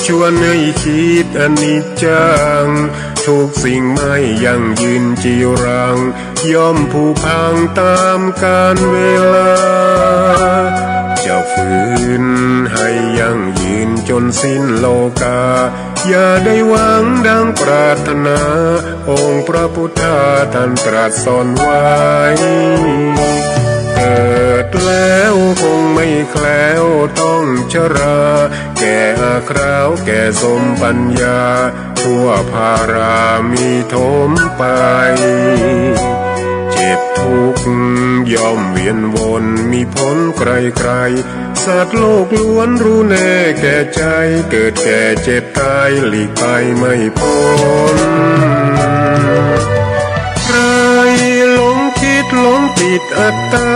ชวนให้คิดอนิจจังทุกสิ่งไม่ยั่งยืนจีรังย่อมผุพังตามกาลเวลาจะฝืนให้ยั่งยืนจนสิ้นโลกาอย่าได้หวังดังปรารถนาองค์พระพุทธาท่านตรัสสอนไว้เกิดแล้วคงไม่แคล้วต้องชราแก่อาคราวแก่สมปัญญาทั่วภารามีถมไปเจ็บทุกข์ย่อมเวียนวนมีพ้นใครๆสัตว์โลกล้วนรู้แน่แก่ใจเกิดแก่เจ็บตายหลีกไปไม่พ้นใครหลงคิดหลงติดอัตตา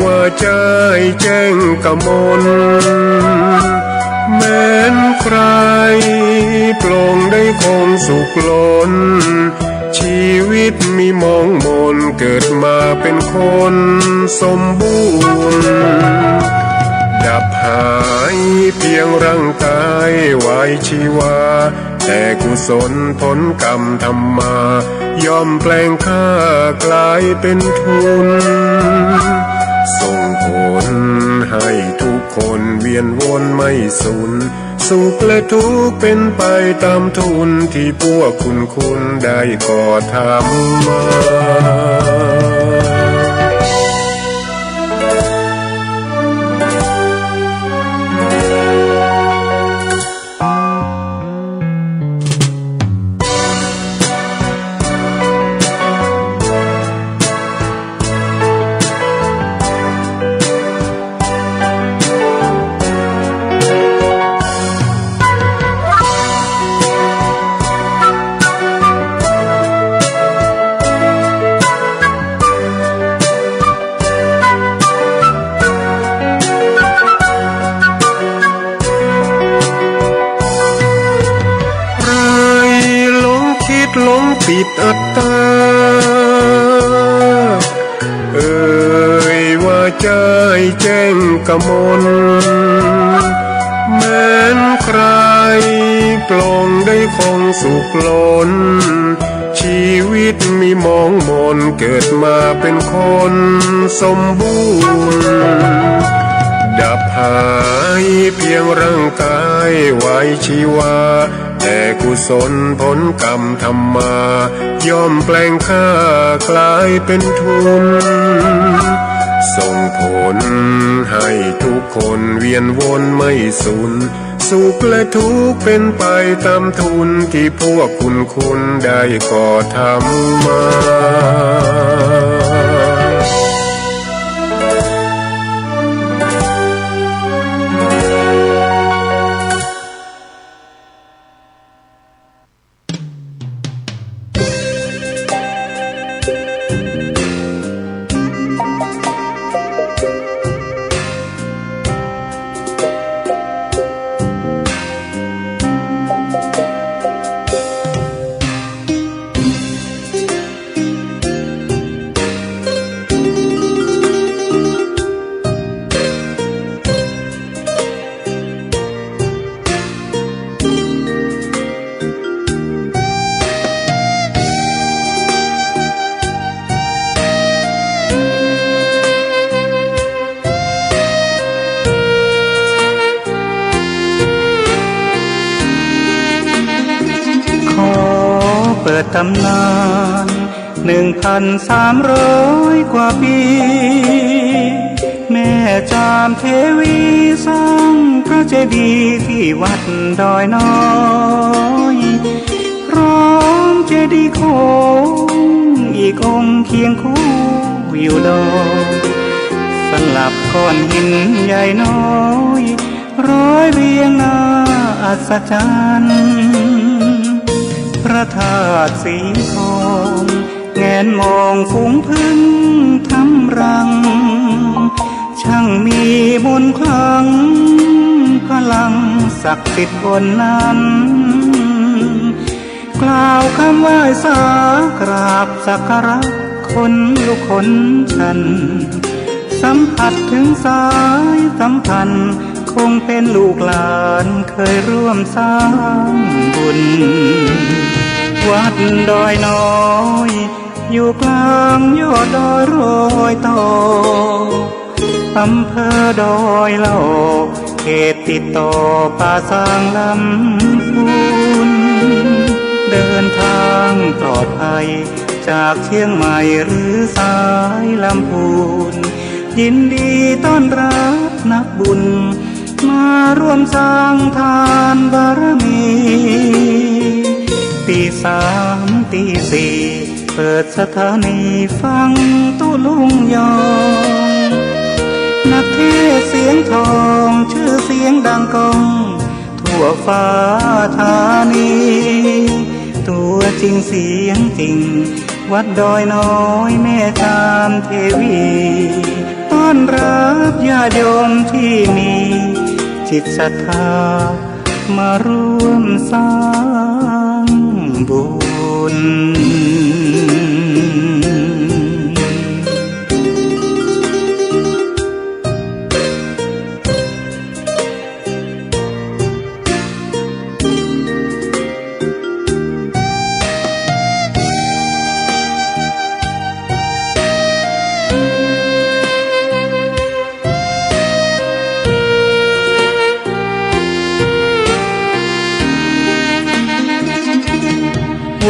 ว่าใจแจ้งกมลแม้นใครปลงได้คงสุขล้นชีวิตมีมองมนเกิดมาเป็นคนสมบูรณ์ดับหายเพียงร่างกายไว้ชีวาแต่กุศลผลกรรมทำมาย่อมแปลงค่ากลายเป็นทุนส่งผลให้ทุกคนเวียนวนไม่สูญสุขและทุกข์เป็นไปตามทุนที่พวกคุณได้ก่อทำมาหลงติดอัตตาว่าใจแจ้งกมลแม้นใครปลงได้คงสุขล้นชีวิตมีมองมนเกิดมาเป็นคนสมบูรณ์ดับหายเพียงร่างกายไว้ชีวาแต่กุศลผลกรรมทำมาย่อมแปลงค่ากลายเป็นทุนส่งผลให้ทุกคนเวียนวนไม่สูญสุขและทุกข์เป็นไปตามทุนที่พวกคุณได้ก่อทำมาเปิดตำนาน1,300 กว่าปีแม่จามเทวีสร้างพระเจดีย์ที่วัดดอยน้อยพร้อมเจดีย์โค้งอีกองค์เคียงคู่อยู่ดอยสลับก้อนหินใหญ่น้อยร้อยเรียงหน้าอัศจรรย์พระธาตุสีทองแงนมองฝูงพึ่งทำรังช่างมีมนต์คลังพลังศักดิ์สิทธิ์บนนั้นกล่าวคำไหว้สากราบสักการะคนลุกคนชัน สัมผัสถึงสายสัมพันธ์คงเป็นลูกหลานเคยร่วมสร้างบุญวัดดอยน้อยอยู่กลางยอดดอยโรยต่ออำเภอดอยเหล่าเขตติดต่อป่าสางลำพูนเดินทางปลอดภัยจากเชียงใหม่หรือสายลำพูนยินดีต้อนรับนักบุญมาร่วมสร้างทานบารมีตีสามตีสี่เปิดสถานีฟังตุลุงยองนักเทศเสียงทองชื่อเสียงดังก้องทั่วฟ้าธานีตัวจริงเสียงจริงวัดดอยน้อยแม่ตามเทวีต้อนรับญาติโยมที่มีจิตศรัทธามาร่วมสร้างบุญ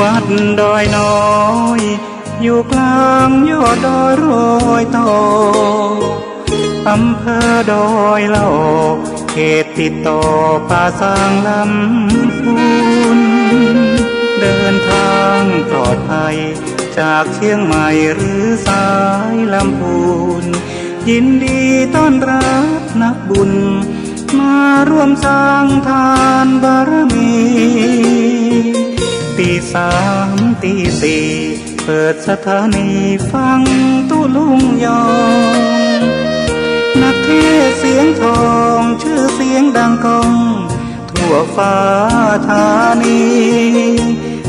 วัดดอยน้อยอยู่กลางยอดดอยโรยต่ออำเภอดอยเหล่าเขตติดต่อป่าสางลำพูนเดินทางปลอดภัยจากเชียงใหม่หรือสายลำพูนยินดีต้อนรับนักบุญมาร่วมสร้างทานบารมีตีสามตีสี่เปิดสถานีฟังตุลุงยองนักเทศเสียงทองชื่อเสียงดังก้องทั่วฟ้าธานี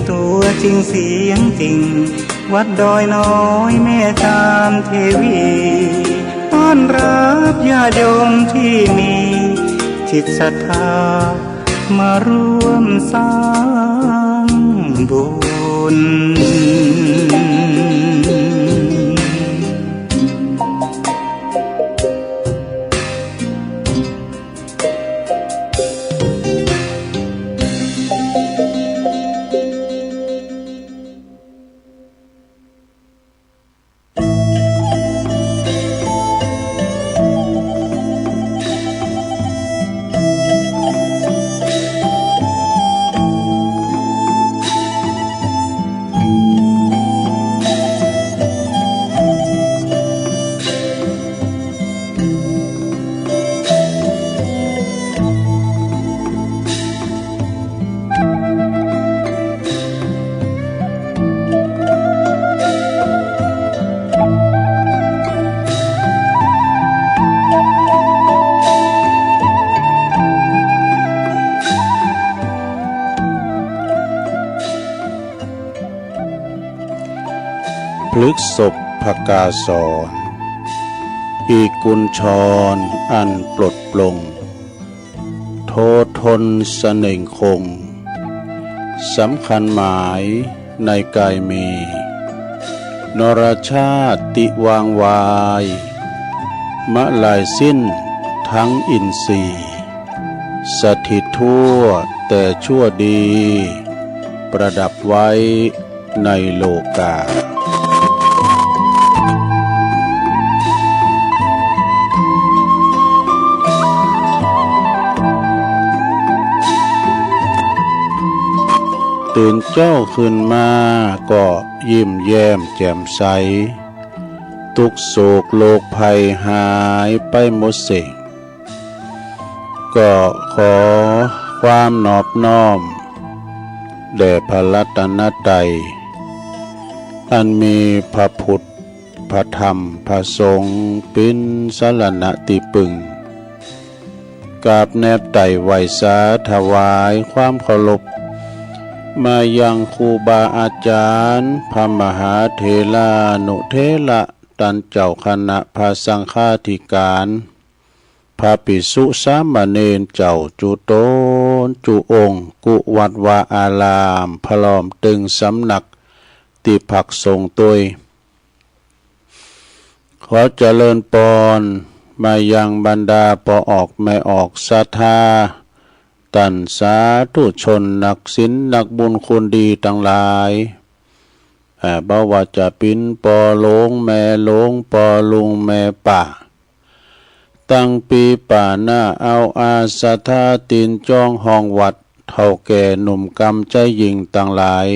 ตัวจริงเสียงจริงวัดดอยน้อยแม่ตามเทวีต้อนรับญาติโยมที่มีจิตศรัทธามาร่วมสร้างบุญพฤกษบภกาสรอีกุญชรอันปลดปลงโททนเสน่งคงสำคัญหมายในกายมีนรชาติวางวายมะลายสิ้นทั้งอินทรีย์สถิตทั่วแต่ชั่วดีประดับไว้ในโลกาตื่นเจ้าขึ้นมาก็ยิ้มแย้มแจ่มใสทุกโศกโลกภัยหายไปหมดสิ่งก็ขอความนอบน้อมแด่พระรัตนตรัยอันมีพระพุทธพระธรรมพระสงฆ์เป็นสรณะที่พึ่งกราบแนบไต่ไหวสาถวายความเคารพมายังครูบาอาจารย์พระมหาเถรานุเถระ ตันเจ้าคณะพระสังฆาธิการพระภิกษุสามเณรเจ้าจุโตนจุองค์กุวัดวาอารามพร้อมตึงสำนักติภักสงฆ์ตุยขอเจริญปอนมายังบรรดาปออกไม่ออกศรัทธาตันสาธุชนนักศีลนักบุญคุณดีทั้งหลายบ่ว่าจะปินปอหลงแม่หลงปอลุงแม่ป่าตั้งปีป่าหน้าเอาอาสาธาตินจ้องห้องวัดเท่าแก่หนุ่มกำใจหญิงต่างหลาย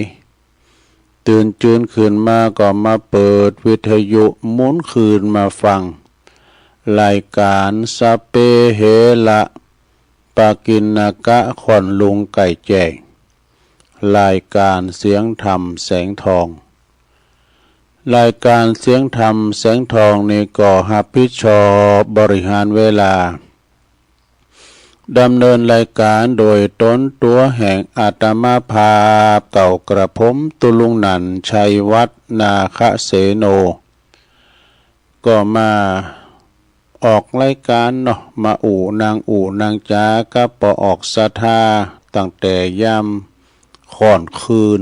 ตื่นจืนขึ้นมาก็มาเปิดวิทยุหมุนคืนมาฟังรายการสเปเฮละปากินกะขอนลุงไก่แจ้งรายการเสียงธรรมแสงทองรายการเสียงธรรมแสงทองนี่ก็รับผิดชอบบริหารเวลาดำเนินรายการโดยต้นตัวแห่งอาตมาภาพเต่ากระผมตุลุงนันชัยวัฒนาคเสโนก็มาออกรายการเนาะมาอู่นางจาก็ปอออกศรัทธาตั้งแต่ย่ำค่อนคืน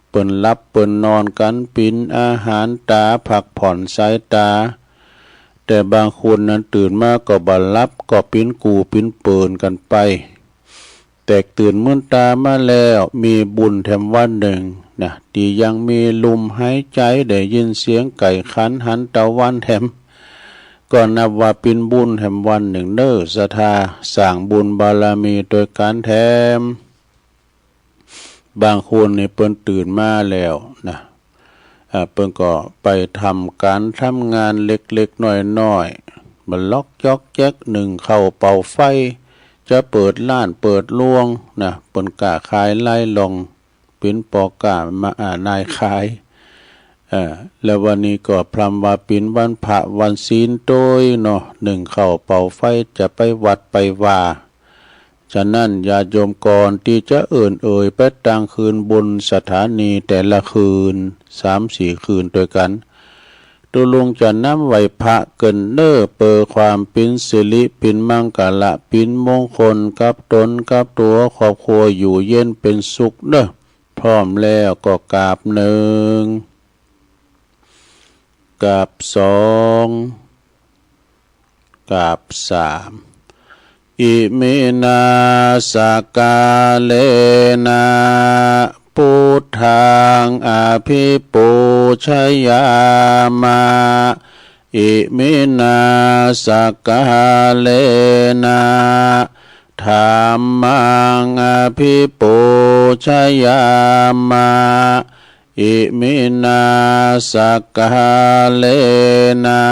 เปิ้นรับเปิ้นนอนกันปินอาหารตาพักผ่อนสายตาแต่บางคนนั้นตื่นมาก็บ่รับก็ปิ้นกูปิ้นเปินกันไปแตกตื่นมื่นตามาแล้วมีบุญแถมวันหนึ่งนะที่ยังมีลมหายใจได้ยินเสียงไก่ขันหันตะวันแถมก็นับว่าเป็นบุญแถมวันหนึ่งเด้อศรัทธาสร้างบุญบารมีโดยการแถมบางคนนี่เปิ้นตื่นมาแล้วนะเปิ้นก็ไปทำการทำงานเล็กๆน้อยๆมันล็อกยอกแจ๊กหนึ่งเข้าเป่าไฟจะเปิดร้านเปิดลวงนะเปิ้นกะขายไล่ลงเป็นปอกะมานายขายแล้ววันนี้ก็พรำว่าปินวันพระวันศีลโดยเนาะหนึ่งเข้าเป่าไฟจะไปวัดไปว่าฉะนั้นญาติโยมก่อนที่จะเอ่ยไปตั้งคืนบนสถานีแต่ละคืน3-4 คืนด้วยกันตุลุงจะนำไหวพระเกินเน้อเปอความปินสิริปินมังกละปินมงคลกับตนกับตัวครอบครัวอยู่เย็นเป็นสุขเด้อพร้อมแล้วก็กราบหนึ่งกราบสองกราบสามอิมินาสกาเลนะพุทธังอภิปูชยามาอิมินาสกาเลนะธัมมังอภิปูชยามาอิมินาสกาเลนะ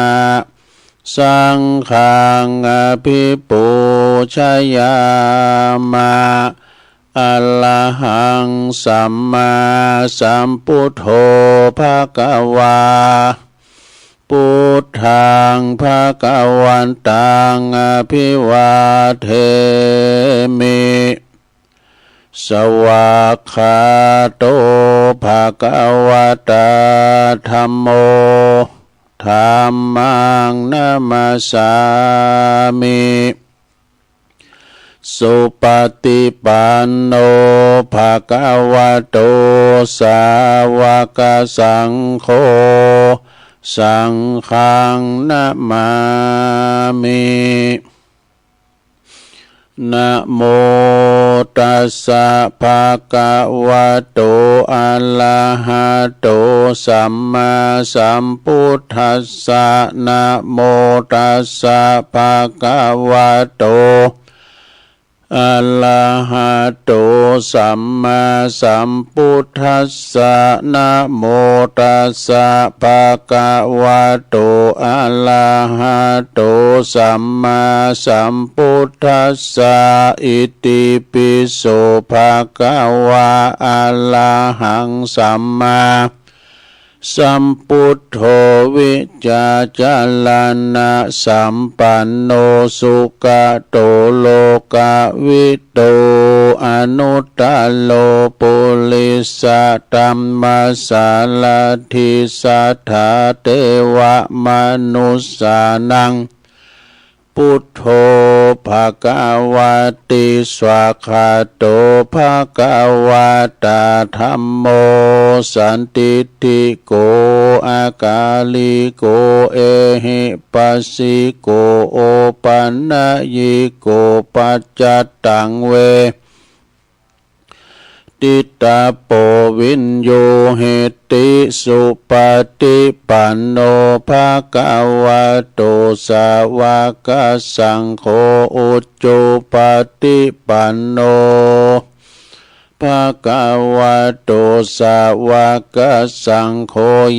สังฆังอภิปูชยามาอะระหังสัมมาสัมพุทโธภะคะวาพุทธังภะคะวันตังอภิวาเทมิสวากขาโตภะคะวะตาธัมโมธัมมังนามัสสามิสุปฏิปันโนภะคะวะโตสาวกสังโฆสังฆังนะมามินะโมตัสสะภะคะวะโตอะระหะโตสัมมาสัมพุทธัสสะนะโมตัสสะภะคะวะโตอะระหะโตสัมมาสัมพุทธัสสะนะโมตัสสะภะคะวะโตอะระหะโตสัมมาสัมพุทธัสสะอิติปิโสภะคะวะอะระหังสัมมาสัมพุทโธวิจาจารณะสัมปันโนสุขโตโลกวิโตอ อนุตตโลปุริสตัมมาสาลาทิสัทธาเทวมนุสสานังพุทโธภะคะวะติสวากขาโตภะคะวะตาธัมโมสันติติโกอากาลิโกเอหิปัสสิโกโอปันนยิโกปัจจตังเวติตาโปวินโยเหติสุปฏิปันโนภะคะวะโตสาวกสังโฆอุจจุปฏิปันโนภะคะวะโตสาวกสังโฆ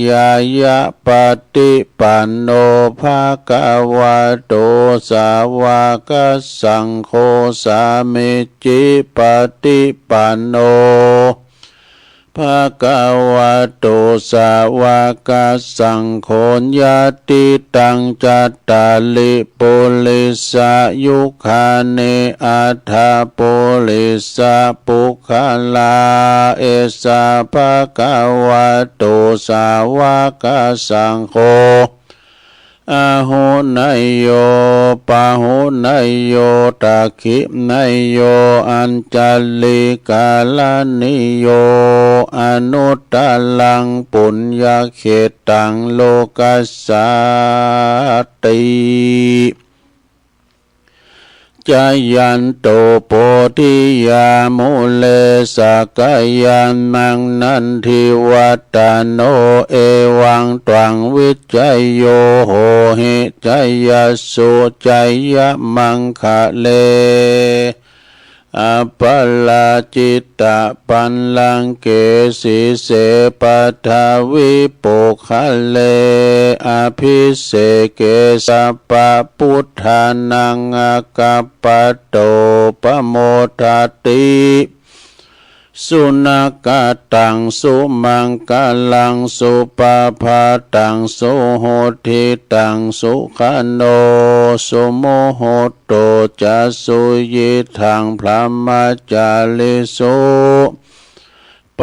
ยายะปฏิปันโนภะคะวะโตสาวกสังโฆสามิจิปฏิปันโนภะคะวะโตสาวกสังโฆญาติตังจัตตาลิปุริสายุคาเนอัฏฐปุริสาปุคลาเอสาภะคะวะโตสาวกสังโฆอาหุนายโยปาหุนายโยตาคินายโยอัญจลิกาลานิโยอนุตตลังปุญญเขตังโลกัสสติจายันโตโพธิยามุเลสกายันนังนันทิวัตโนเอวังตวังวิจัยโยโหหิจัยยสุจัยยมังคะเลอัปปลาจิตตปันลังเกสิเสปัทวิปุคะเลอภิเสเกสัพพพุทธานังอากัปปะโตปโมทติสุนักตังสุมังกลังสุปาภาตังสุโหทิตังสุขโนสุโมโหโตจะสุยิทังพระมัจจาลิสุ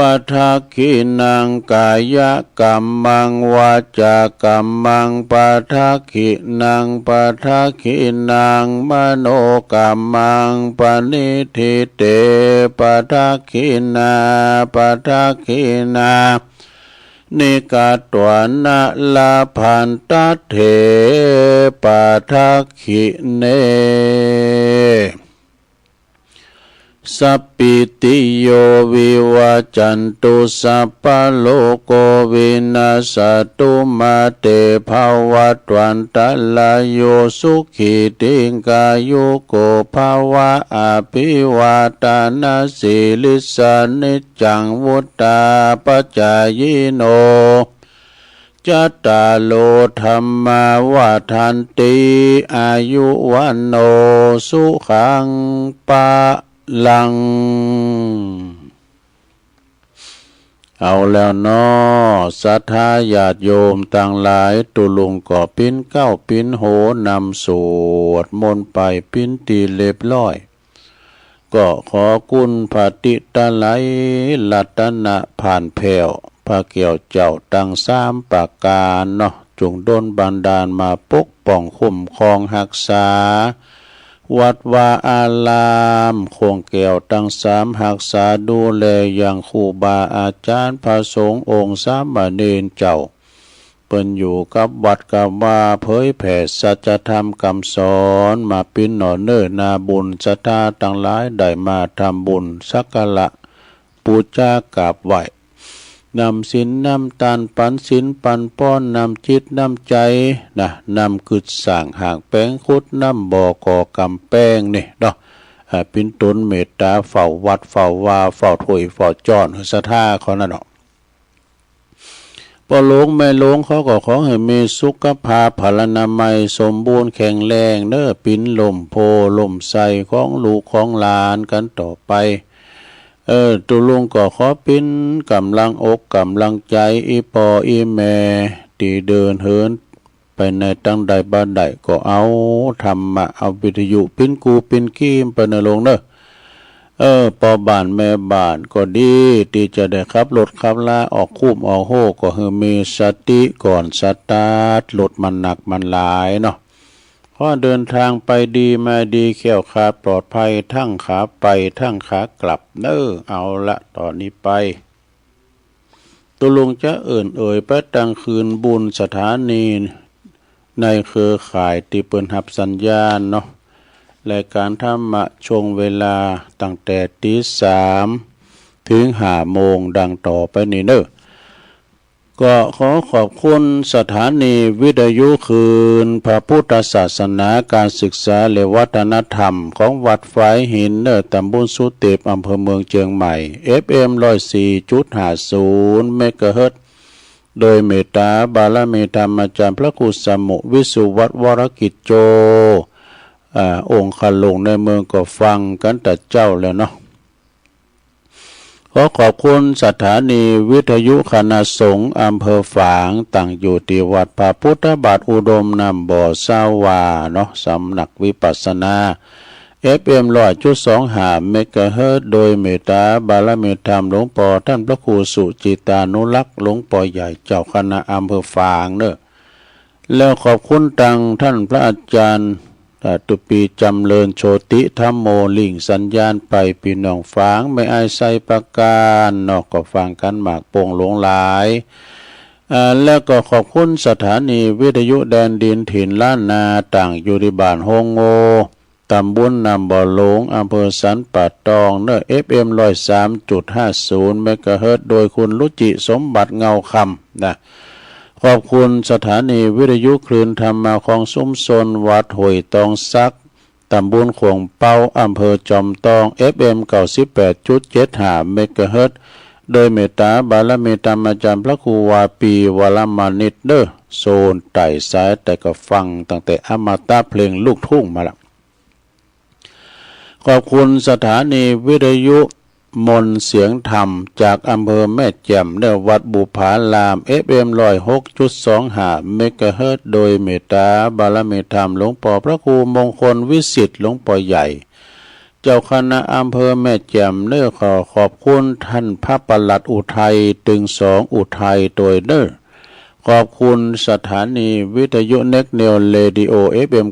ปัทขินังกายกัมมังวาจากัมมังปัทขินังปัทขินังมโนกัมมังปณิทิเตปัทขินาปัทขินานิกาตวนะลาพันตเถปัทขิเนสัพพิติโยวิวัจจันตุสัพพะโลกวินาศตุมาเตภวัตวันตลายโยสุขิติกายุโกภวะอภิวาทานาสิลิสานิจังวุตตาปัจจายโนจัตตาโลธรรมาวาทันติอายุวันโนสุขังปะลังเอาแล้วเนาะศรัทธาญาติโยมต่างหลายตุลุงก็ปิ้นเก้าปิ้นโหนำสวดมนต์ไปปิ้นตีเรียบร้อยก็ขอกุณพระติตะไลรัตนะผ่านแผ่วพระเกี่ยวเจ้าตั้งสามประการเนาะจงดลบันดาลมาปกป้องคุ้มครองรักษาวัดวาอารามคงแก้วตั้งสามหักษาดูแลอย่างครูบาอาจารย์พระสงฆ์องค์สามเณรเจ้าเปิ้นอยู่กับวัดกับว่าเผยแผ่สัจธรรมคำสอนมาปิ้นหน่อเนิ่นนาบุญศรัทธาตั้งหลายได้มาทำบุญสักการะปูชากราบไหว้นำศีลนำทานปันศีลปันป้อนนำจิตนำใจนะนำกึศสร้างหางแป้งคุดนำบ่อก่อกำแป้งนี่เนาะปินตุนเมตตาเฝ้าวัดเฝ้าวาเฝ้าถวยเฝ้าจอนศรัทธาเขานั่นเนาะพอหลงไม่หลงเขาก็ขอให้มีสุขภาพพลานามัยสมบูรณ์แข็งแรงเน้อปินลมโพลมใสของลูกของหลานกันต่อไปตุลุงก็ขอปิ้นกำลังอกกำลังใจอีปออีแม่ที่เดินเหินไปในตั้งใดบ้านใดก็เอาธรรมะเอาวิทยุปิ้นกูปิ้นกี้มไปในลงเนอะ ปอบ้านแม่บ้านก็ดีที่จะได้ขับรถขับลาออกคุ้มออกโหก็คือมีสติก่อนสตาร์ทรถมันหนักมันหลายเนาะพอเดินทางไปดีมาดีแคล้วคลาดปลอดภัยทั้งขาไปทั้งขากลับเอาละตอนนี้ไปตุลุงจะเไปตั้งคืนบุญสถานีในเครือข่ายที่เปิ้นรับสัญญาณเนาะรายการธรรมะช่วงเวลาตั้งแต่ตี 3ถึง5 โมงดังต่อไปนี้ก็ขอขอบคุณสถานีวิทยุคืนพระพุทธศาสนาการศึกษาและวัฒนธรรมของวัดฝายหินตำบลสุเทพอำเภอเมืองเชียงใหม่ FM 104.50 เมกะเฮิรตซ์โดยเมตตาบารมีธรรมอาจารย์พระครูสมุวิสุวัฒน์วรกิจโจองค์ขลงในเมืองก็ฟังกันแต่เจ้าแล้วเนาะขอขอบคุณสถานีวิทยุคณะสงฆ์อำเภอฝางตั้งอยู่ที่วัดพระพุทธบาทอุดมนำบ่อสาวาเนาะสำนักวิปัสสนา FM 100.25 เมกะเฮิรตซ์โดยเมตตาบารมีธรรมหลวงพ่อท่านพระครูสุจิตานุรักษ์หลวงพ่อใหญ่เจ้าคณะอำเภอฝางแล้วขอบคุณตังท่านพระอาจารย์ตุปีจำเริญโชติธรรมโมลิงสัญญาณไปพี่น้องฝางไม่อายใส่ประการนอกก็ฟังกันหมากโป่งหลงหลายแล้วก็ขอบคุณสถานีวิทยุแดนดินถิ่นล้านนาต่างอยู่ที่บ้านโฮงโงตำบลนำบ่อหลงอำเภอสันป่าตองFM 103.50 เมกะเฮิรตซ์โดยคุณรุจิสมบัติเงาคำขอบคุณสถานีวิทยุคลื่นธรรมของซุ้มซนวัดห้วยตองซักตำบลขวงเป้าอำเภอจอมตอง FM 98.75 เมกะเฮิรตซ์โดยเมตตาบารมีธรรมอาจารย์พระครูวาปีวรมานิตโซนไต่สายแต่ก็ฟังตั้งแต่อมตะเพลงลูกทุ่งมาละขอบคุณสถานีวิทยุมนเสียงธรรมจากอำเภอแม่แจ่มวัดบุพาราม FM 106.25 เมกะเฮิรตซ์โดยเมตตาบารมีธรรมหลวงพ่อพระครูมงคลวิสิทธิ์หลวงพ่อใหญ่เจ้าคณะอำเภอแม่แจ่มขอบคุณท่านพระปลัดอุทัยตึงสองอุทัยโดยขอบคุณสถานีวิทยุเน็กเนลเรดิโอ FM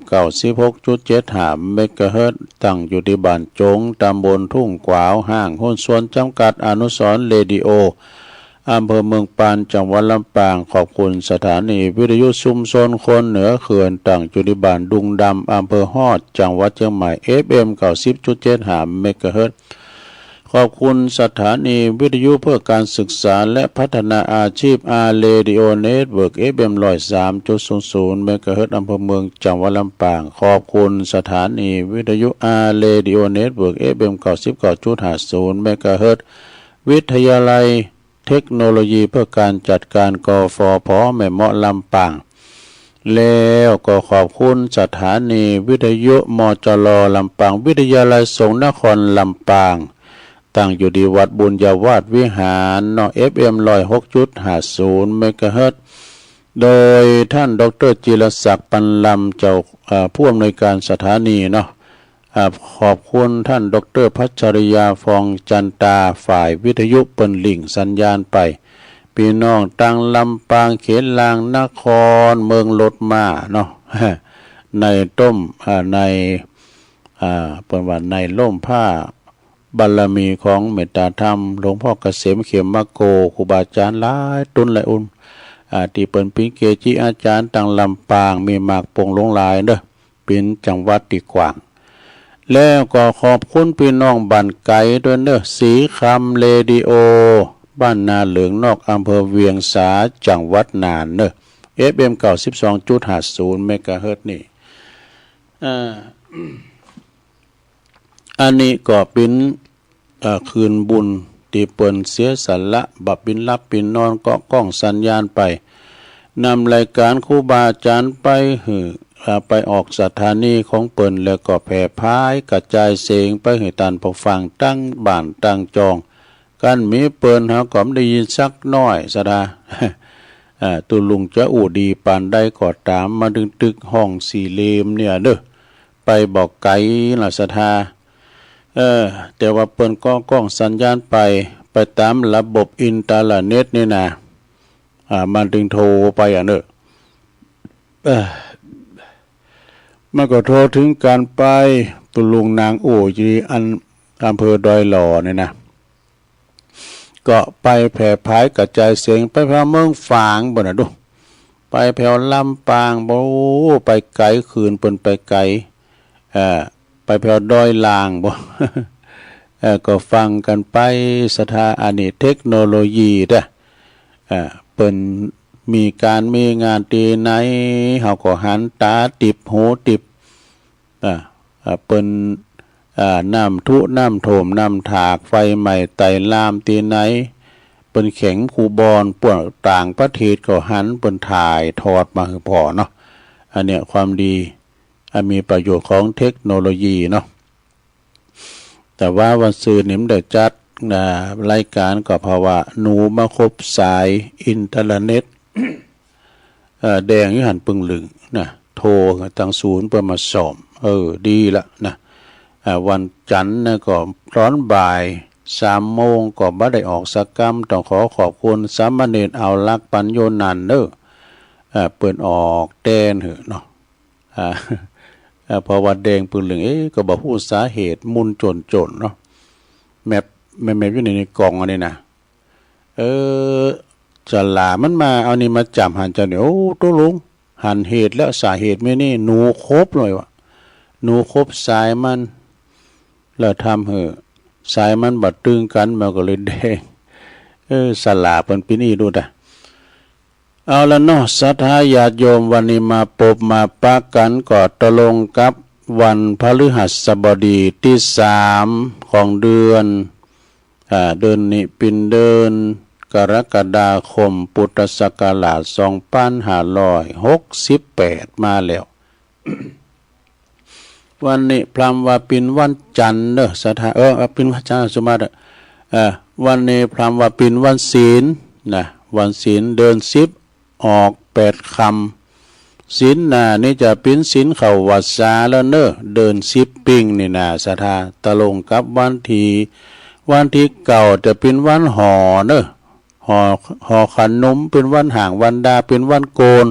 96.75 เมกะเฮิรตซ์ตั้งอยู่ที่บ้านจงตำบลทุ่งกวาวห้างหุ้นส่วนจำกัดอนุสรณ์เรดิโออำเภอเมืองปานจังหวัดลำปางขอบคุณสถานีวิทยุชุมชนคนเหนือเขื่อนตั้งอยู่ที่บ้านดุงดำอำเภอฮอดจังหวัดเชียงใหม่ FM 90.75 เมกะเฮิรตซ์ขอบคุณสถานีวิทยุเพื่อการศึกษาและพัฒนาอาชีพเรดิโอเน็ตเวิร์ก FM 103.00 เมกะเฮิรตซ์อำเภอเมืองจังหวัดลำปางขอบคุณสถานีวิทยุเรดิโอเน็ตเวิร์ก FM 99.50 เมกะเฮิรตซ์วิทยาลัยเทคโนโลยีเพื่อการจัดการกฟผ.แม่เมาะลำปางแล้วก็ขอบคุณสถานีวิทยุมจร.ลำปางวิทยาลัยสงฆ์นครลำปางตั้งอยู่ที่วัดบุญญาวาสวิหารFM 106.50 เมกะเฮิรตซ์โดยท่านดร.จิรศักดิ์ปันลำเจ้าผู้อำนวยการสถานีขอบคุณท่านดร.พัชริยาฟองจันตาฝ่ายวิทยุเปิ้นลิงสัญญาณไปพี่น้องตั้งลำปางเขตลางนครเมืองรถมาในต้มในเปิ้นว่าในล่มผ้าบารมีของเมตตาธรรมหลวงพ่อเกษมเขมโกครูบาอาจารย์หลายตุนหลายอุ่นที่เปิ้นเป็นเกจิอาจารย์ต่างลำปางมีหมากโป่งหลงหลายเป็นจังหวัดที่กว้างแล้วก็ขอบคุณพี่น้องบ้านไก่ด้วยสีคำเรดิโอบ้านนาเหลืองนอกอำเภอเวียงสาจังหวัดน่าน FM 92.50 เมกะเฮิรตซ์นี่อันนี้ก็เป็นคืนบุญที่เปิ้นเสียสละบับบินรับบินนอนก็ก้องสัญญาณไปนำรายการครูบาอาจารย์ไปออกสถานีของเปิ้นแล้วก็แผ่พายกระจายเสียงไปให้ตันผู้ฟังตั้งบ้านตั้งจองกันมีเปิ้นเฮาก็ได้ยินสักน้อยซะดาตุลุงจะอู่ดีปานใดก็ตามมาดึงตึกห้องสี่เหลี่ยมเนี่ยไปบอกไกลล่ะศรัทธา แต่ว่าเปิ้นก็กล้องสัญญาณไปตามระบบอินเทอร์เน็ตนี่นะมันถึงโทรไปเนอะมันก็โทรถึงการไปตุลุงนางโอ้ยีอำเภอดอยหล่อเนี่ยนะก็ไปแผ่พายกระจายเสียงไปแผ่เมืองฝางบ่น่ะดูไปแผ่ลำปางบ่ไปไกลคืนเปิ้นไปไกลไปแผ่ดอยลางบ่ ก็ฟังกันไปสถานีเทคโนโลยีเด้อเปิ้นมีการมีงานตีไหนเฮาก็หันตาติบหูติบเปิ้นน้ำทุน้ำโถมน้ำถากไฟใหม่ไต่ลามตีไหนเปิ้นแข็งคูบอนพวกต่างประเทศก็หันเปิ้นถ่ายทอดมาคือพอเนาะอันเนี้ยความดีมีประโยชน์ของเทคโนโลยีเนาะแต่ว่าวันซื่อนี่มันได้จัดรายการก็เพราะว่าหนูมาคบสายอินเทอร์เน็ต แดงอยู่หันปึงหลึงนะโทรทางศูนย์เพื่อมาสอบดีละนะวันจันทร์นะก็ร้อนบ่าย3 โมงก็บ่ได้ออกสักกรรมต้องขอบคุณสามเณรเอาลักปัญโยนันเด้อเปิดออกแดนเหอะเนาะพอวันแดงปืนเหลืองก็บอกผู้สาเหตุมุนจนเนาะแมปอยู่ในกล่องอันนี้นะจะหลามันมาเอานี่มาจับหันจะเนี่ยโอ้ตัวลุงหันเหตุแล้วสาเหตุไม่นี่หนูครบเลยวะหนูครบสายมันแล้วทำเหอะสายมันบัดตึงกันมันก็เลยแดงสลาเป็นปีนี้ดูด่ะเอาละเนาะศรัทธาญาติโยมวันนี้มาปบมาปะกันก็ตกลงกับวันพฤหัสบดีที่3ของเดือนนี้เป็นเดือนกรกฎาคมพุทธศักราช2568มาแล้ว วันนี้พราหมณ์ว่าเป็นวันจันทร์เด้อศรัทธาเป็นวันจันทร์สมมาตรวันนี้พราหมณ์ว่าเป็นวันศีลนะวันศีลเดือน10ออก8คำศีลนี่จะเป็นศีลเข้าวัดสาแล้วเนอะเดิน10ปิ้งนี่นะศรัทธาตะลงกับวันที่เก่าจะเป็นวันห่อเนอะห่อขนมเป็นวันห่างวันดาเป็นวันโกน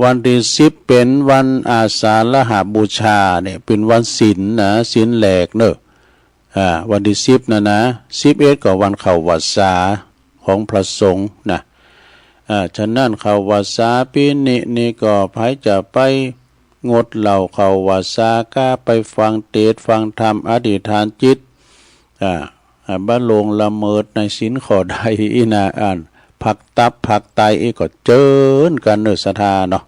วันที่10เป็นวันอาสาฬหบูชาเนี่ยเป็นวันศีลนะศีลแหลกเนอะวันที่10นะ11ก็วันเข้าวัดสาของพระสงฆ์นะฉะนั้นเข้าวัดสาปีนี่ก็ไผจะไปงดเหล้าเข้าวัดสาก้าไปฟังเทศน์ฟังธรรมอธิษฐานจิตบ้านลงละเมิดในศีลข้อใดอีนาผักตับผักไตก็เจิญกันเนศธาเนาะ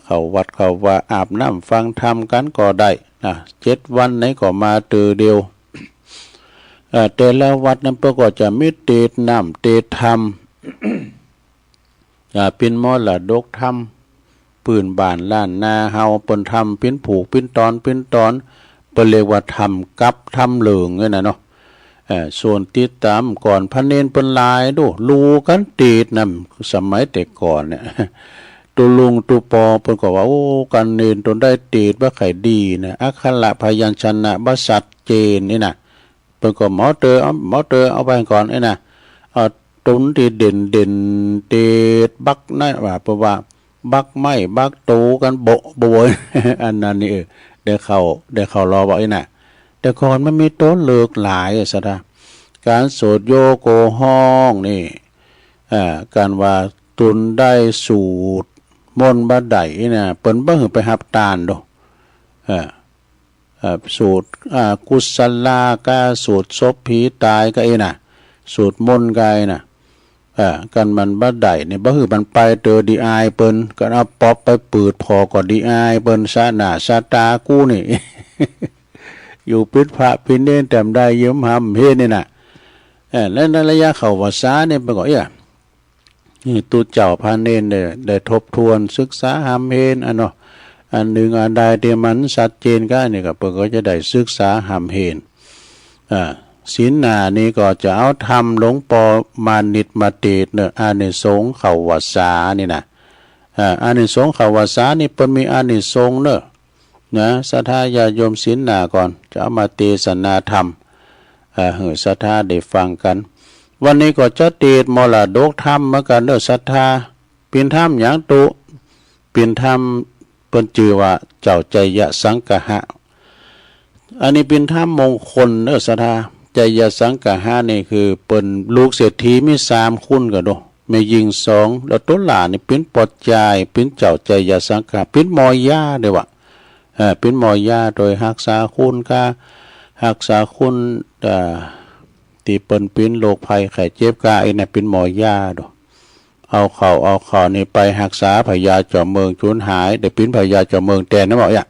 เข้าวัดเข้าว่าอาบน้ำฟังธรรมกันก็ได้นะ7 วันไหนก็มาเดียวแต่ละวัดนั้นก็จะมีเทศน้ำเทศธรรมเป็นมรดกธรรมปืนบ้านล้านนาเฮาเปิ้นทำเป็นผูกเป็นตอนเปิ้นเรียกว่าธรรมกับธรรมเหลืองเนี่ยนะเนาะส่วนติดตามก่อนพระเนนเป็นลายดูรู้กันตีดนำสมัยแต่ก่อนเนี่ยตุลุงตุปอเพิ่นก็ว่าโอ้กันเนนตนได้ตีดว่าไข่ดีนะอักขระพยัญชนะบ่ชัดเจนนี่นะเพิ่นก็หมอเตอเอาไปก่อนไอ้นะตุนที่เด่นเตดบักนั่นว่าเพราะว่าบักไม้บักตูกันโบย อันนั้นนี่ได้เข้ารอบอกไอ้น่ะแต่ก่อนมันมีต้นเลือกหลายสะการโสดโยโกห้องนี่การว่าตุนได้สูตรมนต์บาไดนะเปิ้นบ่หือไปหับตาลดสูตรกุศลากาสูตรศพผีตายก็น่ะสูตรมนต์กายน่ะกันมันบาไดนี่บ่หือมันไปดีอายเปิ้นก็เอาป๊อปไปปืดพอก็ดีอายเปิ้นซะหน้าซะตากูนี่ อยู่ปิดพระพินเนนแต้มได้ยิ้มหำเฮนี่น่ะแล้วในระยะเข้าวัดสาเนี่ยไปก็นี่ตุเจ้าพาเนนได้ทบทวนศึกษาหำเฮนเนาะอันหนึ่งอันใดที่มันชัดเจนก็นี่ก็เพิ่นก็จะได้ศึกษาหำเฮนศีลนี่ก็จะเอาธรรมหลวงปอมานิตมาเตศเนอะอานิสงส์เข้าวัดสานี่นะอานิสงส์เข้าวัดสานี่เพิ่นมีอานิสงส์เนอะ นะศรัทธาญาโยมศีลหนาก่อนจะเอามาเทศนาธรรมศรัทธาได้ฟังกันวันนี้ก็จะเทศมรดกธรรมเหมือนกันเด้อศรัทธาเป็นธรรมหยังตุเป็นธรรมเปิ้นชื่อว่าเจ้าใจยสังกหะอันนี้เป็นธรรมมงคลเด้อศรัทธาใจยสังกหะนี่คือเปิ้นลูกเศรษฐีมี3คุณก็โดแม่หญิง2แล้วตัวหลานนี่เป็นปอดจายเป็นเจ้าใจยสังกหะเป็นมอยาเด้อว่าเป็นมอยาโดยรักษาคุณค่ารักษาคุณที่เปิ้นเป็นโรคภัยไข้เจ็บกายน่ะเป็นหมอยาดอกเอาเข้านี่ไปรักษาพยาจอมเมืองสูญหายได้เป็นพยาจอมเมืองแตนนะบ่อยะ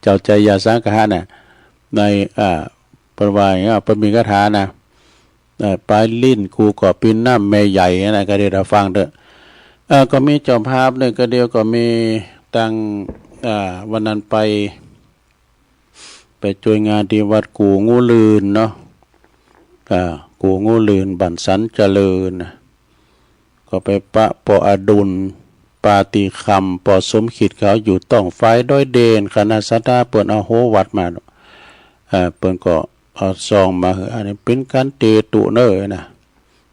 เจ้าใจยาสังกหะน่ะในเปิ้นว่าอย่างเงี้ยเปิ้นมีคาถานะปลายลิ้นกูก็เป็นน้ำแม่ใหญ่นะก็ได้รับฟังเด้อก็มีเจ้าภาพนึงก็เดียวก็มีตั้งวันนั้นไปช่วยงานที่วัดกูงูลืนเนาะกูงูลืนบันสันเจริญก็ไปปะปออดุลปาติคำปอสมขิดเขาอยู่ต้องไฟด้อยเดนคณะสัตตาเปิดเอาโหวัดมาเปิดก็เอาซองมาอันนี้เป็นการเตตุเนอนะ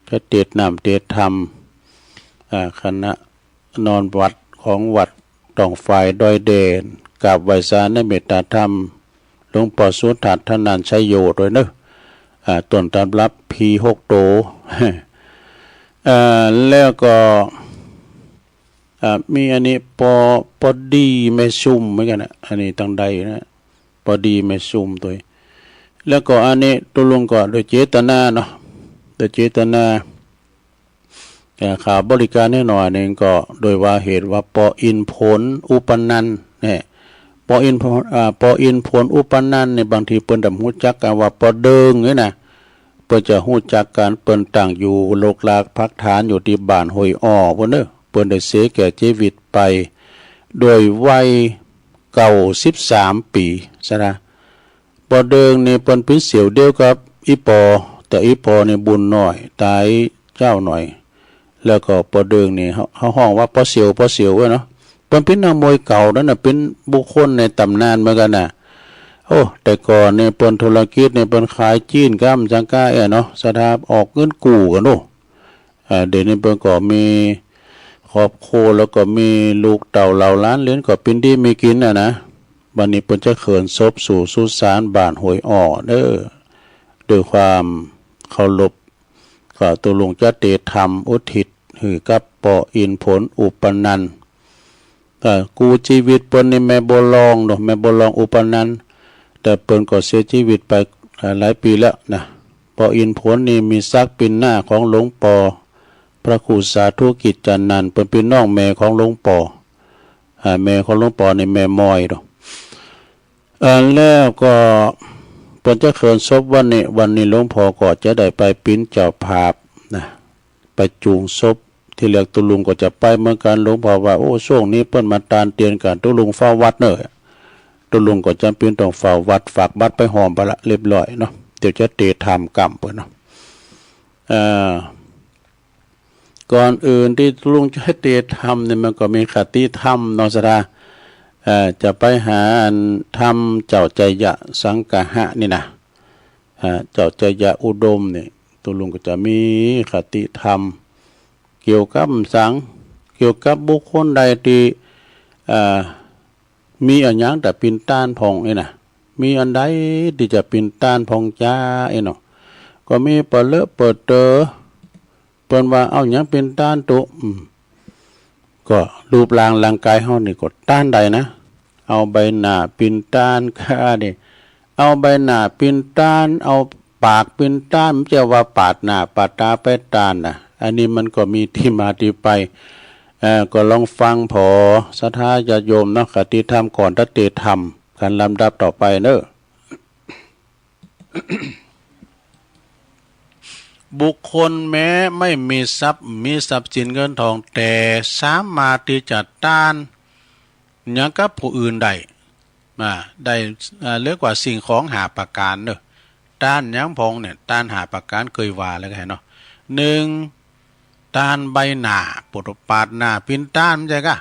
ก็เตตนำเตธรรมคณะนอนวัดของวัดต้องไฟด้อยเดนกับไวสารในเมตตาธรรมหลวงปู่สุทัศน์ท่านนันชัยโยด้วยเนอะต้นตำรับพี6โต แล้วก็มีอันนี้ปอดีแม่ซุ่มเหมือนกันนะอันนี้ตั้งใดนะปอดีแม่ซุ่มตัวแล้วก็อันนี้ตุลุงก็โดยเจตนาเนาะโดยเจตนาข่าวบริการนิดหน่อยนึงก็โดยว่าเหตุว่าปออินผลอุปนันเนี่ยปออินผลอุปนันเนี่ยบางทีเปิ้นดำฮู้จักกันว่าปอเดิงนี่นะเปิ้นจะฮู้จักกันเปิ้นตั้งอยู่โลกลากพักฐานอยู่ที่บ้านห้วยอ้อพุ่นเด้อเปิ้นได้เสียแก่ชีวิตไปโดยวัย93ปีซะนะปอเดิงนี่เปิ้นเป็นเสี่ยวเดียวกับอีปอแต่อีปอนี่บุญน้อยตายเจ้าหน่อยแล้วก็ปอเดิงนี่เฮาฮ้องว่าปอเสี่ยวเว้ยเนาะเปิ้นเป็นนักมวยเก่านั่นน่ะเป็นบุคคลในตำนานเหมือนกันน่ะโอ้แต่ก่อนเนี่ยเปิ้นธุรกิจเนี่ยเปิ้นขายจีนกัมจังก้าเนาะสถาออกเงินกู้กันโน่เดี๋ยวนี้เปิ้นก็มีครอบครัวแล้วก็มีลูกเต่าเหล่าล้านเหรียญก็เป็นดีมีกินนะบัดนี้เปิ้นจะเขินศพสู่สุสานบ้านห้วยอ้อเด้อด้วยความเคารพก็ตกลงจะเตธรรมอุทิศให้กับปออินผลอุปนันท์กูชีวิตเปิ้นนี่แม่บ่ลองเนาะแม่บ่ลองอุปนันท์แต่เปิ้นก็เสียชีวิตไปหลายปีแล้วนะปออินผลนี่มีศักดิ์เป็นหน้าของหลวงปอพระครูสาธุกิจจันนันท์เปิ้นเป็นน้องแม่ของหลวงปอแม่ของหลวงปอนี่แม่มอยเนาะแล้วก็เปิ้นจะเขินศพวันนี้หลวงพ่อก็จะได้ไปปิ้นเจ้าภาพนะไปจูงศพที่เรียกตุลุงก็จะไปเหมือนกันหลวงพ่อว่าโอ้ช่วงนี้เปิ้นมาตานเตียนกันตุลุงเฝ้าวัดเนอะตุลุงก็จำเป็นต้องเฝ้าวัดฝากบัตรไปหอมไปละเรียบร้อยเนาะเดี๋ยวจะเตะธรรมกรรมเปิ้นเนาะก่อนอื่นที่ตุลุงจะให้เตะธรรมเนี่ยมันก็มีคติธรรมเนาะสราจะไปหาธรรมเจ้าใจยะสังกหะนี่นะเจ้าใจยะอุดมเนี่ยตุลุงก็จะมีคติธรรมเกี่ยวกับเกี่ยวกับบุคคลใดที่มีอันยังแต่ปินต้านพองไอ้นะมีอันใดที่จะปินต้านพองจ้าไอ้เนาะก็มีเปิดเลอะเปิดเตอเปิ้นว่าเอาหยังเป็นต้านตุก็รูปร่างกายเฮานี่ก็ต้านใดนะเอาใบหน้าปินต้านค่านี่เอาใบหน้าปินต้านเอาปากปินต้านมันจะว่าปาดหน้าปาดตาไปต้านน่ะอันนี้มันก็มีที่มาที่ไปก็ลองฟังพอศรัทธาญาติโยมเนาะคติธรรมก่อนตเตธรรมการลำดับต่อไปเนอะ บุคคลแม้ไม่มีทรัพย์สินเงินทองแต่สามารถที่จะต้านหยังกับผู้อื่นได้เรียกว่าสิ่งของหาประการเนอะต้านหยังพองเนี่ยต้านหาประการเคยว่าแล้วไงเนาะ1ต้านใบหน้าปดปาดหน้าปินต้านใช่กะ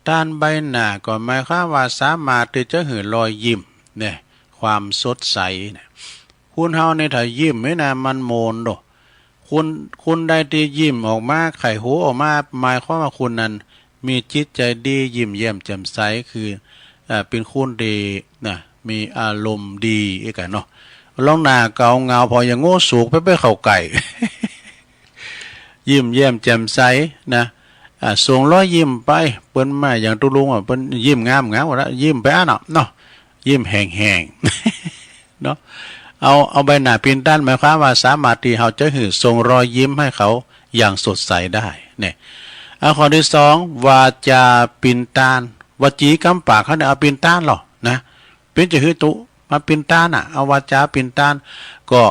ด้านใบหน้าก็หมายความว่าสามารถที่จะเห็นรอยยิ้มเนี่ยความสดใสเนี่ยคุณเฮาในถ้ายิ้มไม่นะมันโมนโดคุณได้ที่ยิ้มออกมาไข่หูออกมาหมายความว่าคุณนั้นมีจิตใจดียิ้มแย้มแจ่มใสคือเป็นคุณดีนะมีอารมณ์ดีอีกเนาะลองหน้าเกาเงาพออย่างโง่สูกไปเข้าไก่ ยิ้มแย้มแจ่มใสนะส่งรอยยิ้มไปเปิ้นมาอย่างตุลุงเปิ้นยิ้มงามหมดแล้วยิ้มไปเนาะยิ้มแห้งๆเนาะเอาใบหน้าปินด้านหมายความว่าสามารถที่เราจะหือส่งรอยยิ้มให้เขาอย่างสดใสได้เนี่ยข้อที่2วาจาปินต้านวจีกำปากเขาเนี่ยเอาปินต้านหรอนะเป็นจะหือตุมาปินต้านเอาวาจาปินต้านก็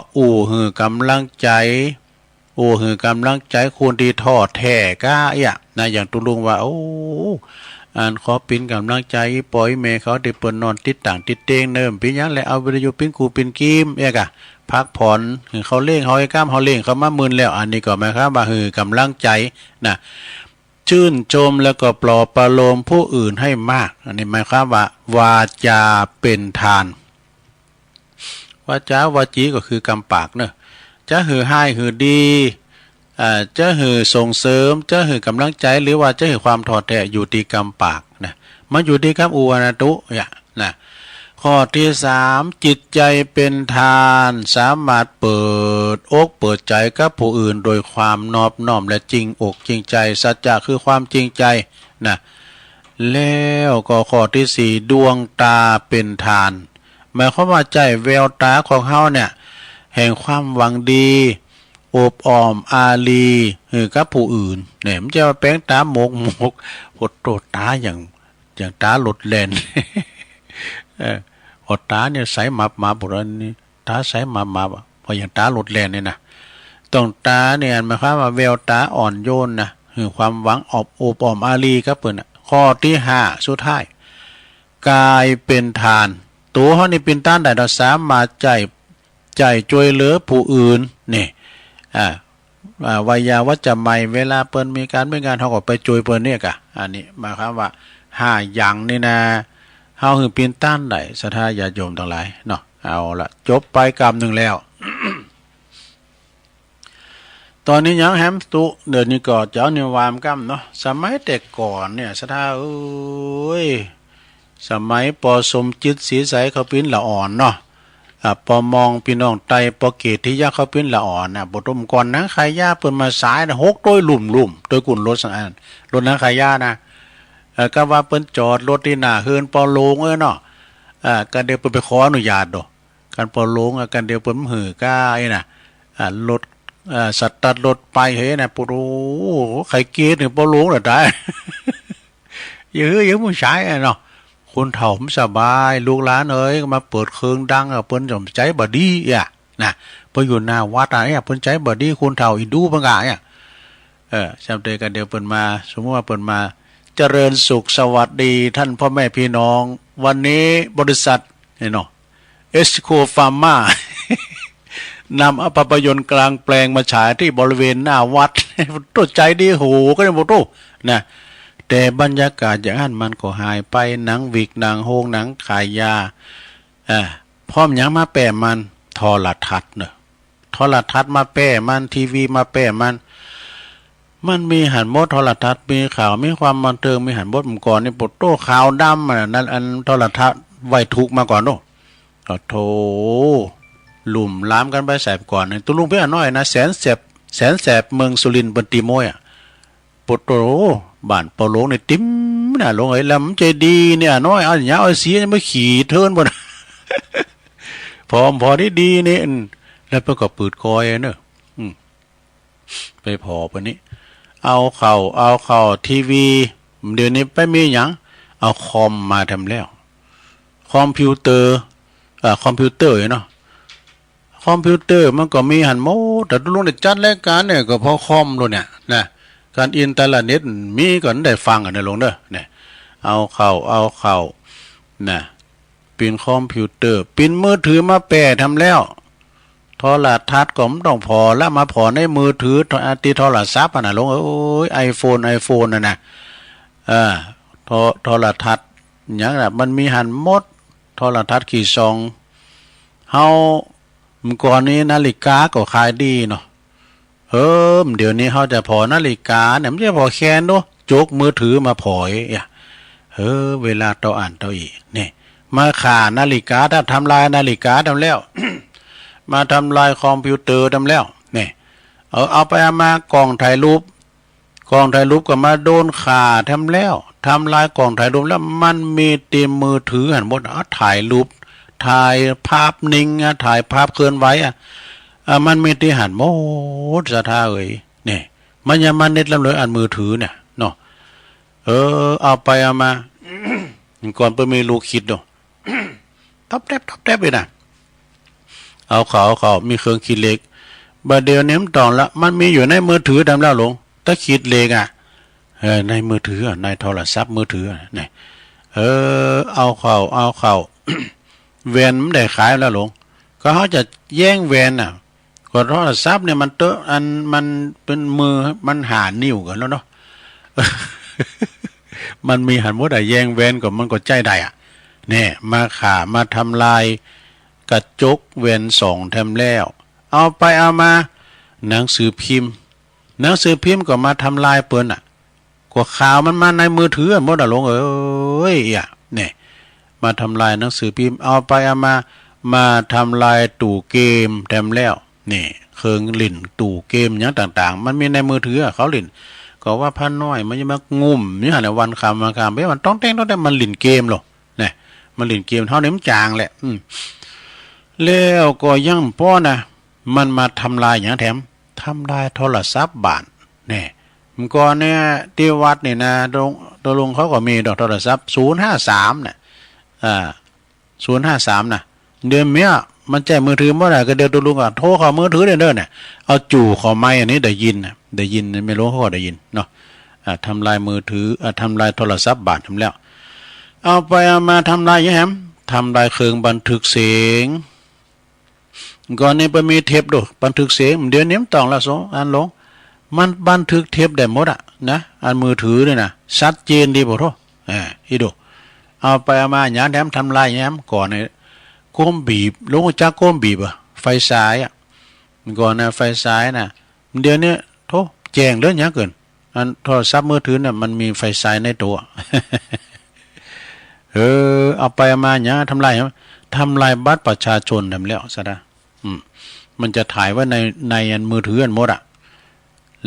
หือกำลังใจหือกำลังใจคนที่ท้อแท้ก้านะอย่างตุลุงว่าขอปินกำลังใจปล่อยเมเขาได้เปิดนอนติดต่างติดเตงเนิ่มปินยังแล้วเอาวิทยุปินกูปินกีมพักผ่อนเขาเล่งเขาไอ้ก้ามเขาเล่งเขามามึนแล้วอันนี้ก็หมายความว่าหือกำลังใจนะชื่นชมแล้วก็ปลอบประโลมผู้อื่นให้มากอันนี้หมายความว่าวาจาเป็นทานวาจาวาจีก็คือกำปากเนอะจะหือให้หือดีจะหือส่งเสริมจะหือกำลังใจหรือว่าจะหือความถอดแท้อยู่ที่กำปากนะมันอยู่ที่คำอุวานะตุนะข้อที่3จิตใจเป็นทานสามารถเปิดอกเปิดใจกับผู้อื่นโดยความนอบน้อมและจริงอกจริงใจสัจจะคือความจริงใจนะแล้วก็ข้อที่4ดวงตาเป็นทานหมายความว่าใจแววตาของเฮาเนี่ยแห่งความหวังดีอบอ้อมอารีกับผู้อื่นเนี่ยมันจะมาแป้งตาหมกหดโตตาอย่างตาหลดแลนหดตาเนี่ยใสมาบุรันนี่ตาใสมาพออย่างตาหลดแลนเนี่ยนะต้องตาเนี่ยหมายความว่าแววตาอ่อนโยนนะความหวังอบอ้อมอารีครับเพิ่นข้อที่5สุดท้ายกายเป็นทานตัวเฮานี่เป็นต้านได้เราสามารถใจช่วยเหลือผู้อื่นนี่วายาวัจจะไม่เวลาเปิ้นมีการไม่งานเฮาก็ไปช่วยเปิ้นเนี่ยกะอันนี้หมายความว่า5อย่างนี่นะเฮาคือเป็นต้านได้ศรัทธาญาติโยมทั้งหลายเนาะเอาละจบไปกรรมนึงแล้ว ตอนนี้ยังแฮมตุเดี๋ยวนี้ก็เจ้านิวามกรรมเนาะสมัยแต่ก่อนเนี่ยศรัทธาสมัยปสมจิตศรีใสเขาเป็นละอ่อนเนาะปอมองพี่น้องไตปอเกตที่ยาเขาเป็นละอ่อนน่ะบ่ต้มก่อนนะใครย่าเปิ้นมาสายนะ6ต้อยลุ่มต้อยกุ่นรถสันรถนั้นใครย่านะก็ว่าเปิ้นจอดรถที่หน้าเฮือนปอโลงเนาะก็เดี๋ยวเปิ้นไปขออนุญาตดอกกันปอโลงกันเดี๋ยวเปิ้นหือก้าไอ้น่ะรถสัตว์ตัดรถไปเฮ้น่ะปุโรใครเกตนี่ปอโลงน่ะได้ยังผู้ชายเนาะคนเฒ่าผมสบายลูกหลานเอ้ยมาเปิดเครื่องดังเปิ้นสนใจบ่ดีนะเพิ่นอยู่หน้าวัดเพิ่นใจบ่ดีคนเฒ่าอินดูบังกะจำเตกันเดี๋ยวเปิ้นมาสมมุติว่าเปิ้นมาเจริญสุขสวัสดีท่านพ่อแม่พี่น้องวันนี้บริษัทเนาะเอสโคฟาร์มานำภาพยนตร์กลางแปลงมาฉายที่บริเวณหน้าวัดตัวใจดีโหก็ได้บ่ตู้นะแต่บรรยากาศอย่างนั้นมันก็หายไปหนังวิกหนังโฮงหนังขายยาพร้อมยังมาแปะมันโทรทัศน์เนอะโทรทัศน์มาแปะมันทีวีมาแปะมันมีหันมดโทรทัศน์มีข่าวมีความบันเทิงมีหันมดก่อนนี่ปดโต้ข่าวดำนั่นอันโทรทัศน์ไว้ทุกมาก่อนโน่โถหลุ่มล้ามกันไปแสบก่อนตุลุงเพื่อนน้อยนะแสนแสบเมืองสุรินทร์บนตีโมยปดโตบ้านปอโลงเนี่ยติ้มน่ะลงไอ้ลำใจดีเนี่ยน้อยเอาอย่างเอาเสียไม่ขี่เทินบน พอที่ดีนี่แล้วเพื่อก็ปืดคอยเนอะไปพอปะนี้เอาเข่าทีวีเดี๋ยวนี้ไปมีอย่างเอาคอมมาทำแล้วคอมพิวเตอร์เนาะคอมพิวเตอร์มันก็มีหันโมแต่ลุงได้จัดรายการเนี่ยก็พอคอมโลเนี่ยนะการอินเทอร์เน็ตมีก่อนได้ฟังกันนะลงเด้อเนี่ยเอาเข้านะปินคอมพิวเตอร์ปินมือถือมาแปะทำแล้วโทรทัศน์ก็ไม่ต้องพอแล้วมาพอในมือถือตีโทรศัพท์น่ะลงไอโฟนน่ะนะ โทรทัศน์อย่างน่ะมันมีหันหมดโทรทัศน์ขี่ซองเฮาเมื่อก่อนนี้นาฬิกาก็ขายดีเนาะเดี๋ยวนี้เขาจะพอนาฬิกาเนี่ยมันจะพอแคนเนาะจกมือถือมาพอยเวลาต่ออ่านต่ออีนี่มาขานาฬิกาถ้าทำลายนาฬิกาทำแล้ว มาทำลายคอมพิวเตอร์ทำแล้วนี่เอาไปเอามากล่องถ่ายรูปก็มาโดนขาทำแล้วทำลายกล่องถ่ายรูปแล้วมันมีเต็มมือถือหันหมดถ่ายรูปถ่ายภาพนิ่งถ่ายภาพเคลื่อนไหวมันมีที่หันหมดสะท่านี่มันยังมันเน็ตลำเลยอันมือถือเนี่ยเนาะเอาไปเอามา ก่อนเพิ่งมีลูกคิดดู ท็อปแทบเลยนะเอาเขามีเครื่องคิดเลขบัดเดียวนี้มันต่อละมันมีอยู่ในมือถือทำแล้วลงถ้าคิดเลขในมือถือในโทรศัพท์มือถือนี่เอาเขา แวนมันได้ขายแล้วลงก็เขาจะแย่งแวนก็โทรศัพท์เนี่ยมันมันเป็นมือมันหานิ้วกันแล้วเนาะ มันมีหันว่าได้แย่งแวนก็มันก็ใจได้เนี่ยมาขามาทำลายกระจกแวนสองทำแล้วเอาไปเอามาหนังสือพิมพ์ก็มาทำลายเปิ้นกว่าข่าวมันมาในมือถือหมดลงเนี่ยมาทำลายหนังสือพิมพ์เอาไปเอามาทำลายตู้เกมทำแล้วนี่เครื่องลิ่นตู้เกมอย่างต่างๆมันมีในมือถือเขาลิ่นก็ว่าพันน้อยมันจะมางุ่มนี่หาในวันคำไปมันต้องแต่งมันลิ่นเกมหรอเนี่ยมันลิ่นเกมเท่านี้มันจางแหละแล้วก็ยังป้อมันมาทำลายอย่างแถมทำลายโทรศัพท์บ้านเนี่ยมันก็เนี่ยที่วัดนี่นะตรงเขาก็มีดอกโทรศัพท์053เนี่ย053เดือนเมียมันแจ้มือถือเมื่อไหร่ก็เดี๋ยวตัวลุงโทรเข้ามือถือเด้อเนี่ยเอาจู่เข้าไม้อันนี้ได้ยินไม่รู้เขาก็ได้ยินเนาะทำลายมือถือทำลายโทรศัพท์บาททำแล้วเอาไปเอามาทำลายยังแฮมทำลายเครื่องบันทึกเสียงก่อนนี้ไปมีเทปดูบันทึกเสียงเดี๋ยวนี้ต้องละอันลงมันบันทึกเทปได้หมดนะอันมือถือเนี่ยนะชัดเจนดีบ่ท้อีดูเอาไปเอามาอย่างแถมทำลายอย่างแถมก่อนเนี่ยโก้มบีบลงจากโก้มบีบไฟฉายก่อนไฟฉายเดี๋ยวนี้โทแจ้งเรื่องอย่างเกินอันโทรศัพท์มือถือมันมีไฟฉายในตัว เอาไปเอามาอย่างทำลายบัตรประชาชนทำแล้วซะนะมันจะถ่ายไว้ในอันมือถืออันหมด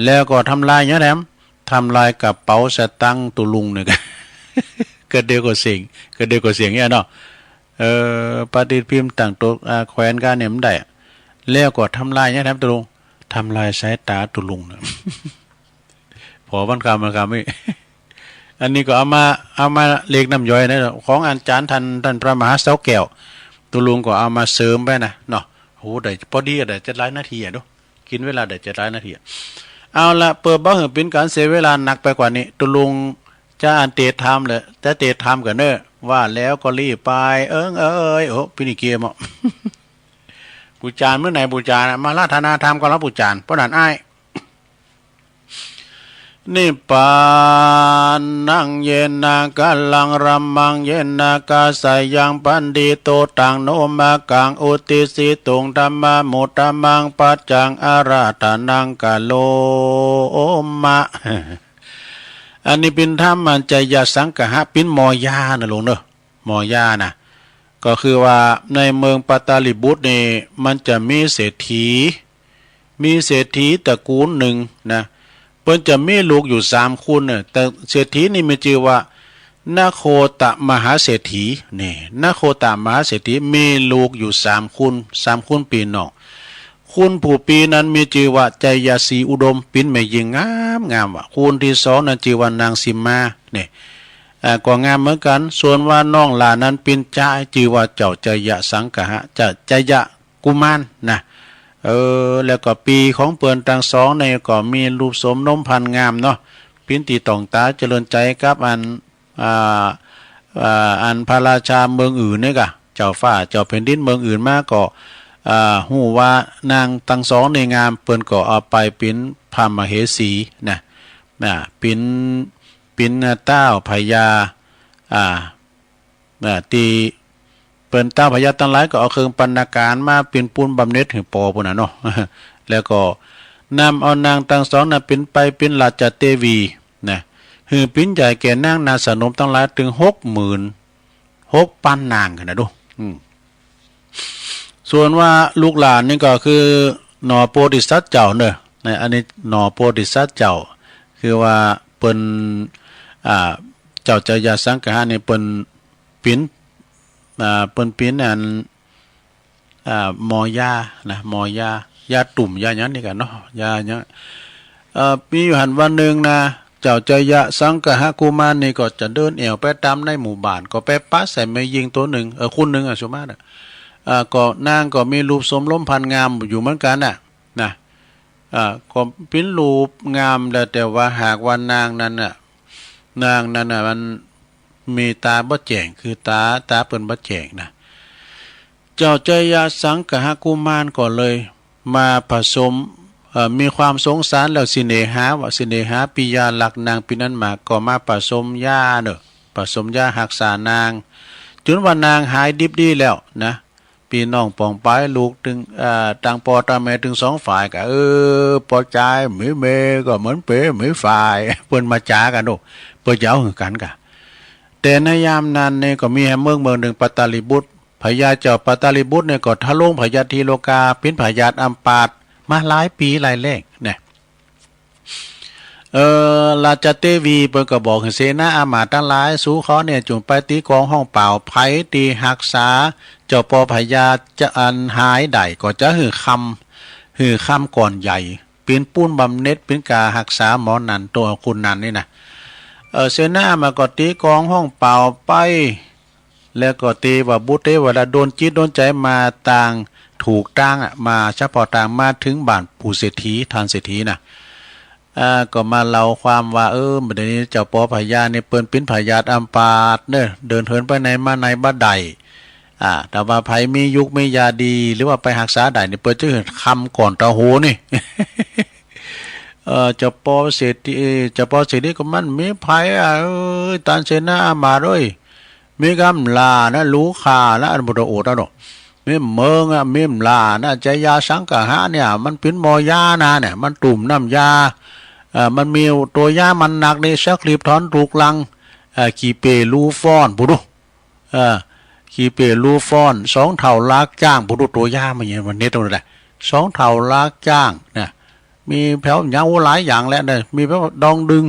แล้วก็ทำลายอย่างแถมทำลายกระเป๋าสตังค์ตุลุงเนี่ย ก็เดียวก็เสียงเนี่ยเนาะปฏิพิมพ์ต่างตัวแขวนกันเนี่ยมันได้แล้วก็ทำลายเนี่ยตุลุงทำลายสายตาตุลุงเนี่ย พอวันคำไม่ อันนี้ก็เอามาเลขน้ำย่อยนะของอาจารย์ท่านพระมหาเสาแก้วตุลุงก็เอามาเสริมไปนะเนาะโหได้พอดีได้700 นาทีดูกินเวลาได้700 นาทีเอาละเปิดบ้าเหินเป็นการเสียเวลาหนักไปกว่านี้ตุลุงจะอ่านเตะไทม์เลยแต่เตะไทม์กันเนอะว่าแล้วก็รีบไปโอ้พี่นี่เกียมปูจานเมื่อไหนปูจานมาลาธนาธรรมก็รับปูจานเพราะนั้นอ้ายนิปานังเยนากัลลังรัมมังเยนาคาสายังปันดิโตตังโนมากังอุติสิตุงธรรมะมุตตมังปัจจังอาราธนังกะโลมะ อันนี้เป็นธรรมมันใจยาสังกะหะเป็นมอยานะลุงเนอะมอยานะก็คือว่าในเมืองปัตตาลิบุตรนี่มันจะมีเศรษฐีตระกูลหนึ่งนะเพิ่นจะมีลูกอยู่3 คนเนี่ยแต่เศรษฐีนี่มีชื่อว่านาโคตมหาเศรษฐีนี่นาโคตมหาเศรษฐีมีลูกอยู่3 คนปีน้องคุณผู้ปีนั้นมีชื่อว่าใจยาสีอุดมเป็นแม่หญิงงามว่ะคุณที่2นั้นชื่อว่านางสิมมานี่ก็งามเหมือนกันส่วนว่าน้องหลานนั้นเป็นจ้าชื่อว่าเจ้าใจยะสังกะหะใจยะกุมารนะแล้วก็ปีของเปิ้นทั้ง2เนี่ยก็มีรูปสมนมพันงามเนาะปินตีตองตาเจริญใจกับอันพระราชาเมืองอื่นเนี่ยกะเจ้าฟ้าเจ้าแผ่นดินเมืองอื่นมาก็ฮู้ว่านางทั้ง2ในงามเปิ้นก็เอาไปเป็นพระมเหสีนะเป็น ปินเต้าพญาตีเปิ้นเต้าพญาตั้งหลายก็เอาเครื่องบรรณาการมาเป็นปูนบำเหน็จให้ปอพุ่นน่ะเนาะ แล้วก็นำเอานางทั้งสองน่ะเป็นไปเป็นราชเทวีนะคือปิ้นใหญ่แก่นางนาสนมตั้งหลายถึง66,000นางกันนะดูส่วนว่าลูกหลานนี่ก็คือหนอโพธิสัตว์เจ้าเนอะในอันนี้หนอโพธิสัตว์เจ้าคือว่าเปิ้นเจ้าจยาสังฆะนี่เปิ้นปิ้นอันหมอยานะหมอยาตุ่มยาหยังนี่กันเนาะยาหยังมีอยู่หันวันนึงนะเจ้าจยะสังฆะกุมารนี่ก็จะเดินแอวไปตามในหมู่บ้านก็ไปปะใส่แม่ยิงตัวหนึ่งคุณหนึ่งสุมาน่ะก็นางก็มีรูปสมล้มพันงามอยู่เหมือนกันน่ะนะก็เป็นรูปงามแต่ว่าหากว่านางนั้นน่ะมันมีตาบ่แจ้งคือตาเปิ้นบ่แจ้งนะเจ้าจยะสังฆะกุมารก็เลยมาผสมมีความสงสารแล้วสิเนหาว่าสิเนหาปิยาหลักนางปีนั้นมาก็มาผสมยาเนอะผสมยาหักษานางจนว่านางหายดิบดีแล้วนะพี่น้องปองปายลูกถึงต่างปอตาแม่ถึง2ฝ่ายก็ปอใจมือเมก็เหมือนเป๋มือฝ่ายเปิ้นมาจ้ากันโนเปิ้นยาวหือกันกะแต่ในยามนั้นเนี่ยก็มีเมืองหนึ่งปัตตาลีบุตรพญาเจ้าปัตตาลีบุตรเนี่ยก็ทะลงพญาทีโลกาเป็นพญาอัมปาตมาหลายปีหลายแรกเนี่ยราชเทวีเปิ้นก็บอกให้เสนาอามาตย์ทั้งหลายสู้เขาเนี่ยจงไปตีกองห้องเปล่าไผตีหักษาเจ้าปอพญาจะอันหายได้ก็จะหือคำก่อนใหญ่เป็นปูนบำเหน็จเป็นกาหักษาหมอนันตัวคุณนันนี่นะเสนามาก็ตีกองห้องเปล่าไปแล้วก็ตีว่าบุตรเทวดาโดนจิตโดนใจมาต่างถูกตั้งมาเฉพาะต่างมาถึงบ้านผู้เศรษฐีทานเศรษฐีนะก็มาเล่าความว่าบัดนี้เจ้าปอพญาเนี่ยเปิ้นเป็นพญาอัมปาตเด้อเดินเหินไปไหนมาไหนบ่ได้แต่ว่าไผมียุคมียาดีหรือว่าไปรักษาได้นี่เปิ้นจะคำก่อนตะโหนี่ เจ้าปอเศรษฐีก็มันมีไผตานเสนาอามาตย์เอ้ยมีกำลานะรู้ค่านะอันบ่ได้โอดเนาะมีเมืองมีมลานะจยาสังฆะเนี่ยมันเป็นหมอยานะเนี่ยมันตุ่มน้ำยามันมีตัวยามันหนักในชักรีบถอนถูกลังขีเปรูฟอนปุรุขีเปรูฟอน2เท่าลากจ้างปุรุตัวยามันอย่างวันนี้ตรงไหน2เท่าลากจ้างเนี่ยมีแผ่วยาวหลายอย่างแล้วเนี่ยมีแผ่วดองดึง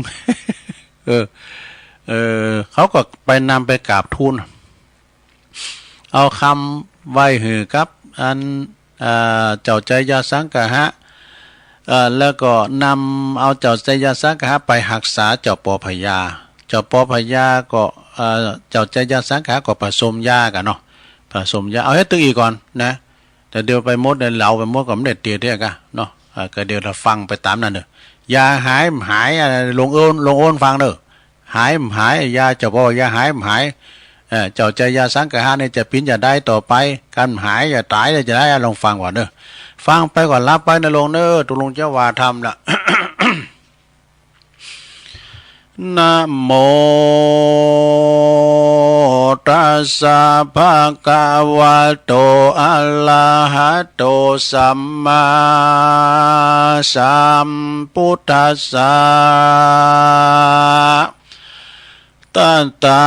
เขาก็ไปนำไปกราบทูลเอาคำไหว้หือครับอันเจ้าใจยาสังฆะแล้วก็นำเอาเจ้าใจยาสังฆะไปหักษาเจ้าปอพญาก็เจ้าใจยาสังฆะก็ผสมยากันเนาะผสมยาเอาให้ตึกอีกก่อนนะแต่เดี๋ยวไปมดเนี่ยเราไปมดกับเด็ดเตี้ยเท่ากันเนาะก็เดี๋ยวเราฟังไปตามนั้นเนอะยาหายลงโอนฟังเนอะหายยาเจ้าปอยาหายเจ้าใจยาสังฆะเนี่ยจะปิ้นจะได้ต่อไปการหายจะตายจะได้ลองฟังก่อนเนอะฟังไปก่อนรับไปนะลงเนอะตุลงเจ้าว่าทำละ นะโมตัสสะภะคะวะโตอะระหะโตสัมมาสัมพุทธัสสะตันตา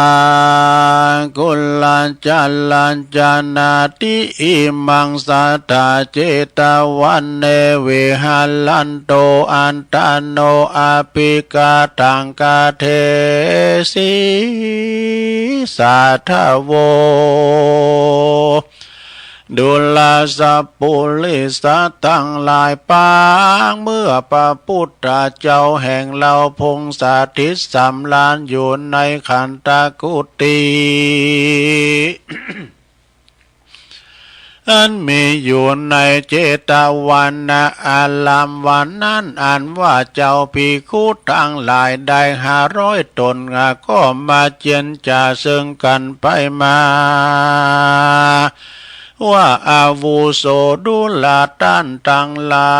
กุลัญจัลลัญจานาติอิมังสัทธาเจตวันเนวิหัลลันโตอันตโนอาปิกาตังกาเทสิสัทธโวดุลาสัพปุลิสัตทั้งหลายปางเมื่อพระพุทธเจ้าแห่งเราพงสาธิตสำลานอยู่ในขันธกุฏี อันมีอยู่ในเจตวันนะอาลามวันนั้นอันว่าเจ้าภิกขุทั้งหลายได้500 ตนก็มาเจียนจ่าซึ่งกันไปมา ว่าอาวุโสดุลาตันตังหลา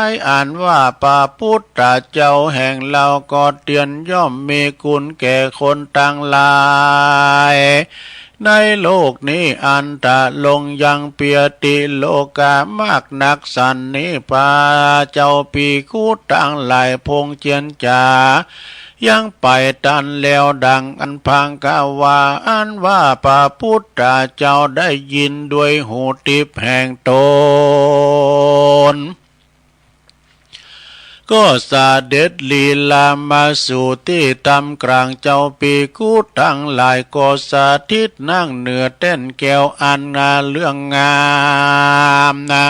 ยอ่านว่าพระพุทธเจ้าแห่งเราก็เตียนย่อมมีคุณแก่คนต่างหลายในโลกนี้อันตะลงยังเปียติโลกามากนักสันนิพาเจ้าปีคูต่างหลายพงเจียนจายังไปตันแล้วดังอันพังกาวาอันว่าพระพุทธเจ้าได้ยินด้วยหูทิพย์แห่งตนก็สาเด็จลีลามาสู่ที่ตำกลางเจ้าปีกูทั้งหลายก็สาธิตนั่งเหนือเต้นแก้วอันงาเรื่องงามนะ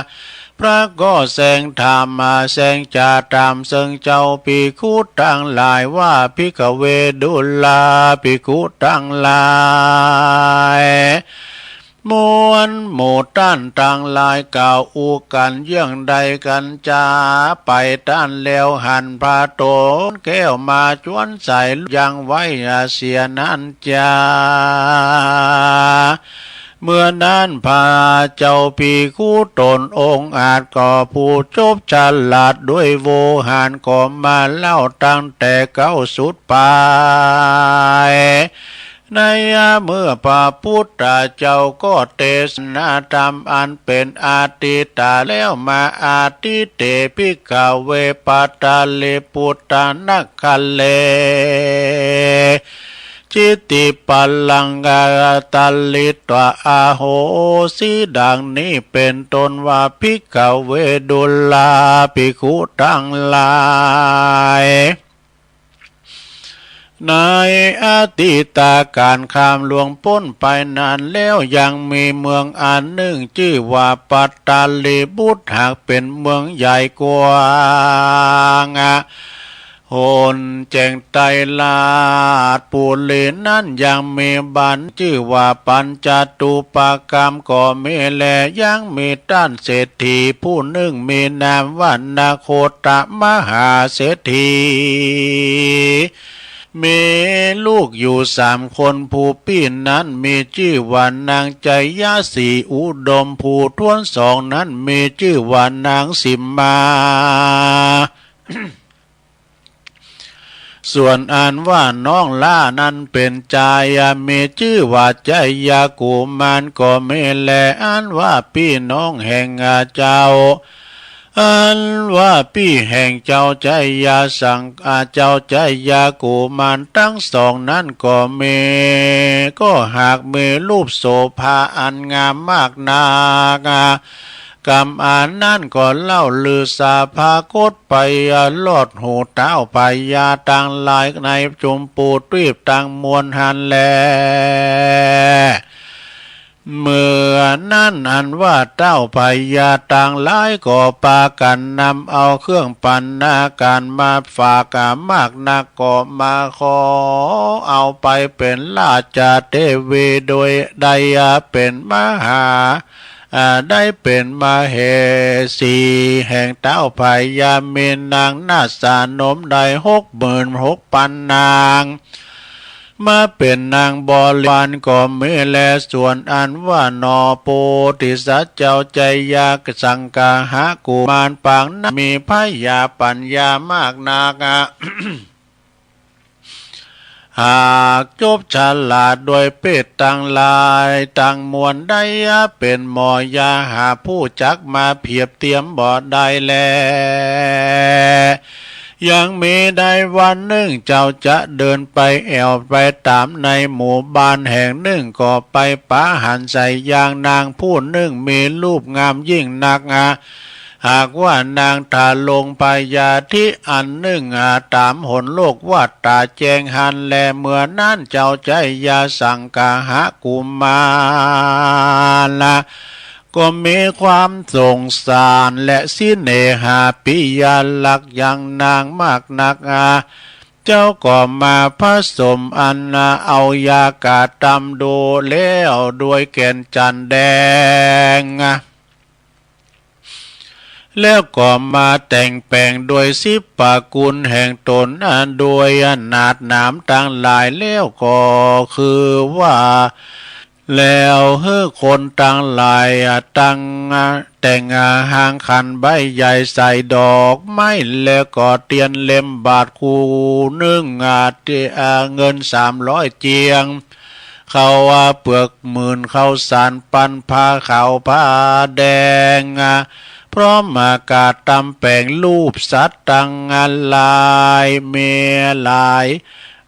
พระก็แสงธรรมมาแสงจาตามเซิงเจ้าปีคุทั้งหลายว่าภิกขเวดุลาภิกขุทั้งหลายมวลหมู่ต้านต่างหลายกล่าวอูกันเยื่องใดกันจาไปต้านแล้วหันพาโตนแก้วมาจวนใส่ยังไว้เสียนั้นจาเมื่อนั้นพาเจ้าปีคู่ตนองค์อาจก่อผู้จบฉลาดด้วยโวหารก็มาเล่าตั้งแต่เก้าสุดไปในเมื่อพระพุทธเจ้าก็เทศนาธรรมอันเป็นอาติตาแล้วมาอาติเตภิกขเวปัตตาเลปุตตานักขัลเลจิติปัลลังกาตัลลิตวะอาโหสีดังนี้เป็นต้นว่าภิกขเวดุลาภิกขุทั้งหลายในอดีตการข้ามหลวงพ้นไปนานแล้วยังมีเมืองอันหนึ่งชื่อว่าปัตตาลีบุตรหากเป็นเมืองใหญ่กว้างโหนแจงไตลาดปูเลนั้นยังมีบันชื่อว่าปัญจตุปกรรมก็มีแลยังมีต้านเศรษฐีผู้หนึ่งมีนามว่านาโคตมหาเศรษฐีมีลูกอยู่3 คนผู้พี่นั้นมีชื่อว่านางใจยาสีอุดมผู้ท้วน2นั้นมีชื่อว่านางสิมมา ส่วนอันว่าน้องล่านั้นเป็นจายามีชื่อว่าใจยากุมารก็ไม่แลอันว่าพี่น้องแห่งเจ้าอันว่าพี่แห่งเจ้าใจยาสังเจ้าใจยากุมารทั้ง2นั้นก็มีก็หากมีรูปโสภาอันงามมากนากกรรมอันนั้นก็เล่าลือสาพากฏไปลอดหูเต้าไปยาต่างหลายในจุมปูตีบต่างมวลหันแลเมื่อนั้นอันว่าเต้าพญาต่างหลายก็ปากันนำเอาเครื่องปัณณาการมาฝากมากนักก็มาขอเอาไปเป็นราชเทวีโดยได้เป็นมหาได้เป็นมาเหสีแห่งเต้าพญามีนางนาสานมได้66,000 นางมาเป็นนางบริวารก็มีแลส่วนอันว่านอโปติสัจเจ้าใจยากสังกาหากุมารปางนั้นมีพยาปัญญามากนัก หากจบฉลาดโดยเพศต่างหลายต่างมวลได้เป็นหมอยาหาผู้จักมาเพียบเทียมบ่ได้แลยังมีได้วันหนึ่งเจ้าจะเดินไปแอวไปตามในหมู่บ้านแห่งหนึ่งก็ไปปะหันใส่ยางนางผู้หนึ่งมีรูปงามยิ่งนักหากว่านางทาลงปายาที่อันหนึ่งตามหนโลกว่าตาแจงหันแลเมื่อนั้นเจ้าใจยาสังกาหะกุมารก็มีความสงสารและสิเนหาปิยาลักยังนางมากนักเจ้าก็มาผสมอันเอายากาตำดูแล้วด้วยแก่นจันแดงแล้วก็มาแต่งแปลงโดยสิบปากุลแห่งตนโดยนาดหนามต่างหลายแล้วก็คือว่า แล้วเฮ้อคนตั้งหลายตั้งแต่งหางขันใบใหญ่ใส่ดอกไม้แล้วก็เตียนเล่มบาทคูนึ่งเงิน300 เจียงเขาเปลือกหมื่นเขาสารปันผ้าขาวผ้าแดงพร้อมอากาศตำแป่งรูปสัตว์ตั้งลายเมลาย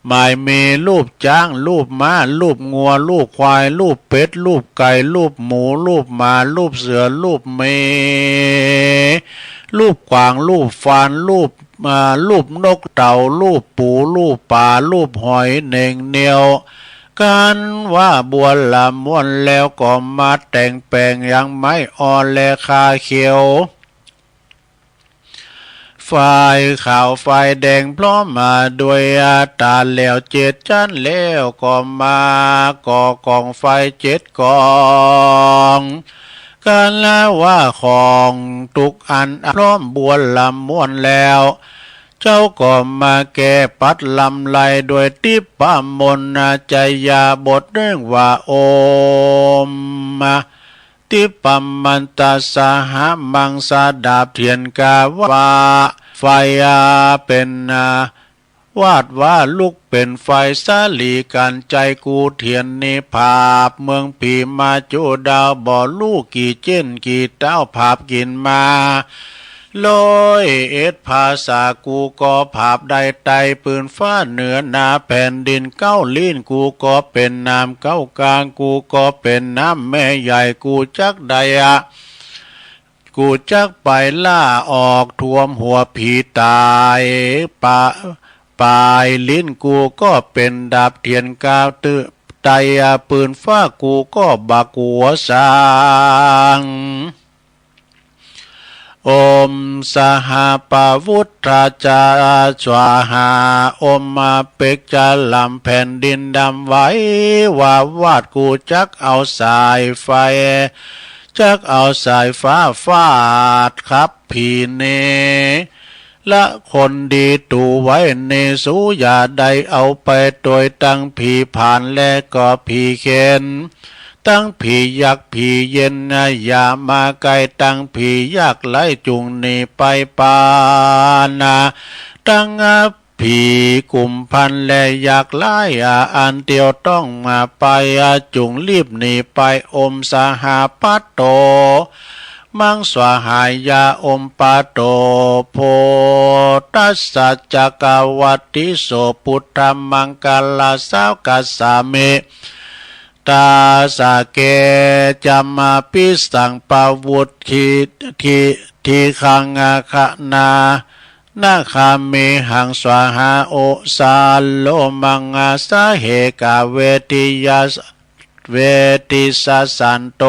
หมายเมรูปจ้างรูปม้ารูปงัวรูปควายรูปเป็ดรูปไก่รูปหมูรูปหมารูปเสือรูปเมรูปกวางรูปฟานรูปนกเต่ารูปปูรูปปลารูปหอยเน่งเหนียวกันว่าบัวละม้วนแล้วก็มาแต่งแปลงยังไม่อ่อนแลคาเขียวฝ่ายขาวฝ่ายแดงพร้อมมาด้วยตาแล้ว7 ชั้นแล้วก็มาก่อกองไฟ7 กองกันแล้วว่าของทุกอันพร้อมบัวละม้วนแล้วเจ้าก็มาแก้ปัดลำไลด้วยทิพปมนใจยาบทเรื่องว่าโอมทิปมันตาสหมังสาดาบเทียนกาวาไฟเป็นวาดว่าลุกเป็นไฟสาลีกันใจกูเทียนนิภาพเมืองผีมาจูดาวบ่อลูกกี่เจนกี่เต้าภาพกินมาลอยภาษากูก็ภาพใดไตปืนฟ้าเหนือนาแผ่นดินเก้าลิ้นกูก็เป็นน้ำเก้ากลางกูก็เป็นน้ำแม่ใหญ่กูจักใดกูจักไปล่าออกท่วมหัวผีตายปลายลิ้นกูก็เป็นดาบเทียนกาวไตปืนฟ้ากูก็บักหัวสางอมสหปวุตราจาสวาหาอมมาเป็กจะลำแผ่นดินดำไว้ว่าวาดกูจักเอาสายไฟจักเอาสายฟ้าฟาดครับผีเนและคนดีตูไว้ในสูอย่าใดเอาไปโดยตั้งผีผ่านและก็ผีเข็นตั้งผียักผีเย็นอย่ามาไกลตั้งผียักไล่จุงหนีไปปานาตั้งผีกุมพันและอยากไล่อันเดียวต้องมาไปจุงรีบหนีไปอมสหปัตโตมังสวหายาอมปาโตโพตัสสะจักรวัติโสพุทธมังกลาสาวกัสสามิตาสาเกจามาปิสังปวุฒิทีขังขนานาคามิหังสวหาโอสาโลมังสาเหกาเวติสสันโต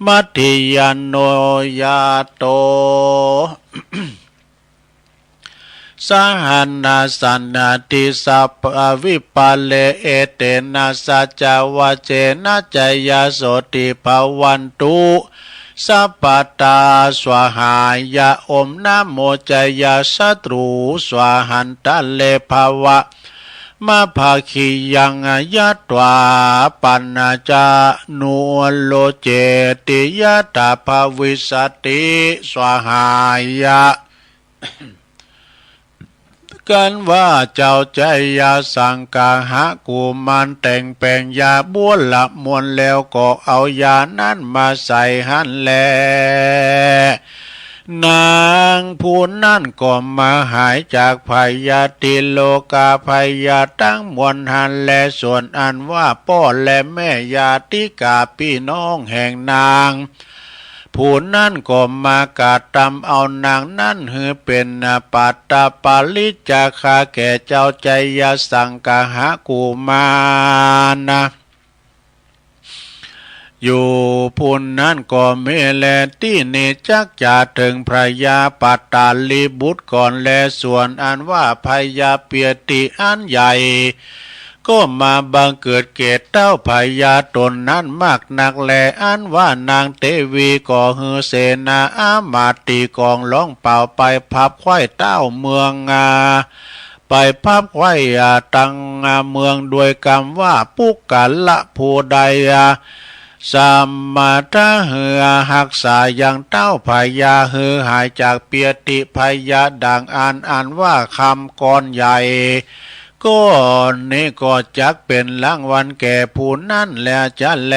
มัทธิยานโนยาโต สหันนาสันนาติสัพวิปาเลเอเตนะสัจจวะเจนะจยาโสติภวันตุสัพพตาสวหายาอมนะโมจยาศัตรูสวหันตะเลภวะมาภาคียังยัตวาปัญจานุโลเจติยตาภวิสติสวหายะกันว่าเจ้าใจยาสังกาหะกูมันแต่งแปลงยาบ้วนละมวนแล้วก็เอายานั้นมาใส่หันแลนางผู้นั่นก็มาหายจากพยาธิโลกาพยาตั้งมวลหันและส่วนอันว่าพ่อและแม่ญาติกาพี่น้องแห่งนางผู้นั่นก็มากาตำเอานางนั่นหือเป็นปัตตปาลิจาคาแก่เจ้าใจยาสังกาหะกูมานะอยู่ผู้นั้นก็เมแลที่เนจักจะถึงพระยาปัตตาลีบุตรก่อนและส่วนอันว่าพยาเปียติอันใหญ่ก็มาบังเกิดเกตเต้าพยาตนนั้นมากนักแลอันว่านางเทวีก่อฮือเสนาอามาตีกองร้องเป่าไปพับควายเต้าเมืองไป ไปพับไว้ตังเมืองด้วยกรรมว่าปุกกะละผู้ใดสัมมาทะเหือหักษาอย่างเต้าพยาหือหายจากเปียติพยาดังอ่านว่าคำก่อนใหญ่ก็นี้ก็จักเป็นรางวัลแก่ผู้นั้นแลจะแล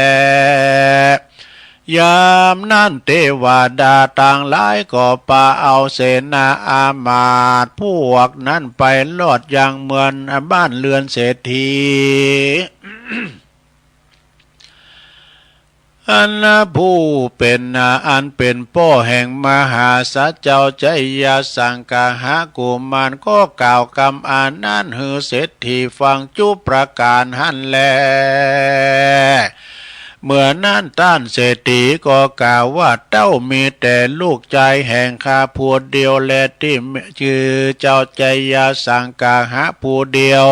ยามนั้นเทวดาต่างหลายก็ปาเอาเสนาอามาตย์พวกนั้นไปลอดยังเมืองบ้านเรือนเศรษฐี อันผู้เป็นอันเป็นพ่อแห่งมหาสัจเจ้าใจยาสังกาหากุมารก็กล่าวคำนั้นหือเศรษฐีฟังจุประการหันแลเมื่อนั้นท่านเศรษฐีก็กล่าวว่าเต้ามีแต่ลูกใจแห่งข้าผู้เดียวแลที่ชื่อเจ้าใจยาสังกาหาผู้เดียว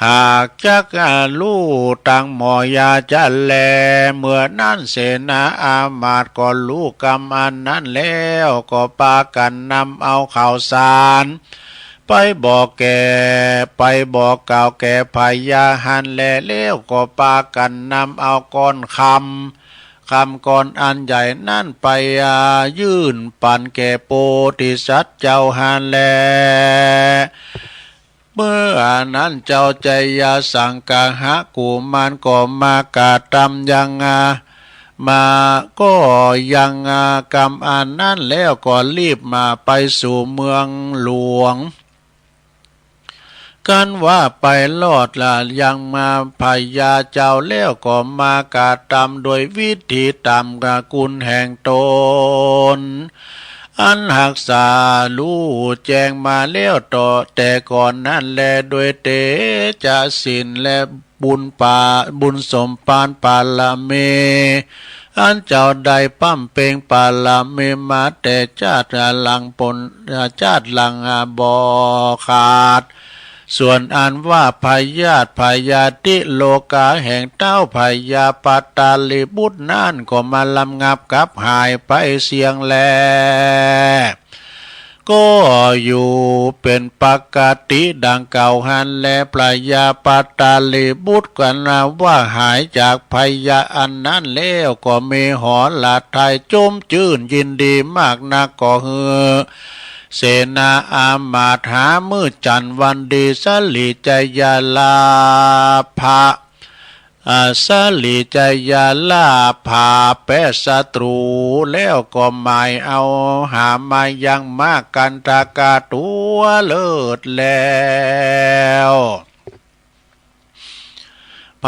หากจักลู่ตังหมอยาจะแลเมื่อนั้นเสนาอามาตย์ก็รู้กรรมอันนั้นแล้วก็ปากันนำเอาข่าวสารไปบอกกล่าวแก่พญาหันแลแล้วก็ปากันนำเอาก้อนคำก้อนอันใหญ่นั่นไปยื่นปั่นแก่โพธิสัตว์เจ้าหันแลเมื่อนั้นเจ้าใจยาสังกาหะกุมารก็มากาตำยังมาก็ยังกรรมอันนั้นแล้วก็รีบมาไปสู่เมืองหลวงกันว่าไปลอดละยังมาพญาเจ้าแล้วก็มากาตำโดยวิธีตามกกุลแห่งตนอันหักษาลู่แจงมาแล้วต่อแต่ก่อนนั้นแลโดยเตจะสินและบุญสมปานปาลเมอันเจ้าใดปั้มเปงปาลเมมาแต่ชาติหลังบ่ขาดส่วนอันว่าพยาติโลกาแห่งเต้าพยาปตาลิบุตรนั่นก็มาลำงับกับหายไปเสียงแลก็อยู่เป็นปกติดังเก่าหันแลพยาปตาลิบุตรกันว่าหายจากพยาอันนั้นแล้วก็มีหอหลาไทยจมจื่นยินดีมากนักก็เฮือเสนาอามาตย์หามือจันวันดีสลีใจยาลาภาสลีใจยาลาภาแปะศัตรูแล้วก็หมายเอาหามายังมากกันตากาตัวเลิศแล้ว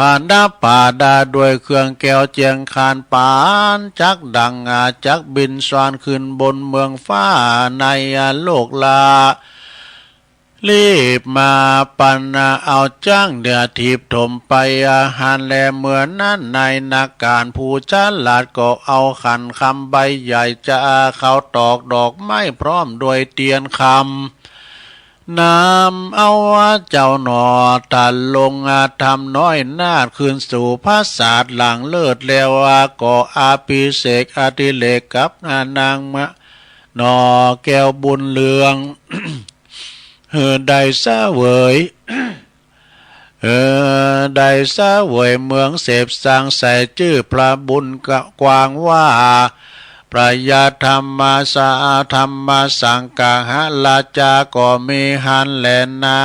ผ่านป่าดาด้วยเครื่องแก้วเจียงคานปานจักดังจักบินสวานขึ้นบนเมืองฟ้าในโลกลารีบมาปันเอาจ้างเดือทีบถมไปอาหารแลเมื่อนั้นในนาการผู้ฉลาดก็เอาขันคำใบใหญ่จะเขาตอกดอกไม้พร้อมด้วยเตียนคำนำเอาเจ้าหนอตัดลงทำน้อยนาดคืนสู่พระศาสตร์หลังเลิศแล้วก็อาภิเษกอดิเรกกับนางมะหนอแก้วบุญเลือง ได้เสวยได้เสวยเมืองเสพสร้างใส่ชื่อพระบุญกวางว่าพระยาธรรมสาธรรมสังกาหะลาจาก็มีหันแลนา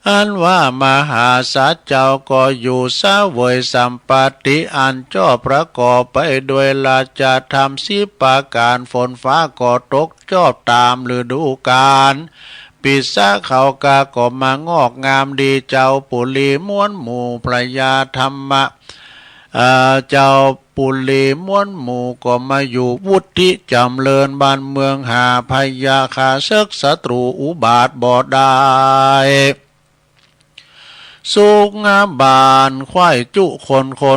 อันว่ามหาสัจเจ้าก็อยู่เสวยสัมปติอันจ้อประกอบไปด้วยราชธรรม10ประการฝนฟ้าก็ตกจอบตามฤดูกาลปีศาจเขาก็มางอกงามดีเจ้าปุลีม้วนหมู่พระยาธรรมะเจ้าปุลีม้วนหมู่ก็มาอยู่วุฒิจำเริญบ้านเมืองหาพยาคาศึกศัตรูอุบาทบ่ได้สุกบานควายจุค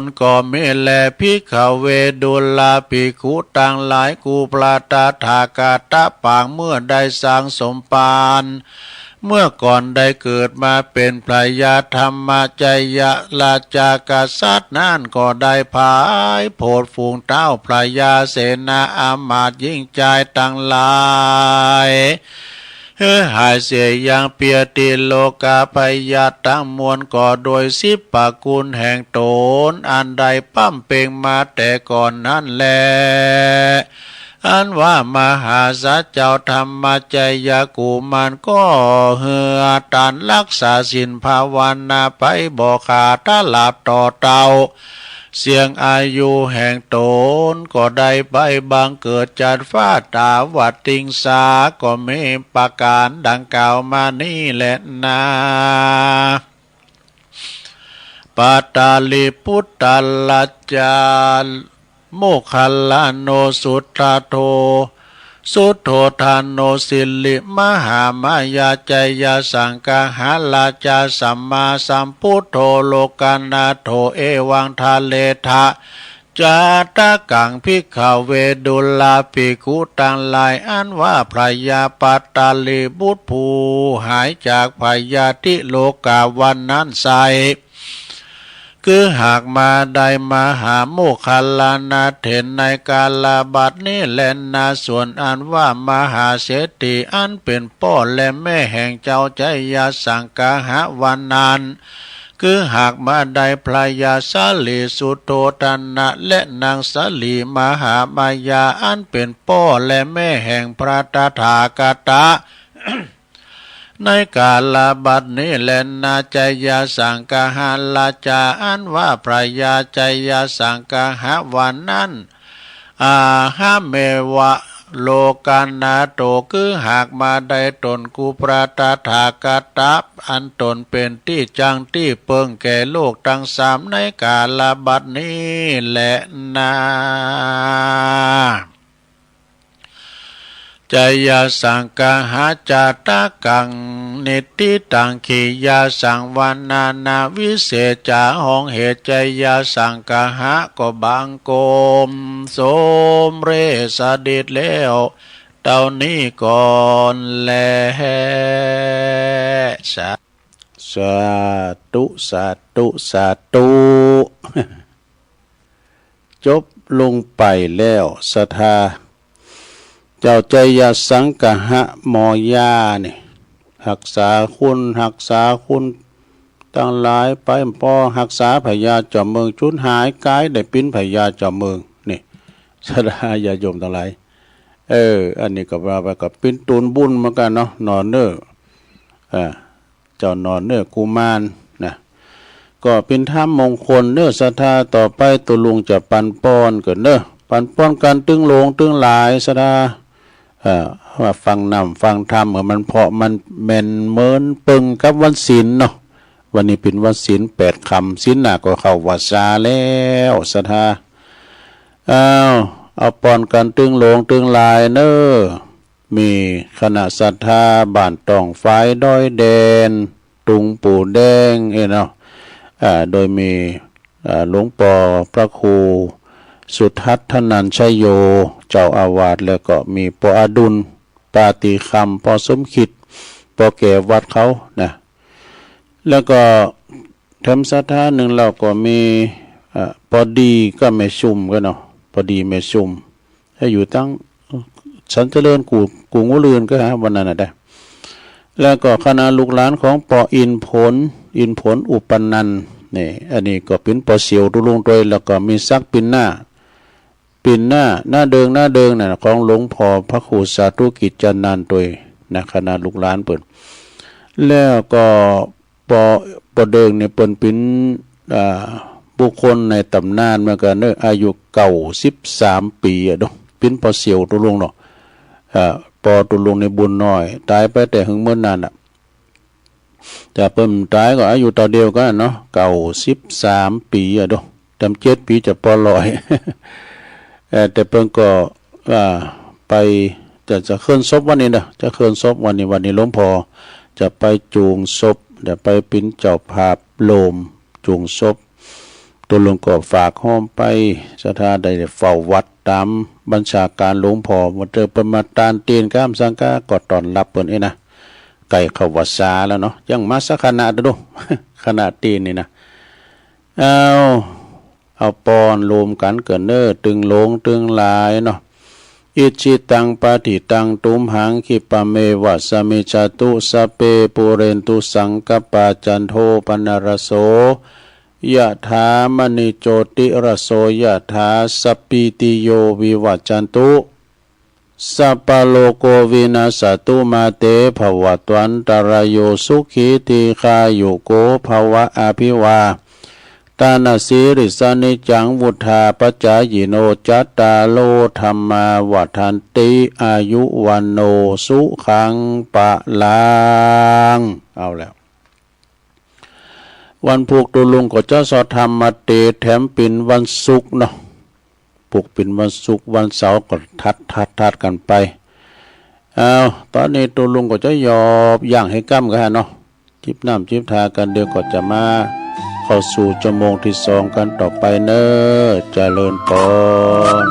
นก็เมแลพิกขเวดุลาภิกขุต่างหลายกูปลาตาถากาตะปางเมื่อได้สร้างสมปานเมื่อก่อนได้เกิดมาเป็นพระยาธรรมจยะราชากษัตริย์นั่นก็ได้พายโพดฝูงเต้าพระยาเสนาอามาตย์ยิ่งใจต่างหลาย หายเสียอย่างเปียติโลกาพยาตั้งมวลก่อโดยสิบปกุลแห่งตนอันใดปั้มเป่งมาแต่ก่อนนั้นแลอันว่ามหาสัจเจ้าธรรมจยกุมารก็เหือตันรักษาศีลภาวนาไปบ่ขาดตลาดต่อเตาเสียงอายุแห่งตนก็ได้ไปบังเกิดจัดฟ้าตาวัดติงสาก็มีประการดังกล่าวมานี่แหละนาปัตตาลิพุทธลัจจาโมคคัลลาโนสุตตาโทสุโธทานโนสิลิมหามายาจยาสังกหาลาจาสัมมาสัมพุทโธโลกานาโถเอวังทาเลทะจาตะกังพิกขเวดุลาภิกขุตังหลายอันว่าพระยาปัตตาลีบุตรผู้หายจากพยาธิโลกาวันนั้นใสคือหากมาได้มาหาโมคคัลลานาเถนในกาลาบัดนี้แลนาส่วนอันว่ามหาเศรษฐีอันเป็นพ่อและแม่แห่งเจ้าใจยาสังกาหะวันนั้นคือหากมาได้พระยาสาลีสุโธทนะและนางสาลีมหามายาอันเป็นพ่อและแม่แห่งพระตถาคต ในกาลบัดนี้แลนาจยาสังกหาลาจาอันว่าพระยาจยาสังกหะวันนั้นอาหาเมวะโลกานาโตคือหากมาได้ตนกุปราตถาคตอันตนเป็นที่จังที่เปิงแก่โลกทั้งสามในกาลบัดนี้แหละนาจยาสังกหาจาตากังนิติตังขียาสังวานานาวิเศษจาหองเหตุจยาสังกหะก็บางโกมโสมเรสดิดแล้วเต่านี้ก่อนแลสาธุสาธุสาธุจบลงไปแล้วศรัทธาเจ้าใจยาสังกหะมอยาเนี่ยหักษาคุณตั้งหลายไปพอหักษาพญาจอมเมืองชุนหายกายได้ปิ้นพญาจอมเมืองนี่สดาญาโยมทั้งหลายอันนี้ก็ว่าไปกับปิ้นตูนบุญเหมือนกันเนาะนอนเนอเจ้านอนเนอกุมารนะก็เป็นธรรมมงคลเนอศรัทธาต่อไปตัวลุงจะปันป้อนกันเนอปันป้อนกันตึงโลงตึงหลายศรัทธาว่าฟังนำฟังธรรมมันเพาะมันแม่นเมินปึงกับวันศีลเนาะวันนี้เป็นวันศีล8 ค่ำศีลหน้าก็เข้าวัดซาแล้วศรัทธาเอาปอนกันตึงโลงตึงลายเนอมีคณะศรัทธาบ้านตองไฟดอยแดนตุงปู่แดงเนาะโดยมีหลวงปอพระครูสุทัศน์ธนัญชัยโยเจ้าอาวาสแล้วก็มีปออดุลปาติคำปอสมคิดปอแก่วัดเขานะแล้วก็ธรรมศรัทธาหนึ่งเราก็มีปอดีก็แม่ชุมก็เนาะปอดีแม่ชุมให้อยู่ตั้งสันเจริญกูงูเรือนก็ฮะวันนั้นได้แล้วก็คณะลูกหลานของปออินผลอุปนันท์นี่อันนี้ก็เป็นปอเสียวตุลุงตัวแล้วก็มีซักปินหน้าเดิงน่ะของหลวงพ่อพระครูสาธุกิจจันนันตัวนะคณะลูกหลานเปิ่นแล้วก็ปอเดิงเนี่ยเปิ่นเป็นบุคคลในตำนานมากันเนอายุเก่า13 ปีอ่ะดอกเป็นปอเสียวตุลุงเนาะปอตุลุงในบุญน้อยตายไปแต่หึงเมื่อนานอ่ะแต่เพิ่มตายก็อายุต่อเดียวกันเนาะเก่า13 ปีอ่ะดอกจำ7 ปีจะปอลอย แต่เพิ่งก็ไปจะเคลื่อนศพวันนี้นะจะเคลื่อนศพวันนี้หลวงพ่อจะไปจูงศพเดี๋ยวไปปิ้นเจ้าภาพโลมจูงศพตัวหลวงก็ฝากห้อมไปศรัทธาได้เฝ้าวัดตามบัญชาการหลวงพ่อมาเจอประมาตานตีนก้ามสังกาก็ตอนรับเปิ้นนะไก่เข้าวัดซาแล้วเนาะยังมาสักขนาดดู ขนาดตีนนี่นะเอาปอนรวมกันเกินเนอตึงโลงตึงลายเนาะ อิจิตังปฏิตังตุมหังคิปะเมวะสมิจจตุสปเปปุเรนตุสังกปาจันโทปนรสโสยะถามณิโจติรสโสยะถาสปปิติโยวิวัจจันตุสัพพะโลกวินาศตุมาเตภวตวันตรายโยสุขีติคายุโกภวะอภิวาตานาสีริสนิจังวุธาปจายโนจัตตาโลธรรมาวัฏันติอายุวันโนสุขังปะลังเอาแล้ววันผูกตุลุงก็จะสอดธรรมมาเตแถมปิ่นวันศุกร์เนาะผูกปิ่นวันศุกร์วันเสาร์ก็ทัดกันไปเอาตอนนี้ตุลุงก็จะยอบย่างให้กั้มกันเนาะจิบน้ำจิบทากันเดี๋ยวก็จะมาเข้าสู่ชั่วโมงที่2กันต่อไปเนอะเจริญพร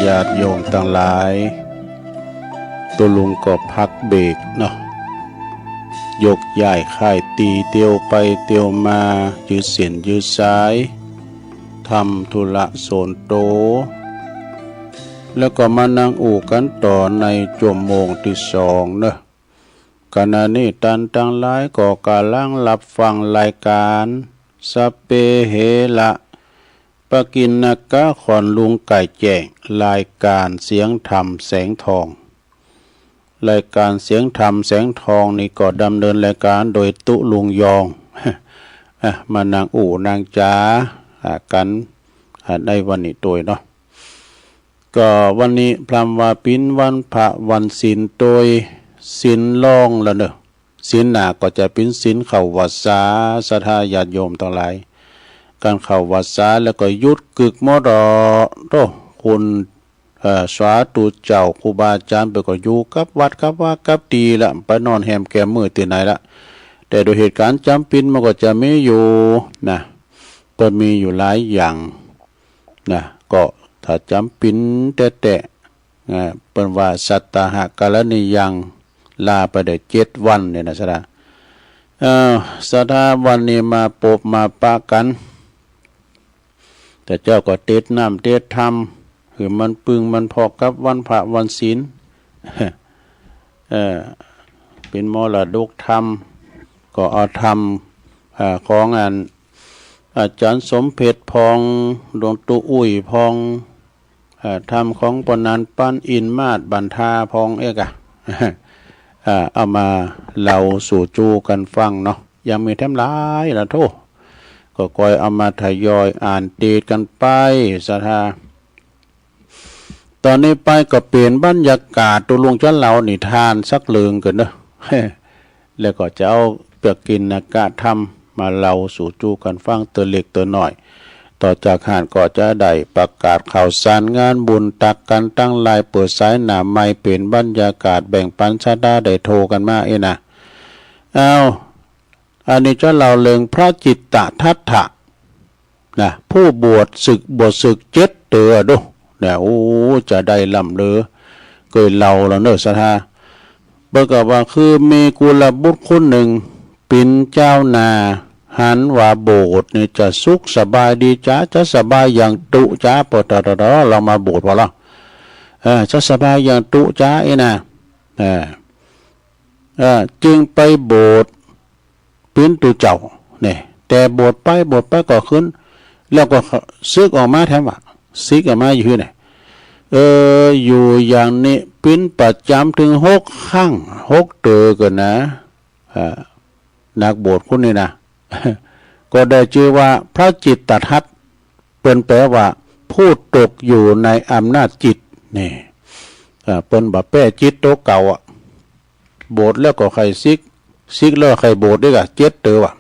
ญาติโยมทั้งหลายตัวลุงก็พักเบรกเนาะยกย้ายค่ายตีเตียวไปเตียวมายืดเส้นยืดสายทำธุระโสนโตแล้วก็มานั่งอู่กันต่อในชั่วโมงที่สองเนอะขณะนี้ตันตั้งหลายก็กำลังรับฟังรายการสเปเฮละปกินนกะขอนลุงไก่แจ้งรายการเสียงธรรมแสงทองรายการเสียงธรรมแสงทองนี่ก็ดำเนินรายการโดยตุลุงยอง มานางอู่นางจ๋ากันในวันนี้ตัวเนาะก็วันนี้พรำว่าปิ้นวันพระวันศีลโดยศีลล่องแล้วเนอะศีลหนาก็จะเป็นศีลเข้าวัดสาศรัทธาญาติโยมทั้งหลายการเข้าวัดสาแล้วก็ยุดกึกมอดอโตคุณสาธุเจ้าครูบาอาจารย์ไปก็อยู่กับวัดกับว่ากับดีละไปนอนแฮมแกมมือตีไหนละแต่โดยเหตุการณ์จำเป็นมันก็จะไม่อยู่นะเปิดมีอยู่หลายอย่างนะก็ถ้าจำเป็นแต่เปิดว่าสัตตหกาลนิยังลาไปได้7 วันเนี่ยนะสระสถาวันนี้มาปบมาปะกันแต่เจ้าก็เทศน้ำเทศธรรมคือมันปึงมันพอกับวันพระวันศีล เป็นมรดกธรรมก็เอาธรรมของอาจารย์สมเพชรพองหลวงตู่อุ้ยพองธรรมของปนันปั้นอินมาศบันทาพองเอกเอามาเล่าสู่จูกันฟังเนาะยังมีแถมหลายละโทก็คอยเอามาทยอยอ่านตีกันไปสถาตอนนี้ไปก็เปลี่ยนบรรยากาศตัวลุงจ้าเหล่านิทานสักเลืองกันเนอะ แล้วก็จะเอาเปลือกกินนากาทำมาเล่าสู่จูกันฟังตัวเล็กตัวน้อยต่อจากหานก็จะได้ประกาศข่าวสารงานบุญตักกันตั้งลายเปิดสายหนาไม้เป็นบรรยากาศแบ่งปันชาดาได้โทรกันมานะอันนี้เจ้าเราเลืองพระจิตตทัตถะนะผู้บวชศึก7 เตือดูเนี่ยโอ้จะได้ลำเลอเกยเราแล้วเนอะสถาเบิกว่าคือมีกุลบุตรคนหนึ่งเป็นเจ้านาหันว่าโบสถ์นี่จะสุขสบายดีจ้าจะสบายอย่างตุจ้าปตตเรามาโบสถ์พอละจะสบายอย่างตุจ้านะจึงไปโบสถ์เป็นตุเจ้าเนี่ยแต่โบสถ์ไปก็ขึ้นแล้วก็ซึกออกมาแถมว่าซึกออกมาอยู่ไหนอยู่อย่างนี้เป็นประจำถึง6 ครั้ง6 เตือกันนะนักโบสถ์คนนี้นะ ก็ได้ชื่อว่าพระจิตตทัตเป็นแปลว่าผู้ตกอยู่ในอำนาจจิตนี่เป็นแบบแป้จิตโตเก่าโบสถ์แล้วก็ใครซิกแล้วใครโบสถ์ด้วยกัน7 เตือว่ะ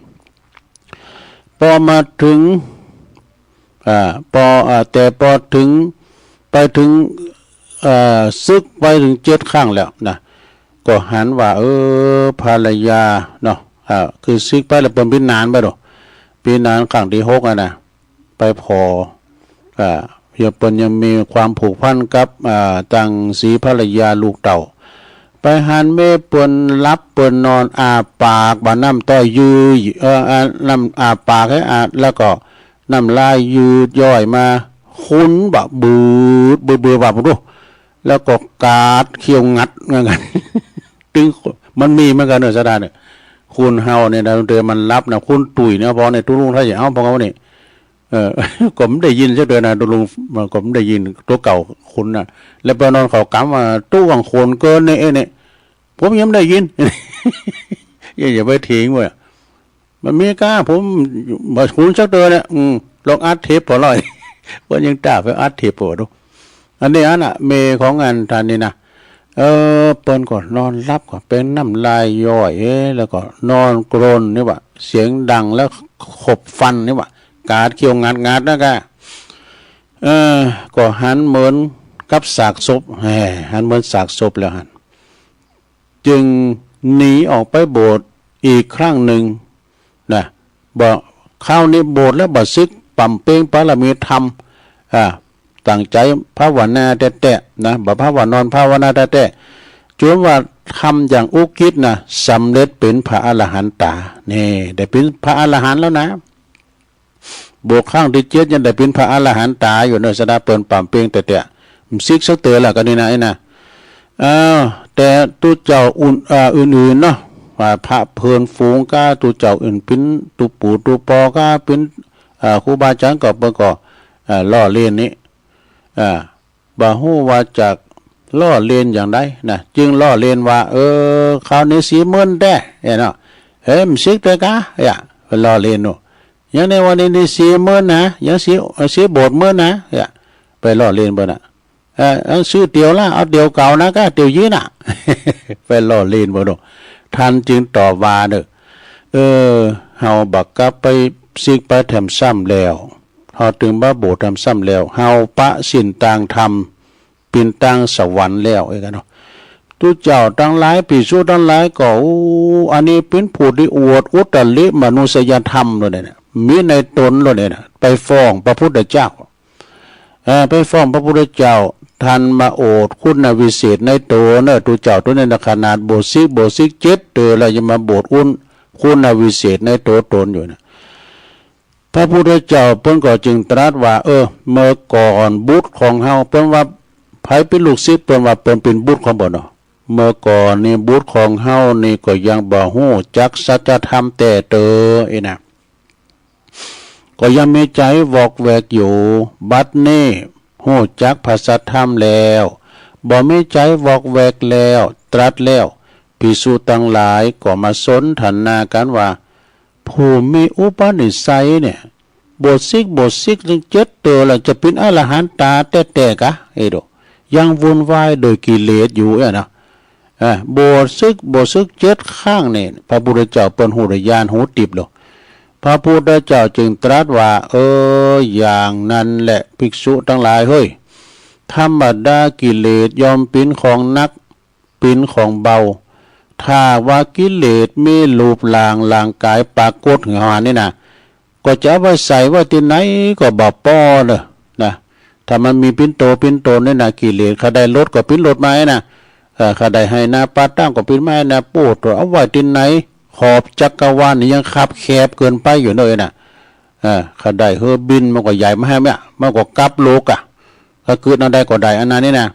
พอมาถึงแต่พอถึงไปถึงซึกไปถึง7 ครั้งแล้วนะก็หันว่าภรรยาเนาะคือซึกไปแล้วเป็นพินานไปหรอพินานครั้งที่6นะไปพอยังมีความผูกพันกับตังสีภรรยาลูกเต่าไปหันเมื่อเปิ้นรับเปิ้นนอนอาปากบ่น้ำต้อยยืดน้ำอาปากให้แล้วก็น้ำลายยืดย่อยมาคุ้นแบบเบื่อแบบรู้แล้วก็กาดเคี้ยวงัดเหมือนกัน ตึงมันมีเหมือนกันเนอะสดาเนี่ยคุณเฮาเนี่ยเราเดินมันรับนะคุณตุ๋ยเนี่ยพอในตุ้ลุงถ้าอย่างเอาพอเขาเนี่ยก็ไม่ได้ยินเช่นเดิมนะตุ้ลุงมันก็ไม่ได้ยินตัวเก่าคุณนะแล้วไปนอนเขากำมาตู้ของคนเกินเนี่ยผมยังไม่ได้ยิน อย่าไปทิ้งเว้ยมันมีก้าผมบอกคุณชักเดินเนี่ยลองอัดเทปพอเลยว่ายังจ่าไปอัดเทปพอดูอันนี้เมของงานท่านนี่นะเปิ้นก็นอนรับก็เป็นน้ำลายย่อยแล้วก็นอนกรนนี่วะเสียงดังแล้วขบฟันนี่วะกาดเคี้ยวงัดนะกะก็หันเหมือนกับสากศพหันเหมือนสากศพแล้วหันจึงหนีออกไปโบสถ์อีกครั้งหนึ่งนะบอกข้าวนี้โบสถ์แล้วบัดซึกปั่มเป้งปารมีธรรม ตั้งใจภาวนาแท้ๆนะบ่ภาวนอนภาวนาแท้ๆจนว่าทำอย่างอุกิจนะสำเร็จเป็นพระอรหันตานี่ได้เป็นพระอรหันต์แล้วนะบวกข้างที่เจ็ดยังได้เป็นพระอรหันตาอยู่เนอะสดาเปิ่นป่ามเปียงแต่ซิกสักเตอละกันนี่นะไอ้นะแต่ตัวเจ้าอื่นๆเนาะว่าพระเพลินฝูงก้าตัวเจ้าอื่นเป็นตัวปู่ตัวปอก้าเป็นครูบาอาจารย์ก็เปิ่นก็ล่อเลียนนี้บ่ฮู้ว่าจากล่อเลียนอย่างไรนะจึงล่อเลียนว่าคราวนี้40,000ได้เนาะมซิกเตกะล่อเลียนเนาะยังในวันนี้40,000นะยังสีโบส10,000นะไปล่อเลียนบ่น่ะซื้อเตียวละเอาเตียวเก่านะก็เตียวยี้น่ะ ไปล่อเลียนบ่เนาะท่านจึงตอบว่าเด้อเฮาบักกะไปซิกไปแถมซ้ำแล้วเฮาถึงบ่โบสทำซ้ำแล้วเฮาปะสินต่างธรรมปินตั้งสวรรค์แล้วไอ้กันเนาะทุกเจ้าทั้งหลายปีสู้ทั้งหลายก็อันนี้เป็นผู้ที่อวดอุตริมนุษยธรรมเลยเนี่ยมีในตนเลยเนี่ยไปฟ้องพระพุทธเจ้าไปฟ้องพระพุทธเจ้าท่านมาโอดคุณวิเศษในตัวเนอะทุกเจ้าตัวในขนาดโบสิกเจ็ดเตอแล้วจะมาโบดคุณวิเศษในตัวตนอยู่นะพระพุทธเจ้าเพิ่นก็จึงตรัสว่าเมื่อก่อนบุตรของเฮาเพิ่นว่าไผเป็นลูกศิษย์เพิ่นว่าเพิ่นเป็นบุตรของบ่เนาะเมื่อก่อนนี่บุตรของเฮานี่ก็ยังบ่ฮู้จักสัจธรรมแต่เตอนะก็ยังมีใจวอกแวกอยู่บัดนี้ฮู้จักพระสัจธรรมแล้วบ่มีใจวอกแวกแล้วตรัสแล้วภิกษุทั้งหลายก็มาสนทนากันว่าผู้มีอุปนิสัยเนี่ยบทซิกถึง7ตัวแล้วจะเป็นอรหันตาแต่กะโดยังวุ่นวายโดยกิเลสอยู่นะบทซึก7ข้างนี่พระพุทธเจ้าเปิ้นหูญาณหูติบโลพระพุทธเจ้าจึงตรัสว่าอย่างนั้นแหละภิกษุทั้งหลายเฮ้ยธรรมดากิเลสยอมเป็นของนักเป็นของเบาถ้าว่ากิเลสมีรูปร่างกายปรากฏขึ้นมานี่นะก็จะไว้ใส่ว่าที่ไหนก็บ่ป้อเลยนะถ้ามันมีปิ่นโตนี่นะกิเลสเขาได้รถก็ปิ่นรถไม้นะเขาได้ให้นาปาตั้งก็ปิ่นไม้นะปูดเอาไว้ที่ไหนขอบจักรวาลนี่ยังคับแคบเกินไปอยู่เลยนะเขาได้บินมันก็ใหญ่มาให้แม่มันก็กลับโลกก็เกิดอะไรก็ได้อันนั้นนี่นะ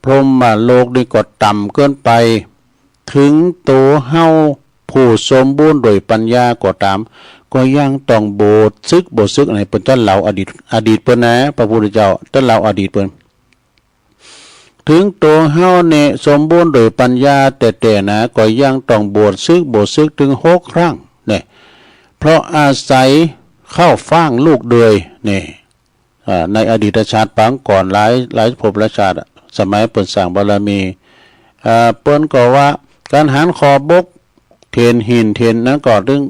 พรหมโลกนี่ก็ต่ำเกินไปถึงตัวเฮาผู้สมบูรณ์โดยปัญญาก็ตามก็ยังต้องโบสซึกอะไรเป็นต้นเหล่าอดีตเปิ้นนะพระพุทธเจ้าต้นเหล่าอดีตเปิ้นถึงตัวเฮาเนี่ยสมบูรณ์โดยปัญญาแต่นะก็ยังต้องโบสซึกถึง6 ครั้งเนี่ยเพราะอาศัยเข้าฟ้างลูกเดือยเนี่ยในอดีตชาติปางก่อนหลายภพชาติสมัยเปิ้นสร้างบารมีเปิ้นก็ว่าการหันคอบกเทียนหินเทียนนั้นก็ดึง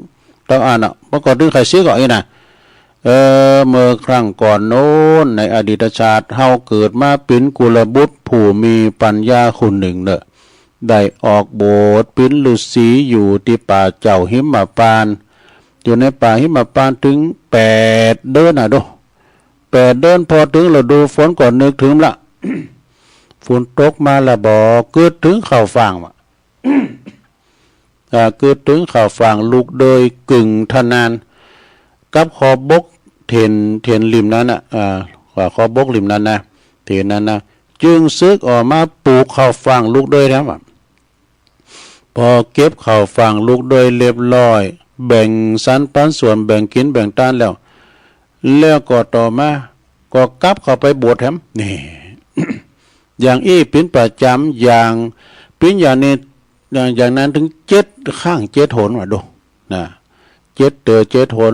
ต้องอ่านเมื่อก่อนดึงใครซื้อก่อนนี่นะเมื่อครั้งก่อนโน้นในอดีตชาติเฮาเกิดมาเป็นกุลบุตรผู้มีปัญญาคุณหนึ่งเนอะได้ออกโบสถ์เป็นฤาษีอยู่ที่ป่าเจ้าหิมพานต์อยู่ในป่าหิมพานต์ถึง8 เดือนดู8 เดือนพอถึงเราดูฝนก่อนนึกถึงละฝนตกมาละบ่เกิดถึงข้าวฟ่างว่ะ เกิดถึงข้าวฟ่างลูกโดยกึ่งทนานกับขอบกเทนริมนั้นขอบกริมนั้นนะเทนนั้นนะจึงซึกออกมาปลูกข้าวฟ่างลูกโดยแล้วพอเก็บข้าวฟ่างลูกโดยเรียบร้อยแบ่งสรรปันส่วนแบ่งกินแบ่งทานแล้วก็ต่อมาก็กลับเข้าไปบวชแถมนี่ อย่างเป็นประจำอย่างเป็นอย่างนี้อย่างนั้นถึง7 ข้าง7 หนว่ะดูนะ7 หน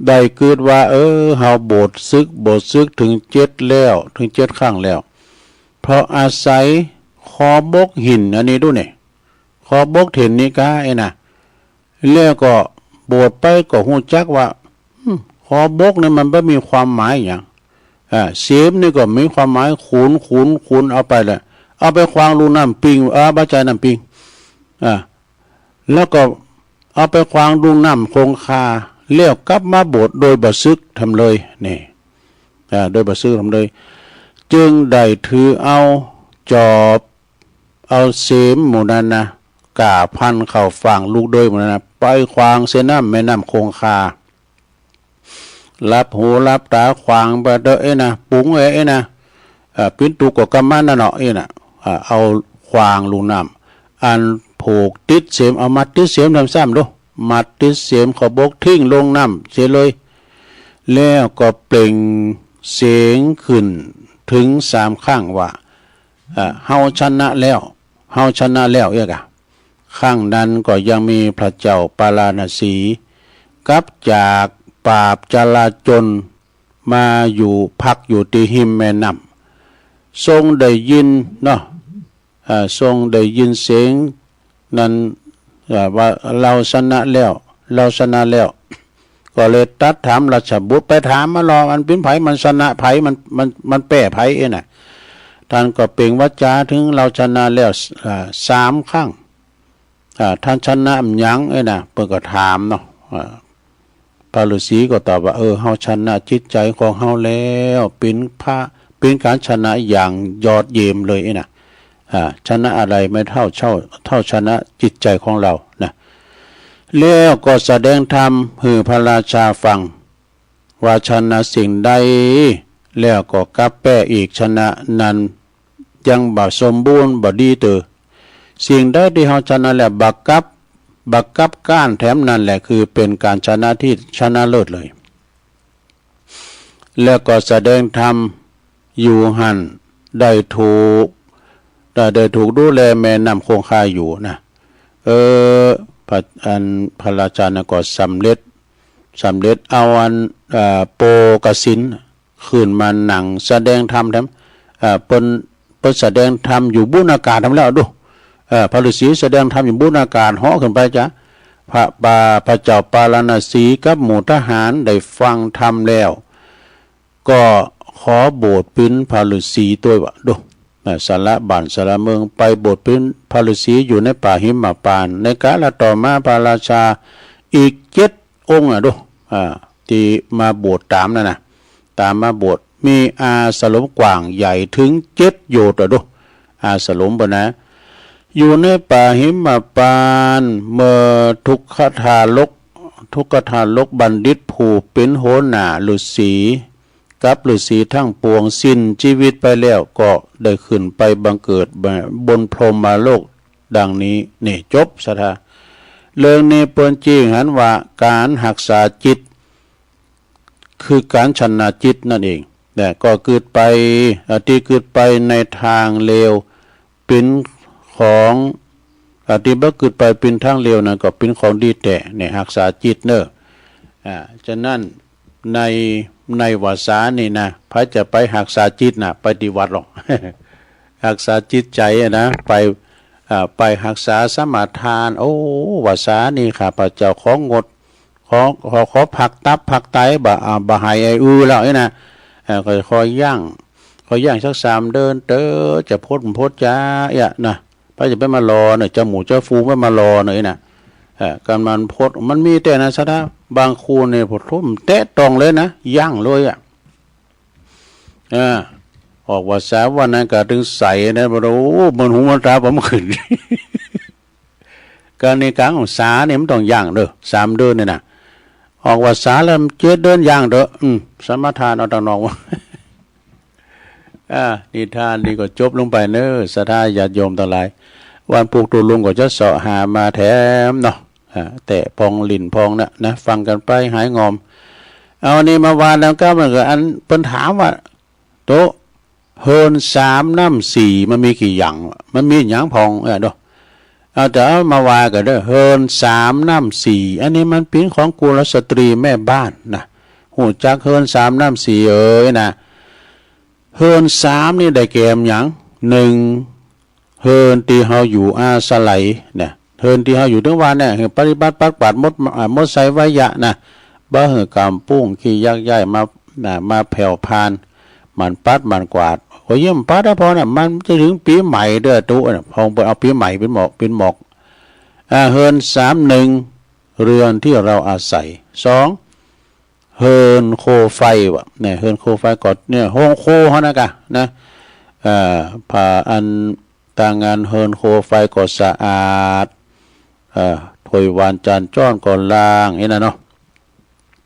ได้เกิดว่าเฮาโบสถ์ซึกถึง7แล้วถึง7 ข้างแล้วเพราะอาศัยคอบกหินอันนี้ดูนี่คอบกเห็นนี่กะนะแล้วก็โบสถ์ไปก็ฮู้จักว่าคอบกนี่มันไม่มีความหมายอย่างเสียมนี่ก็มีความหมายขุนเอาไปเลยเอาไปควางรูน้ำปิงบาใจน้ำปิงแล้วก็เอาไปควางรูน้ำคงคาเลี้ยวกลับมาโบสถ์โดยบ่ซึกทำเลยนี่ โดยบ่ซื้อทำเลยจึงได้ถือเอาจอบเอาเสมหมู่นั้นนะกาพันเข้าฝั่งลูกโดยหมู่นั้นนะไปขวางเส้นน้ำแม่น้ำคงคารับหูรับตาขวางไปเด้อนะปุ้งนะปิ้นตุกก็กำมันน่ะเนาะนะเอาขวางลูกน้ำอันผูกติดเสียมเอามัดติดเสียมทำซ้ำดูมัดติดเสียมขอบกทิ้งลงน้ำเสียเลยแล้วก็เปล่งเสียงขึ้นถึง3ครั้งว่าเฮาชนะแล้วเฮาชนะแล้วข้างนั้นก็ยังมีพระเจ้าปาราณสีกลับจากปราบจลาจลมาอยู่พักอยู่ที่หิมแม่น้ำทรงได้ยินเนาะทรงได้ยินเสียงนั้นว่าเราชนะแล้วเราชนะแล้วก็เลยตัดถามราชบุตรไปถามมารอมันเป็นไผมันชนะไผมันแป้ไผน่ะท่านก็เปล่งวาจาถึงเราชนะแล้ว3 ครั้งท่านชนะหยังน่ะเพิ่นก็ถามเนาะพระฤาษีก็ตอบว่าเฮาชนะจิตใจของเฮาแล้วเป็นการชนะอย่างยอดเยี่ยมเลยน่ะชนะอะไรไม่เท่าชนะจิตใจของเรานะแล้วก็แสดงธรรมให้พระราชาฟังว่าชนะสิ่งใดแล้วก็กลับแป้อีกชนะนั้นยังบ่สมบูรณ์บ่ดีเตอสิ่งใดที่เฮาชนะแล้วบักกับก้านแถมนั่นแหละคือเป็นการชนะที่ชนะเลิศเลยแล้วก็แสดงธรรมอยู่หันได้ถูกดูแลแม่น้ำคงคาอยู่นะพระราชาก็สำเร็จเอาโปกสินขึ้นมาหนังแสดงธรรมเปิ้นแสดงธรรมอยู่บุญอากาศทำแล้วดูพระฤาษีแสดงธรรมอยู่บุญอากาศเหาะขึ้นไปจ้ะพระเจ้าปาราณสีกับหมู่ทหารได้ฟังธรรมแล้วก็ขอโบสถ์ปิ้นพระฤาษีตัวว่าดูสาระบ้านสาระเมืองไปโบสถ์ปิ้นพระฤาษีอยู่ในป่าหิมพานต์ในกาลต่อมาพระราชาอีก7 องค์ดูที่มาโบสถ์ตามนั่นนะตามมาโบสถ์มีอาสลมกว้างใหญ่ถึง7 โยชน์ดูอาสลมบ่นะอยู่ในป่าหิมพานต์เมื่อทุกขทารกบัณฑิตผู้เป็นโหน่าฤาษีกับฤาษีทั้งปวงสิ้นชีวิตไปแล้วก็ได้ขึ้นไปบังเกิดบนพรหมโลกดังนี้นี่จบสถาเรื่องนี้เปิ้นจริงหันว่าการรักษาจิตคือการชนะจิตนั่นเองแต่ก็เกิดไปที่เกิดไปในทางเลวเป็นของที่บ่เกิดไปเป็นทางเลวนั่นก็เป็นของดีแต่เนี่ยรักษาจิตเนอะฉะนั้นในวาสานี่นะพระจะไปรักษาจิตนะปฏิวัติหรอก รักษาจิตใจนะไปรักษาสมาทานโอ้วาสานี่ข้าพเจ้าของงดขอผักตับผักไตบ่หายแล้วนะคอยย่างสัก3 เดือนจะโพดจ้านะพระจะไปมารอเนี่ยจะหมูจะฟูไม่มารอหน่อยนะการมันโพดมันมีแต่นะซะนะบางคูเนี่ยโพดทุ่มเตะตรงเลยนะย่างเลยออกว่าสาวันนั้นก็ถึงใส่นะบ่รู้มันหูมันตาผมขึ้น การในกลางของสาเนี่ยมันต้องย่างเด้อ3 เดือนเนี่ยนะออกว่าสาแล้ว7 เดือนย่างเด้อสมทานเอาต่างนอกนิทานนี่ก็จบลงไปเนอะศรัทธาญาติโยมทั้งหลายวันปลูกตุลุงก็จะเสาะหามาแถมเนาะแต่พองลิ่นพองนะฟังกันไปหายงอมเอานี่มาวานแล้วก็มันก็อันเพิ่นถามว่าโตเฮิน3 น้ำ 4มันมีกี่อย่างมันมีหยังพองเนาะเอาแต่มาวากันเด้อเฮิน3 น้ำ 4อันนี้มันเป็นของกุลสตรีแม่บ้านนะหูจักเฮิน3 น้ำ 4นะเฮิน3นี่ได้แก่หยัง1เฮินที่เฮาอยู่อาศัยเนี่ยเฮินที่เฮาอยู่ทั้งวันเนี่ยปฏิบัติปักปัดมดใส่ไว้ยะนะบ่เหือกำปุ้งขี้ยักย้ายมาแผ่วพานมันปัดมันกวาดโอ้ยมันปัดได้พอน่ะมันจะถึงปีใหม่เด้อตุพองไปเอาปีใหม่เป็นหมอกเฮิน3 1เรือนที่เราอาศัย2 เฮินโคไฟวะเนี่ยเฮินโคไฟก่อนเนี่ยโฮงโคเขานะกะนะผ่าอันต่างงานเฮินโคไฟก็สะอาดถอยวานจานจ้อนก่อนล้างนี่นะเนาะ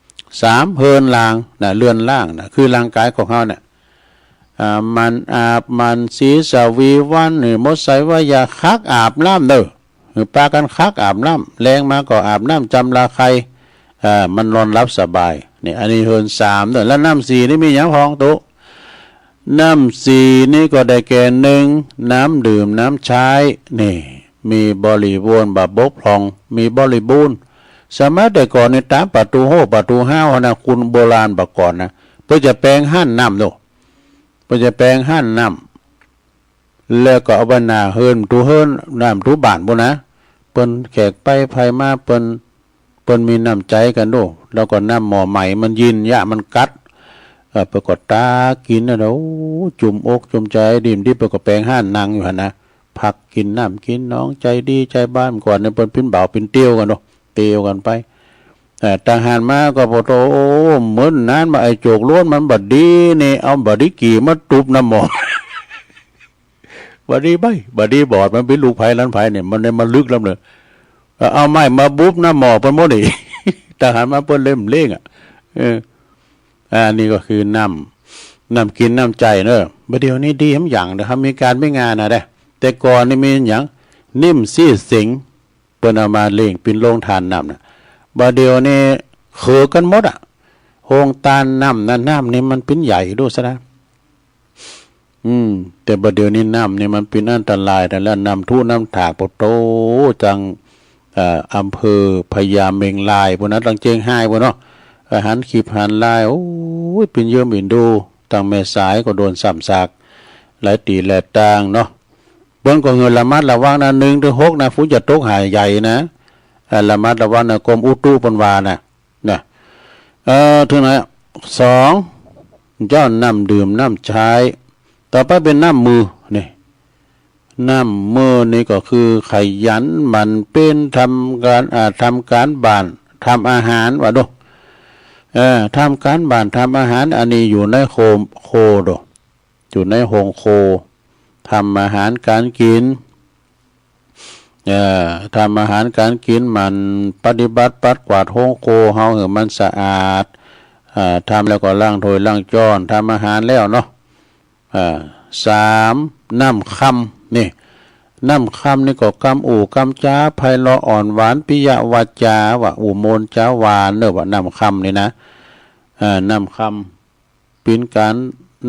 3เฮินล้างนะเลื่อนล่างนะคือร่างกายของเขาเนี่ยมันอาบมันศีสวีวันหรือมดใส่ว่าอย่าคักอาบน้ำเด้อหรือปากันคักอาบน้ำแรงมาก็อาบน้ำจำลาใครมันนอนรับสบายนี่อันนี้เฮิน3เด้อแล้วน้ำ4นี่มีอย่างพองตุน้ำ4นี่ก็ได้แก่1น้ำดื่มน้ำใช้นี่มีบริบูรณ์แบบบกพร่องมีบริบูรณ์สมัยแต่ก่อนในตามประตูโหประตูห้าวนะคุณโบราณบอกก่อนนะเพื่อจะแปลงหั่นน้ำโนเพื่อจะแปลงหั่นน้ำแล้วก็เอาบรรณาเฮินตูเฮินน้ำตูบานบุนะเปิ้นแขกไปไผมาเปิ้นมีน้ำใจกันโดแล้วก็น้ำหม้อใหม่มันยินยะมันกัดปรากฏตากินนะเด้อจุ่มอกจุ่มใจดิ่มที่ปรากฏแปลงหั่นนางอยู่หั่นนะผักกินน้ำกินน้องใจดีใจบ้านก่อนเนี่ยเปิ้นปิ้นเบาปิ้นเตี้ยวกันเนาะเตี้ยวกันไปต่างหานมาก็พอโตเหมือนนั้นมาไอโจกล้วนมันบัดดีนี่เอาบัดดีกี่มาตุบน้ำหมอกบัดดีใบบดดีบอดมันเป็นลูกไผ่ล้านไผ่เนี่ยมันได้มาลึกแล้วเลยเอาไม้มาบุบน้ำหมอกเป็นโมดีต่างหานมาเปิ้นเล่มเล่งนี่ก็คือน้ำกินน้ำใจเนอะบัดเดี๋ยวนี้ดีทั้งอย่างนะครับมีการไม่งานนะได้แต่ก่อนนี่มีอย่างนิ่มซี่สิงเปิ้นเอามาเล่งเป็นโรงทานน้ำนะบัดเดี๋ยวนี้เขือกันหมดโฮงตานน้ำนี่มันเป็นใหญ่ดูซะนะแต่บัดเดี๋ยวนี้น้ำนี่มันเป็นอันตรายแต่แล้วน้ำทุ่น้ำถากปโตจังอำเภอพญาเมงลายพวกนั้นตังเจียงไฮ้พวกเนาะอาหารขีบหันลายโอ้ยเป็นเยื่อมินดูตังแม่สายก็โดนซ้ำซากหลายตีแหลต่างเนาะเบิ้งก็เงินละมัดระวังนะ1 ถึง 6นะฝนจะตกหายใหญ่นะละมัดระวังนะกรมอุตุปนวานะถึงไหน2เจ้าน้ำดื่มน้ำใช้ต่อไปเป็นน้ำมือนี่น้ำมือนี่ก็คือขยันมันเป็นทำการบ้านทำอาหารว่าดูทำการบ้านทำอาหารอันนี้อยู่ในโคดูอยู่ในโฮงโคทำอาหารการกินทำอาหารการกินมันปฏิบัติปัดกวาดโฮงโคเฮาให้มันสะอาดทำแล้วก็ล้างถ้วยล้างจานทำอาหารแล้วเนาะ3น้ำค่ำนี่น้ำค่ำนี่ก็กำอู่กำจ้าไพเราะอ่อนหวานปิยวาจาว่าอู่โมนจ้าหวานเนอะว่าน้ำค่ำนี่นะน้ำค่ำเป็นการ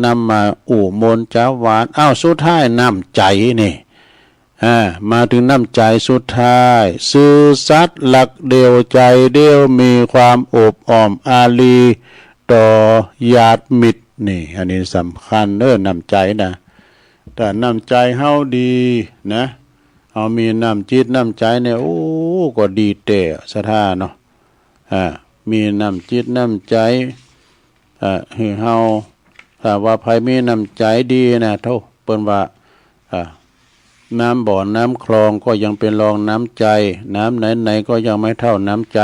นำมาอู่โมนจ้าหวานสุดท้ายน้ำใจนี่มาถึงน้ำใจสุดท้ายซื่อสัตย์หลักเดียวใจเดียวมีความอบอ้อมอารีต่อญาติมิตรนี่อันนี้สำคัญน้ำใจนะแต่น้ำใจเฮาดีนะเอามีน้ำจิตน้ำใจเนี่ยโอ้ก็ดีเตะสถาเนาะมีน้ำจิตน้ำใจให้เฮาถ้าว่าใครมีน้ำใจดีนะเท่าเปิ้นว่าน้ำบ่อน้ำคลองก็ยังเป็นรองน้ำใจน้ำไหนๆก็ยังไม่เท่าน้ำใจ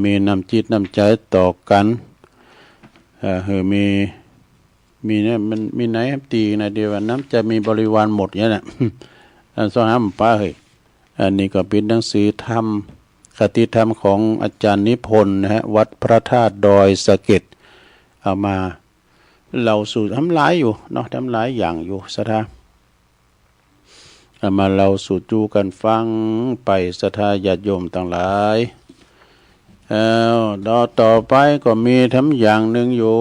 มีน้ำจิตน้ำใจต่อกันมีเนี่ยมันมีไหนตีนะเดียวว่าน้ำจะมีบริวารหมดเนี่ยนะสองห้ามป้าเฮ้ยอันนี้ก็เป็นหนังสือธรรมคติธรรมของอาจารย์นิพนธ์นะฮะวัดพระธาตุดอยสะเก็ดเอามาเราสู่ทำหลายอยู่เนาะทำหลายอย่างอยู่สถาเอามาเราสู่จูกันฟังไปสถาญาติโยมต่างหลายต่อไปก็มีทำอย่างหนึ่งอยู่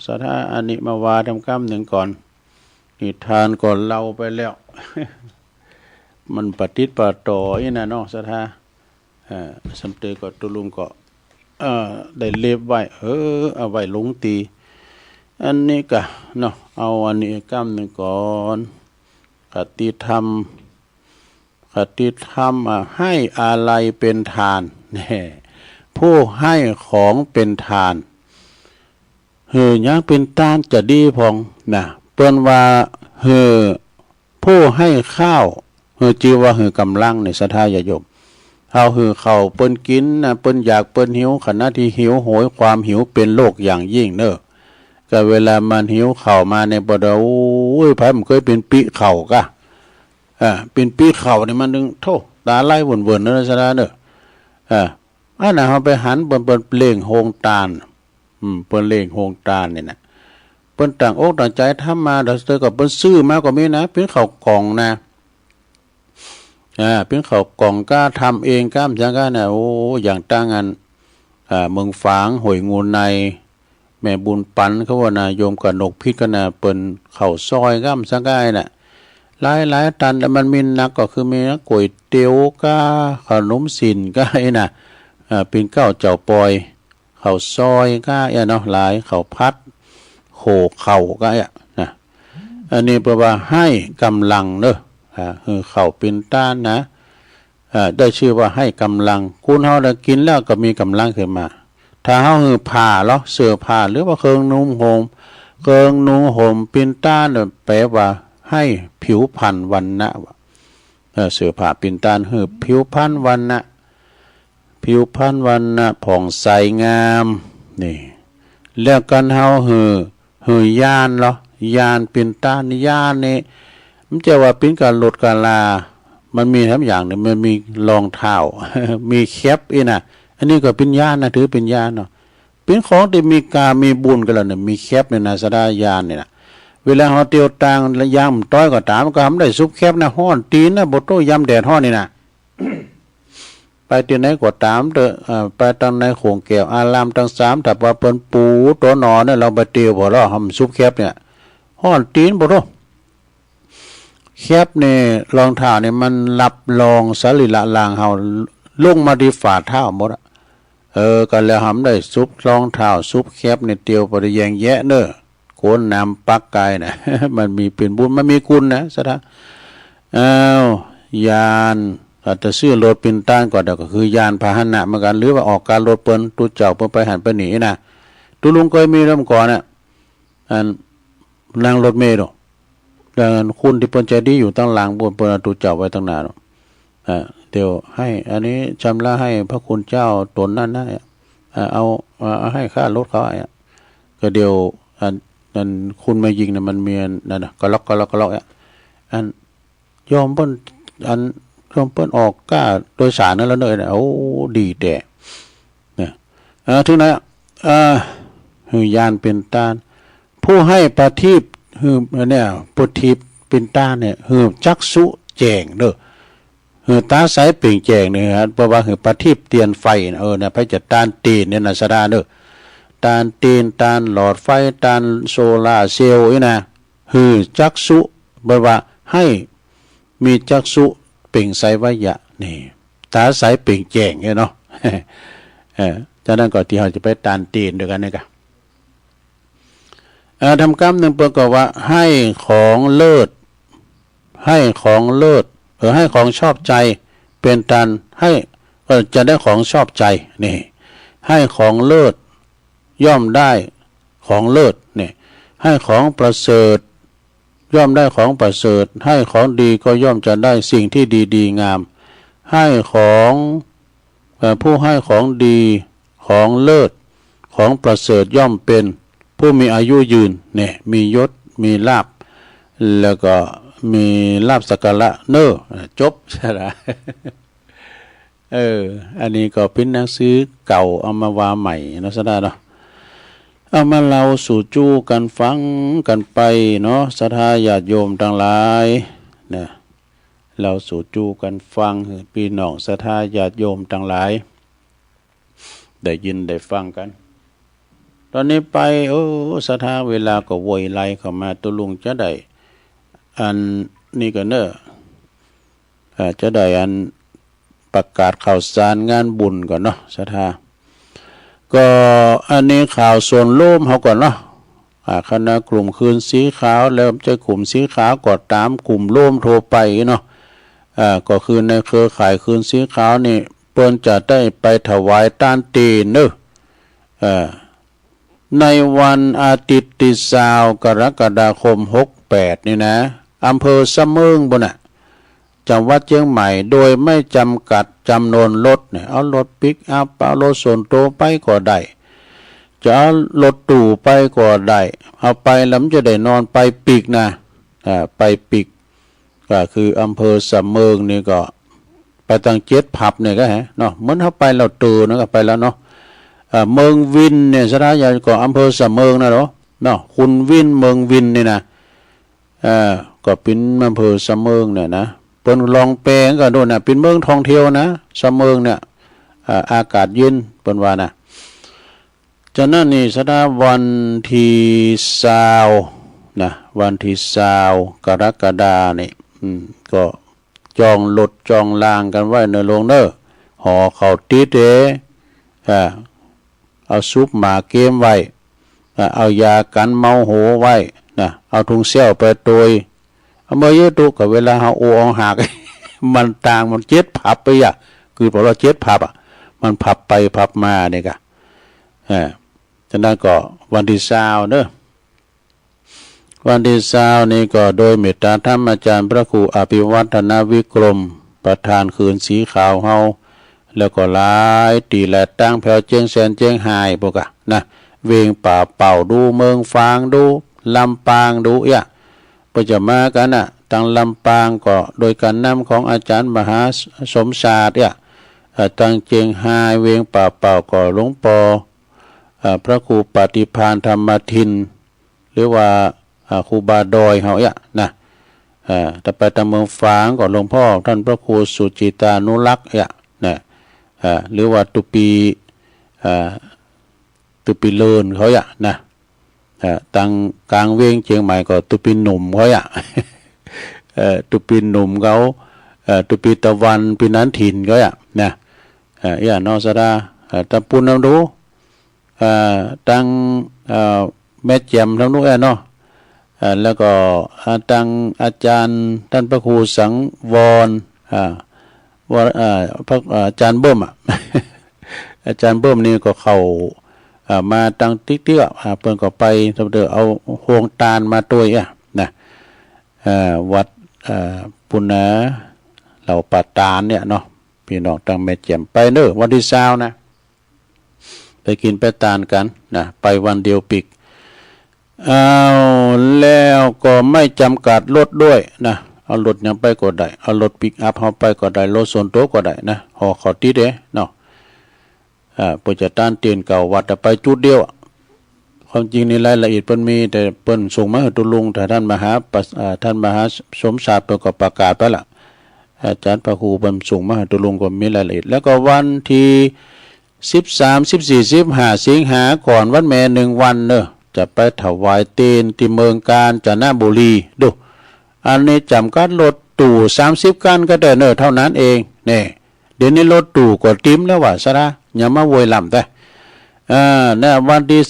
สถาอันนี้มาวาทำกรรมหนึ่งก่อนนิทานก่อนเราไปแล้ว มันปฏิปต่ออีนะเนาะสถาสำเตก็ตุลุงก็ได้เล็บไว้เอาไว้ลงตีอันนี้ก็เนาะเอาอันนี้กรรมหนึ่งก่อนคติธรรมให้อะไรเป็นทานแน่ผู้ให้ของเป็นทานยังเป็นทานจะดีพองนะเปิ้นว่าผู้ให้ข้าวจือว่ากำลังในศรัทธาญาติโยม เฮาหือเข้าเปิ้นกินนะเปิ้นอยากเปิ้นหิวขณะที่หิวโหยความหิวเป็นโรคอย่างยิ่งเด้อก็เวลามันหิวเข้ามาในบ่ดาโอ้ยไผมันเคยเป็นปิเข้ากะเป็นปิเข้านี่มันนึงโธ่ตาไหลวนๆเด้อซะเด้ออันน่ะเฮาไปหันเปิ้นเล่งโฮงตาลเปิ้นเล่งโฮงตาลนี่นะเปิ้นต่างอกต่างใจทำมาเด้อก็เปิ้นซื้อมาก็มีนะเป็นข้าวกล่องนะเป็นข้าวกล่องกล้าทำเองกล้ามจังก้าน่ะโอ้อย่างตั้งอันเมืองฝางหอยงูในแม่บุญปันเขาว่านะโยมกนกพิษก็น่ะเปิ้นข้าวซอยกล้ามจังก้าน่ะหลายตันแต่มันมีนักก็คือมีนักก๋วยเตี๋ยวก้าขนมสินก้าน่ะเป็นข้าวเจ้าปอยข้าวซอยก้าเนาะหลายข้าวพัดโขข้าวก้านะอันนี้แปลว่าให้กำลังเด้อเข้าเป็นต้านนะได้ชื่อว่าให้กำลังคุณเฮาได้กินแล้วก็มีกำลังขึ้นมาถ้าเฮาผ้าเนาะเสื้อผ้าหรือว่าเครื่องนุ่งห่มเป็นต้านแปลว่าให้ผิวพรรณวรรณะเสื้อผ้าเป็นต้านผิวพรรณวรรณะผ่องใสงามนี่แล้วกันเฮาย่านเนาะย่านเป็นต้านย่านนี่มันจะว่าเป็นการลดกาลามันมีทั้งอย่างนึงมันมีรองเท้า มีแคปน่ะอันนี้ก็เป็นญาณนะถือเป็นญาณเนาะเป็นของที่มีกามีบุญกันแล้วเนี่ยมีแคปเนี่ยนะสดาญาณเนี่ยนะเวลาเฮาเตียวตางระยำต้อยก็ตามก็ทำได้ซุปแคปนะฮ้อนตีนนะบ่โตยำแดดฮ้อนนี่นะ ไปที่ไหนก็ตามเด้อไปทางในโขงแก้วอารามทั้ง3ถ้าว่าเปิ้นปูตัวนอนเนี่ยเราไปเตียวบ่รอทำซุปแคปเนี่ยฮ้อนตีนบ่โตแคบเนี่ยรองเท้าเนี่ยมันรับรองสรีระลางเฮาลงมาที่ฝ่าเท้าหมดก็แล้วหำได้ซุปรองเท้าซุปแคบเนี่ยเตียวปริแยงแยะเนอะโคนน้ำปักกายนะ มันมีเป็นบุญมันมีคุณนะสะท้ายานอาจจะซื้อรถเป็นต้านก่อนเดี๋ยวก็คือยานพาหนะเหมือนกันหรือว่าออกการรถเปิ้นตุเจ้าเปิ้นไปหันไปหนีนะตุลุงเคยมีเริ่มก่อนน่ะนั่งรถเมล์ดังนั้นคุณที่เปิ้นใจดีอยู่ตั้งหลังบนเปิ้นตุเจ้าไว้ตั้งนานเดี๋ยวให้อันนี้ชำระให้พระคุณเจ้าตนนั่นนะเอาให้ค่ารถเขาก็เดี๋ยวอันคุณมายิงเนี่ยมันมีนั่นน่ะก็ล็อกอันยอมเปิ้นยอมเปิ้นออกกล้าโดยสารนั่นแล้วเนยโอ้ดีแต่เนี่ยถึงไหนยานเป็นต้านผู้ให้ประทีปเนี่ยปุถีเป็นต้านเนี่ยจักสุแจงเด้อตาใสเปล่งแจงเนี่ยเพราะว่าประทีปเตียนไฟเนี่ยไปจัดต้านตีนเนี่ยนะสดาเด้อต้านตีนต้านหลอดไฟต้านโซล่าเซลล์นะจักสุแปลว่าให้มีจักสุเปล่งใสวะนี่ตาใสเปล่งแจงเนาะจากนั้นก็ที่เราจะไปต้านตีนด้วยกันนี่กันทำกรรมหนึ่งประกอบว่าให้ของเลิศให้ของชอบใจเป็นตันให้จะได้ของชอบใจนี่ให้ของเลิศย่อมได้ของเลิศนี่ให้ของประเสริฐย่อมได้ของประเสริฐให้ของดีก็ย่อมจะได้สิ่งที่ดีงามให้ของผู้ให้ของดีของเลิศของประเสริฐย่อมเป็นผู้มีอายุยืนเนี่ยมียศมีลาภแล้วก็มีลาภสักการะจบใช่ไหมอันนี้ก็เป็นหนังสือเก่าเอามาวาใหม่นะสดาเนาะเอามาเล่าสู่จู้กันฟังกันไปเนาะศรัทธาญาติโยมทั้งหลายเนี่ยเราสู่จู้กันฟังพี่น้องศรัทธาญาติโยมทั้งหลายได้ยินได้ฟังกันตอนนี้ไปศรัทธาเวลาก็โวยไล่เข้ามาตุลุงจะได้อันนี่ก็จะได้อันประกาศข่าวสารงานบุญก่อนเนาะศรัทธาก็อันนี้ข่าวส่วนโล่มเขาก่อนเนาะคณะกลุ่มคืนสีขาวแล้วจะกลุ่มสีขาวก็ตามกลุ่มโล่มโทรไปเนาะก็คือในเครือข่ายคืนสีขาวนี่เปิ้นจะได้ไปถวายต้านตีนในวันอาทิตย์ที่20 กรกฎาคม 68นี่นะอำเภอสะเมิงบ่น่ะ จังหวัดเชียงใหม่โดยไม่จำกัดจำนวนรถเนี่ยเอารถปิกอัพเอารถส่วนตัวไปก็ได้จะเอารถตู้ไปก็ได้เอาไปแล้วมันจะได้นอนไปปีกนะไปปีกก็คืออำเภอสำเมิงนี่ก็ไปตั้ง7 ผับเนี่ยก็เนาะเหมือนเขาไปเราตื่นก็ไปแล้วเนาะเมืองวินเนี่ยสถานที่ก็อำเภอสำเมิงนะเนาะคุณวินเมืองวินนี่นะก็เป็นอำเภอสำเมิงเนี่ยนะเปิ้นลองแปลงก็โดนน่ะเป็นเมืองท่องเที่ยวนะสำเมิงเนี่ยอากาศเย็นเปิ้นว่านะฉะนั้นนี่สถานวันที่20นะวันที่20กรกฎาคมนี่ก็จองรถจองลางกันไว้ในโรงเด้อหอเข้าติดเอาซุปหมาเกมไว้เอายากันเมาโหไว้นะเอาถุงเซี่ยวไปโดยเอามาเยอะตุกับเวลาเฮาโอเอาหัก มันต่างมัน7 ผับไปอ่ะคือบอกว่า7 ผับอ่ะมันผับไปผับมาเนี่ยกะฉะนั้นก็วันที่20เด้อวันที่20นี่ก็โดยเมตตาธรรมอาจารย์พระครูอภิวัฒนวิกรมประธานคืนสีขาวเฮาแล้วก็หลายตีแลตั้งแถวเจียงแสนเจียงไฮ้พวกนะเวงป่าเป่าดูเมืองฟางดูลำปางดูก็จะมากันน่ะทางลำปางก็โดยการนำของอาจารย์มหาสมศาสตร์ทางเจียงไฮ้เวงป่าเป่าก็หลวงปอพระครูปฏิภาณธรรมทินหรือว่าครูบาดอยเฮานะแต่ไปทางเมืองฟางก็หลวงพ่อท่านพระครูสุจิตานุรักษ์นะหรือว่าตุปีเลินเขานะตังกลางเวียงเชียงใหม่ก็ตุปีหนุ่มเขาตุปีหนุ่มเขาตุปีตะวันปีนั้นถิ่นเขานะนอสดาตะปุนน้ำดูตังแม่แจ่มทั้งนู้นเนาะแล้วก็ตังอาจารย์ท่านพระครูสังวรพระอาจารย์เบิ้มอาจารย์เบิ้มนี่ก็เข้ามาตั้งติ๊กเพิ่นก็ไปเดี๋ยวเอาโฮงตาลมาตัวนะวัดปุณณะเหล่าปาตานเนี่ยเนาะพี่น้องตั้งแม่แจ่มไปเด้อวันที่20นะไปกินไปตานกันนะไปวันเดียวปิกแล้วก็ไม่จำกัดรถด้วยนะเอารถยังไปก็ได้เอารถปิกอัพเฮาไปก็ได้รถส่วนตัวก็ได้นะหอขอติดเนาะปุจจตานเตียนเก่าวัดไปจุดเดียวความจริงในรายละเอียดเปิ้นมีแต่เปิ้นส่งมาให้ตุลุงแต่ท่านมหาสมศาสตร์เปิ้นก็ประกาศไปละอาจารย์พระครูเปิ้นส่งมาให้ตุลุงก็มีรายละเอียดแล้วก็วันที่13 14 15สิงหาก่อนวันแม่1 วันเด้อจะไปถวายเตนที่เมืองกาญจนบุรีดูอันนี้จำกัดรถตู่30 คันก็ได้เด้อเท่านั้นเองนี่เดี๋ยวนี้รถตู่ก็ติ้มแล้วว่าซะนะอย่ามาโวยลำแต่เนี่ยวันที่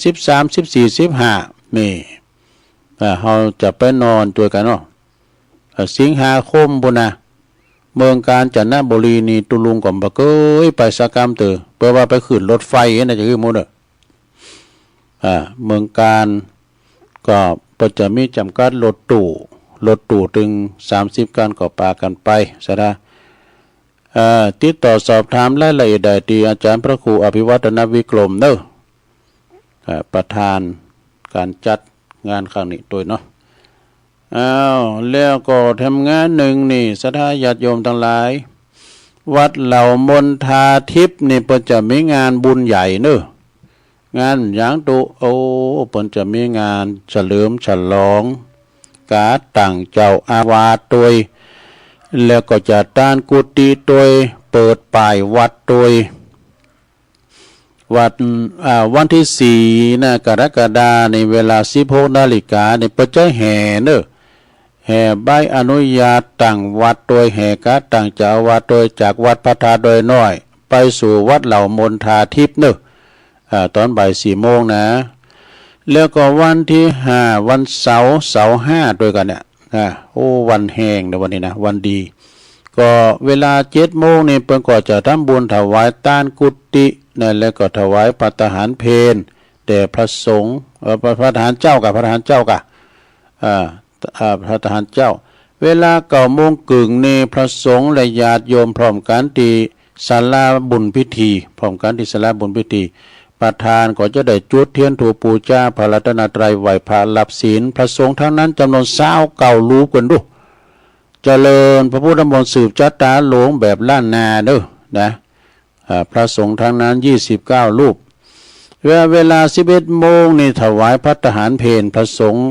13 14 15นี่เราจะไปนอนด้วยกันเนาะสิงหาคมพุ่นนะเมืองกาญจนบุรีนี่ตุลุงก็บ่เคยไปสักกรรมเตอเพื่อว่าไปขึ้นรถไฟน่ะจะคือหมดเมืองการก็จะมีจำกัดรถตู่ถึง30 คันก็ปากันไปซะนะติดต่อสอบถามรายละเอียดได้ที่อาจารย์พระครูอภิวัฒนวิกรมเด้อประธานการจัดงานครั้งนี้โดยเนาะแล้วก็ทำงานหนึ่งนี่ศรัทธาญาติโยมทั้งหลายวัดเหล่ามนทาทิพย์นี่เพิ่นจะมีงานบุญใหญ่เด้องานอย่างตุเพิ่นจะมีงานเฉลิมฉลองกาตั้งเจ้าอาวาสโดยแล้วก็จะต้านกุฏิโดยเปิดป้ายวัดโดยวันที่4นะกรกฎาคมในเวลา 16 นาฬิกาในประจัยแห่เด้อแห่ใบอนุญาตตั้งวัดโดยแห่กาตั้งเจ้าอาวาสโดยจากวัดพระธาตุดอยน้อยไปสู่วัดเหล่ามนทาทิพย์เด้อตอนบ่าย 4 โมงนะแล้วก็วันที่5วันเสาร์5ด้วยกันเนี่ยวันแห่งในวันนี้นะวันดีก็เวลา 7 โมงนี่เพิ่นก็จะทำบุญถวายต้านกุฏินั่นแล้วก็ถวายภัตตาหารเพลแด่พระสงฆ์พระทหารเจ้ากับพระทหารเจ้ากับพระทหารเจ้า เวลา9:30นี่พระสงฆ์และญาติโยมพร้อมกันที่ศาลาบุญพิธีพร้อมกันที่ศาลาบุญพิธีประธานก็จะได้จุดเทียนถูปูชาพระรัตนตรัยไหว้พระรับศีลพระสงฆ์ทั้งนั้นจำนวน29รูปกันดูเจริญพระพุทธมนต์สืบจัตตาหลวงแบบล้านนาเด้อนะพระสงฆ์ทั้งนั้น29รูปเวลา11:00นี่ถวายภัตตาหารเพลพระสงฆ์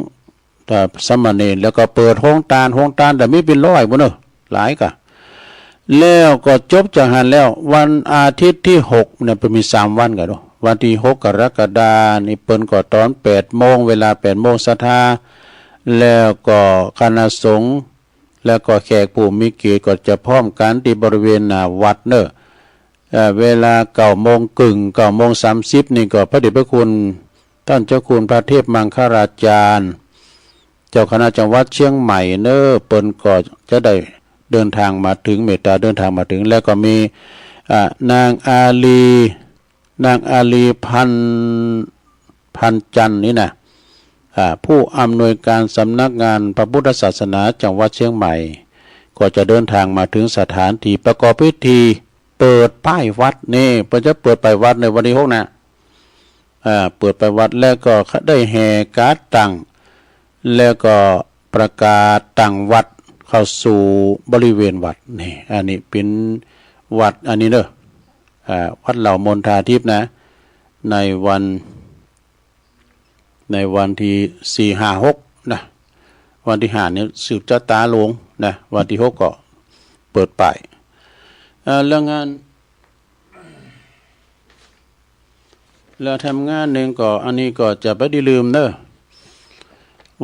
สมณเณรแล้วก็เปิดห้องตาลแต่ไม่เป็นร้อยบ่เนอะหลายกะแล้วก็จบจากหันแล้ววันอาทิตย์ที่6เนี่ยเป็นมี3วันกันเนาะวันที่6กรกฎาคมนี่เปิ้นก็ตอน8:00เวลา8:00ศรัทธาแล้วก็คณะสงฆ์แล้วก็แขกผู้มีเกียรติก็จะพร้อมกันที่บริเวณหน้าวัดเนอะเวลา9:30นี่ก็พระเดชพระคุณท่านเจ้าคุณพระเทพมังคราจารย์เจ้าคณะจังหวัดเชียงใหม่เนอะเปิ้นก็จะได้เดินทางมาถึงเมตตาเดินทางมาถึงแล้วก็มีนางอาลีพันจันนี่นะผู้อำนวยการสำนักงานพระพุทธศาสนาจังหวัดเชียงใหม่ก็จะเดินทางมาถึงสถานที่ประกอบพิธีเปิดป้ายวัดนี่เพิ่นจะเปิดป้ายวัดในวันที่6นะเปิดป้ายวัดแล้วก็ได้แห่การ์ดตั้งแล้วก็ประกาศตั้งวัดเข้าสู่บริเวณวัดนี่อันนี้เป็นวัดอันนี้เด้อวัดเหล่ามนทาทิพย์นะในวันที่4 5 6นะวันที่5นี้สืบจัตตาหลวงนะวันที่6ก็เปิดป้ายเรื่องงานแล้วทำงานหนึ่งก็อันนี้ก็จะไม่ได้ลืมเนอะ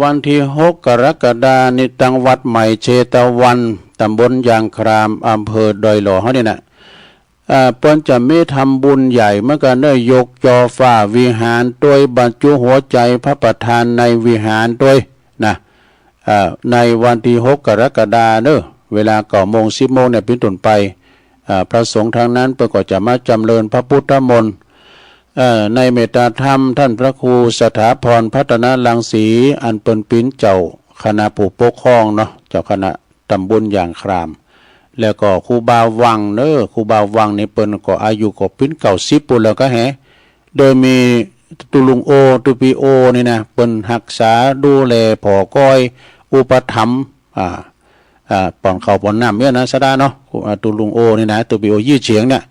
วันที่6กรกฎาคมนี่ตังวัดใหม่เชตวันตำบลยางครามอำเภอดอยหล่อเขาเนี่ยนะเปิ้นจะไม่ทำบุญใหญ่เมื่อกันเนอะยกจอฟ้าวิหารด้วยบรรจุหัวใจพระประธานในวิหารด้วยนะในวันที่6กรกฎาคมเนอะเวลา9:10เนี่ยเป็นต้นไปพระสงฆ์ทางนั้นเปิ้นก็จะมาจำเริญพระพุทธมนต์ในเมตตาธรรมท่านพระครูสถาพรพัฒนารังสีอันเปิ้นปิ้นเจ้าคณะผู้ปกครองเนาะเจ้าคณะตำบลยางครามแล้วก็ครูบาวังเนอะครูบาวังนี่เปิ้นก็อายุก็ปิ้น90ปุ่นแล้วก็แฮโดยมีตุลุงโอตุปีโอนี่นะเปิ้นรักษาดูแลผอก้อยอุปถัมภ์ป้อนข้าวป้อนน้ำเนี่ยนะสดาเนาะตุลุงโอนี่นะตุปีโอยี่เฉียงเนี่ย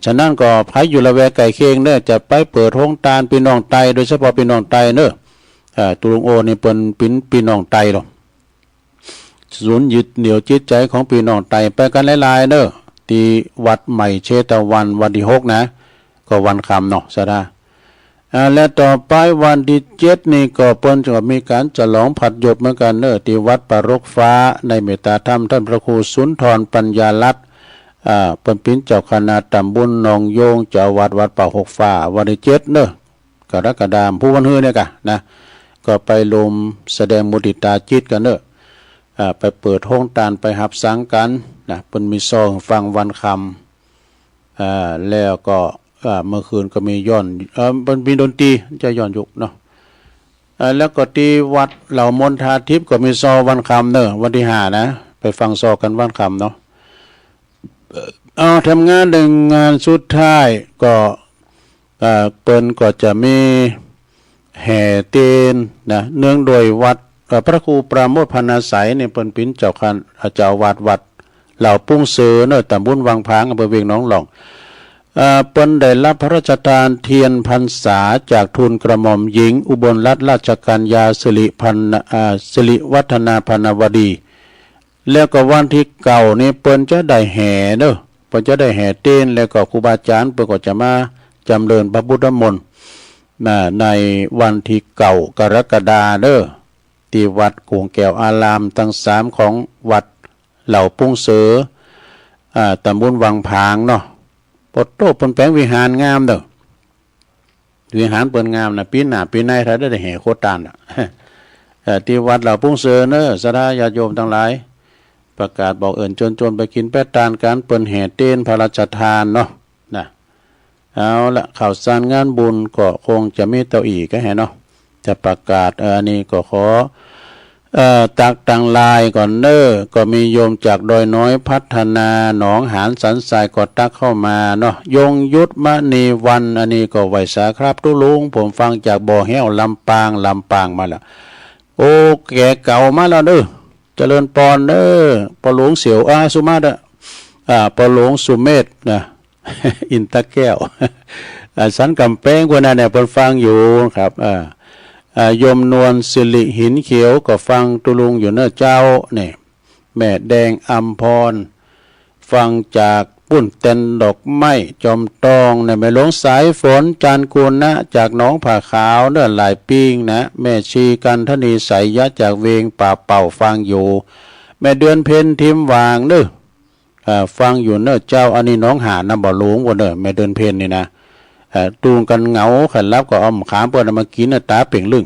ฉะนั้นก็ไผอยู่ละแวกไก่เคียงเนอะจะไปเปิดโรงทานพี่น้องไตโดยเฉพาะพี่น้องไตเนอะตุลุงโอนี่เปิ้นปิ้นพี่น้องไตหรอกศูนย์ยึดเหนี่ยวจิตใจของพี่น้องไตไปกันหลายๆเนอะที่วัดใหม่เชตวันที่6นะก็วันค่ำเนาะสดาและต่อไปวันที่7นี่ก็เปิ้นจะมีการฉลองผัดหยดเหมือนกันเนอะที่วัดปารกฟ้าในเมตตาธรรมท่านพระครูสุนทรปัญญาลัตน์เปิ้นเป็นเจ้าคณะตำบลหนองโยงเจ้าวัดป่าหกฟ้าวันที่7เนอะกรกฎาคมผู้วันฮือเนี่ยกะนะก็ไปลมแสดงมุทิตาจิตกันเนอะไปเปิดห้องตานไปหับสังกันนะเปิ้นมีซองฟังวันคำแล้วก็เมื่อคืนก็มีย้อนมันมีดนตรีจะย้อนยุกเนาะแล้วก็ที่วัดเหล่ามนทาทิพย์ก็มีซอวันคำเนอะวันที่5นะไปฟังซอกันวันคำเนาะทำงานหนึ่งงานสุดท้ายก็เปิ้นก็จะมีแห่เตียนนะเนื่องโดยวัดพระครูปราโมทย์พรรณาสัยเนี่ยเปิ้นเป็นเจ้าวัดเหล่าปุ้งเสือเนอะตำบลวังพางอำเภอเวียงหนองหลองเปิ้นได้รับพระราชทานเทียนพรรษาจากทูลกระหม่อมหญิงอุบลรัตนราชกัญญาสิริวัฒนาพรรณวดีแล้วก็วันที่9นี่เปิ้นจะได้แห่เนอะเปิ้นจะได้แห่เต้นแล้วก็ครูบาอาจารย์เปิ้นก็จะมาจำเริญพระพุทธมนต์ในวันที่9กรกฎาคมเด้อที่วัดกวงแก้วอารามทั้ง3ของวัดเหล่าปุ้งเสือตำบลวังผางเนาะปดโตเปิ้นแปลงวิหารงามเด้อวิหารเปิ้นงามนะปีหน้าปีในถ้าได้แห่โคตานที่วัดเหล่าปุ้งเสือเนอะสดาญาติโยมทั้งหลายประกาศบอกเอิ้นจนไปกินแป้ตานกันเปิ้นแห่เต้นพระราชทานเนาะนะเอาละข่าวสารงานบุญก็คงจะมีเต้าอีกก็แห่เนาะจะประกาศอันนี้ก็ขอ จากต่างลายก่อนเนอก็มีโยมจากดอยน้อยพัฒนาหนองหานสันทรายก็ตักเข้ามาเนาะยงยุทธมณีวันอันนี้ก็ไหวสาครับตุลุงผมฟังจากบ่อแห้วลำปางมาแล้วโอ้แก่เก่ามาแล้วเด้อเจริญปอนเด้อปอหลวงเสียวสุมาเด้อปอหลวงสุเมธนะ อินตะแก้ว สันกำแพงคนนั้นเนี่ยเพิ่นฟังอยู่ครับยมนวลสิริหินเขียวก็ฟังตุลุงอยู่เน้อเจ้าเนี่ยแม่แดงอัมพรฟังจากปุ้นเต็นดอกไม้จอมตองเนี่ยแม่หลวงสายฝนจานกูลนะจากหนองผาขาวเน้อหลายปิ้งนะแม่ชีกันทนีใสยะจากเวงป่าเป่าฟังอยู่แม่เดือนเพ็ญทิมวางเน้อฟังอยู่เน้อเจ้าอันนี้น้องหานะบ่หลวงบ่เน้อแม่เดือนเพ็ญนี่นะตูงกันเหงาขันรับก็อ้อมขามเปิดมากินตาเป่งลึง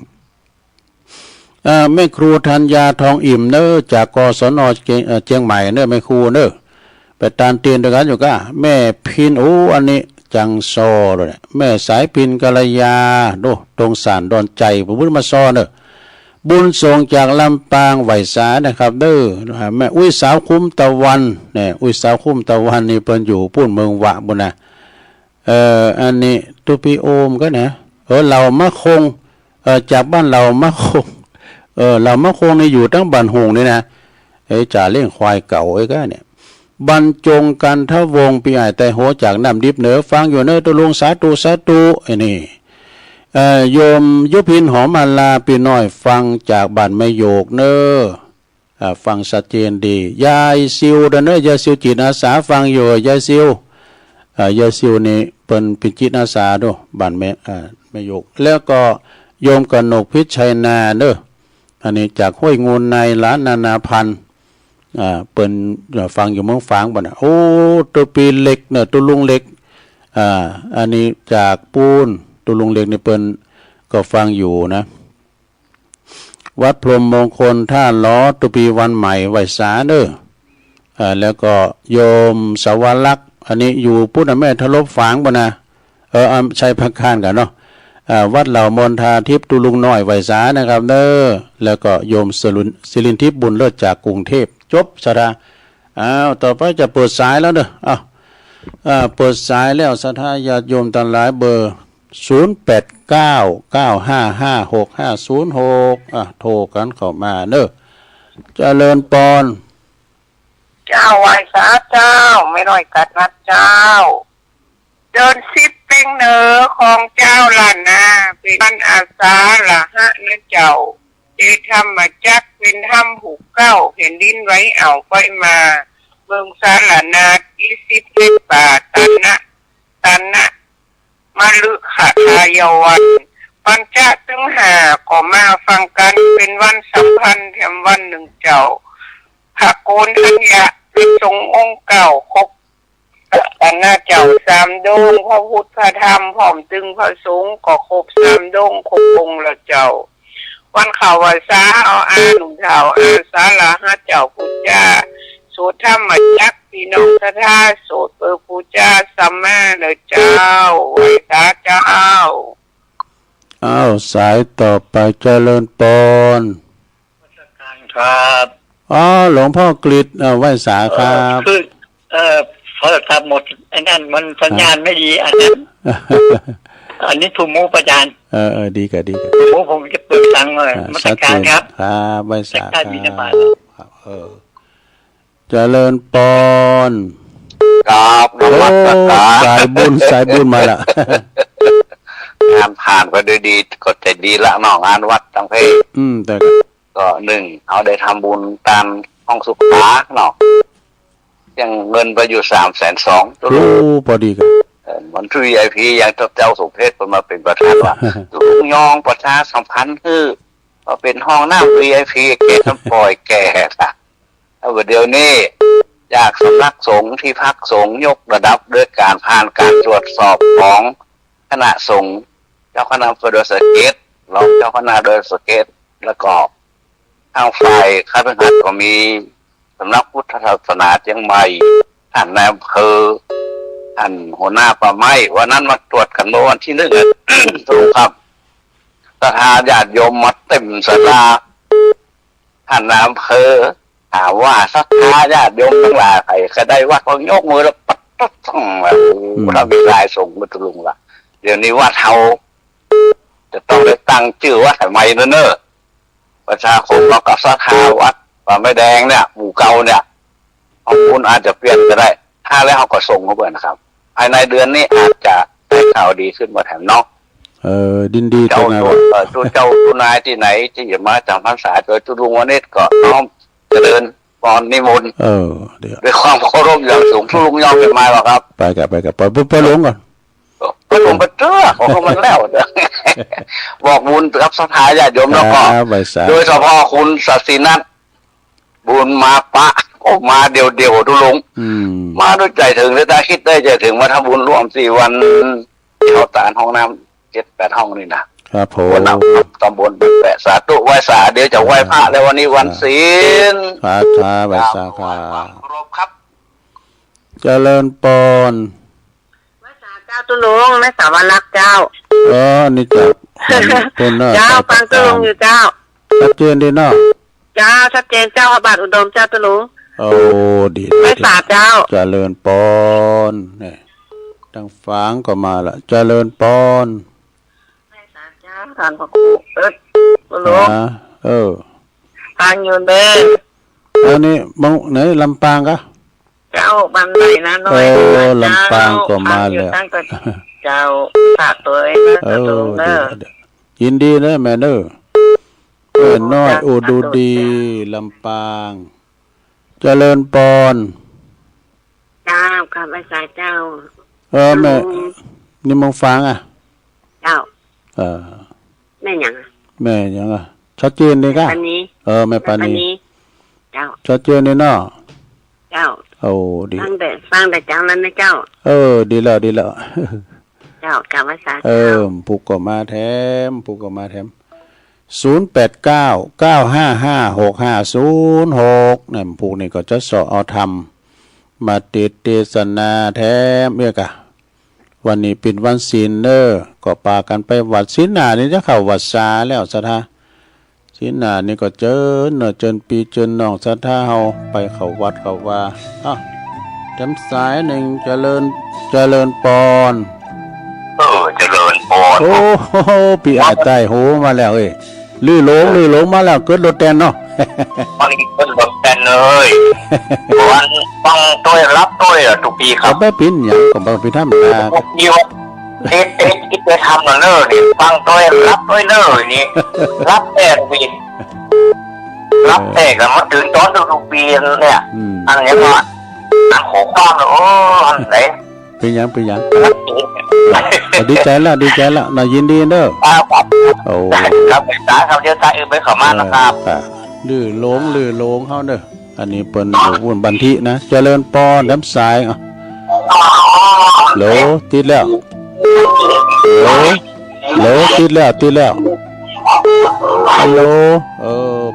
แม่ครูธัญญาทองอิ่มเนอจากกศนเชียงใหม่เนอแม่ครูเนอไปตานเตียนด้วยกันอยู่ก็แม่พินอันนี้จังซอเลยแม่สายพินกัลยาโดตรงสารดอนใจพระพุทธมาซอเนอบุญส่งจากลำปางไหวสานะครับเด้อแม่อุ้ยสาวคุ้มตะวันเนี่ยอุ้ยสาวคุ้มตะวันนี่เปิ้นอยู่ปุ่นเมืองวะบุญนะอันนี้ตุปีโอมก็นะเรามะคงจากบ้านเรามะคงเรามะคงนี่อยู่ตั้งบ้านหงนี่นะจ่าเลี้ยงควายเก่าก็เนี่ยบรรจงกันทวงปีไอแต่หัวจากน้ำดิบเหนือฟังอยู่เนื้อตุลุงสาธุไอ้นี่โยมยุพินหอมมาลาปีน้อยฟังจากบ้านไม่โยกเนื้อฟังชัดเจนดียายซิวเนื้อยายซิวจิตอาสาฟังอยู่ยายซิวยายซิวนี่เป็นจิตอาสาด้วยบ้านไม่โยกแล้วก็โยมกนกพิชัยนาเด้ออันนี้จากห้วยงูในล้านนานาพันธ์เป็นฟังอยู่เมืองฝางบ่นะโอ้ตัวปีเล็กเนี่ยตัวลุงเล็กอันนี้จากปูนตัวลุงเล็กนี่เปิ้นก็ฟังอยู่นะวัดพรหมมงคลท่าล้อตัวปีวันใหม่ไหวสาเด้อแล้วก็โยมสวรักษ์อันนี้อยู่พุทธแม่ทลบฝางบ่นะใช้พักข้านกันเนาะวัดเหล่ามนทาทิพย์ตุลุงน้อยไหวสานะครับเด้อแล้วก็โยมศิรินทิพย์บุญเลิศจากกรุงเทพจบสระต่อไปจะเปิดสายแล้วเด้อเปิดสายแล้วสัทธาญาติโยมทั้งหลายเบอร์0899556506โทรกันเข้ามาเด้อเจริญปอนเจ้าไหวสาเจ้าไม่น้อยกัดนัดเจ้าเดินซิปเป็นเหนือของเจ้าล่ะนะเป็นบ้านอาสาละฮะนะเจ้าเจทำมาจักเป็นทำหูเก้าเห็นดินไว้เอาไปมาเมืองสาละนา20 บาทตันนะมาลึกขาทายวันปัญจตึงหาก็มาฟังกันเป็นวันสำคัญแถมวันหนึ่งเจ้าพระโกนอัญญะเป็นทรงองค์เก่าครบแต่หน้าเจ้า3 ดวงพระพุทธพระธรรมพร้อมตึงพระสงฆ์ก็ครบ3 ดวงครบองค์ละเจ้าวันข่าววันสาเอาหนุ่มเฒ่าสาลาหะเจ้าพุทธเจ้าโสดธรรมจักพี่น้องทธาโสดเปิดพุทธเจ้าสัมมาเลยเจ้าไหวสาเจ้าสายต่อไปเจริญปอนครับหลวงพ่อกฤษไหวสาครับคือพอทำหมดไอ้นั่นมันสัญญาณไม่ดีอันนั้นอันนี้ถูกมูประจานดีกันมูผมจะเปิดฟังเลยมาตรการครับไหวสาครับเจริญปอนครับนมัสการสายบุญมาละงานผ่านไปด้วยดีก็จะดีละนอกงานวัดตั้งเพแต่ก็1เอาได้ทำบุญตามห้องสุขาเนาะยังเงินไปอยู่320,000ตัวลูกพอดีกันมันคือ VIP ยังเจ้าสุเพชรมาเป็นประธานว่าลุงยองประชาสัมพันธ์คือมาเป็นห้องน้ำ VIP แก่น้ำปล่อยแก่ค่ะแล้วเดี๋ยวนี้จากสำนักสงฆ์ที่พักสงฆ์ยกระดับด้วยการผ่านการตรวจสอบของคณะสงฆ์เจ้าคณะโดยสเกตรองเจ้าคณะโดยสเกตแล้วก็ทางฝ่ายข้าพเจ้าก็มีสำนักพุทธศาสนาเชียงใหม่ท่านนายอำเภอท่านหัวหน้าป่าไม้วันนั้นมาตรวจกันเมื่อวันที่1ถูกครับศรัทธาญาติโยมมาเต็มศาลาท ท่านนายอำเภอถามว่าศรัทธาญาติโยมทั้งหลายใครก็ได้วัดก็ยกมือแล้วปัดต้องเรามีรายส่งมาตุลุงละเดี๋ยวนี้วัดเฮาจะต้องได้ตั้งชื่อวัดใหม่เนอะประชาคมเรากับศรัทธาวัดป่าไม้แดงเนี่ยหมู่เก่าเนี่ยข้อมูลอาจจะเปลี่ยนก็ได้ถ้าแล้วเขาก็ส่งเขาเพื่อนนะครับภายในเดือนนี้อาจจะได้ข่าวดีขึ้นมาแถมนอกดินดีจังไงวะเจ้านายที่ไหนที่จะมาจำพรรษาโดยจุลุงวันนี้ก็น้อมเจริญปอนนิมนต์เดี๋ยวด้วยความเคารพอย่างสูงทุลุงยอมเป็นมาหรอครับไปกับไปหลวงก่อนไปหลวงไปเจ้าของมันแล้วบอกบุญกับศรัทธาญาติโยมแล้วก็โดยเฉพาะคุณศักดิ์สิทธิ์นั้นบุญมาปะออกมาเดียวทุลุงมาด้วยใจถึงและตาคิดได้จะถึงมาทำบุญร่วม4 วันเข้าตานห้องน้ำ7-8 ห้องนี่นะครับผมตำบลเป็นแปะสาธุไหว้สาเดี๋ยวจะไหว้พระแล้ววันนี้วันศีลพระชาไหว้สาค่ะครับเจริญปอนไหว้สาเจ้าตุลุงแม่สาวรักเจ้านี่จ้ะคนน่ะเจ้าฟังตุลุงอยู่เจ้าชัดเจนดีเนาะเจ้าชัดเจนเจ้าบาทอุดมเจ้าตุลุงดีไหว้สาเจ้าเจริญปอนเนี่ยทางฟังก็มาละเจริญปอนทานพระครูตุลุงฟังอยู่เด้อันนี้มงไหนลำปางก็เจ้าบันไดนะน้อยลำปางก็มาแล้วเจ้าฝากตัวเองนะตุลุงเด้อยินดีนะแม่เด้อน้อยดูดีลำปางเจริญปอนเจ้าครับไอ้สายเจ้าแม่นี่มงฟังอ่ะเจ้าแม่ยังอ่ะชัดเจนเลยก็แม่ปานีเจ้าชัดเจนเลยเนาะเจ้าดีฟังแต่จังนั้นนะเจ้าดีแล้วเจ้ากลับมาสาผูกก็มาแถม0899555656เนี่ยผูกนี่ก็จะสอเอาทำมาติดเทศนาแถมเมื่อกะวันนี้เป็นวันศีลก็ปากันไปวัดศีลหนานี่จะเข้าวัดสาแล้วศรัทธาศีลหนานี่ก็เจินปีเจินน้องศรัทธาเฮาไปเข้าวัดเข้าว่าจำสายหนึ่งเจริญปอนเจริญปอนโอ้โหปีอาใต้โหมาแล้วลื่อหลงมาแล้วเกิดรถแตนเนาะมันเกิดรถแตนเลยวันต้องต้วยรับต้วยทุกปีครับไม่ปิ้นอย่างก็บางปีทำมีว่าคิดไปทำเนอะนี่ฟังต้วยรับต้วยเนอะนี่รับแต่ปีรับแต่กันมาถึงตอนทุกปีเนี่ยอันนี้ว่าอันของความอันไหนเป็นยังดีใจแล้วน่ายินดีเด้อครับสาครับเดี๋ยวตาไปขอมานะครับลื่อหลงเขาเด้ออันนี้เป็นวุ่นบันทินะเจริญปอนน้ำสายโหลติดแล้วติดแล้วฮัลโหล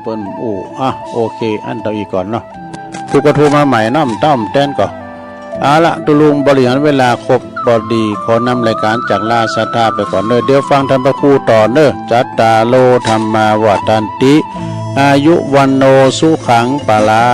เป็นโอเคอันต่ออีกก่อนเนาะทุกกระทูมาใหม่น้ำต้อมแต้นก่อนเอาละตุลุงบริหารเวลาครบบอดีขอนำรายการจากลาศรัทธาไปก่อนเดี๋ยวฟังธรรมพระครูต่อจัตตาโลธรรมาวัฏันติอายุวันโนสุขังปะลา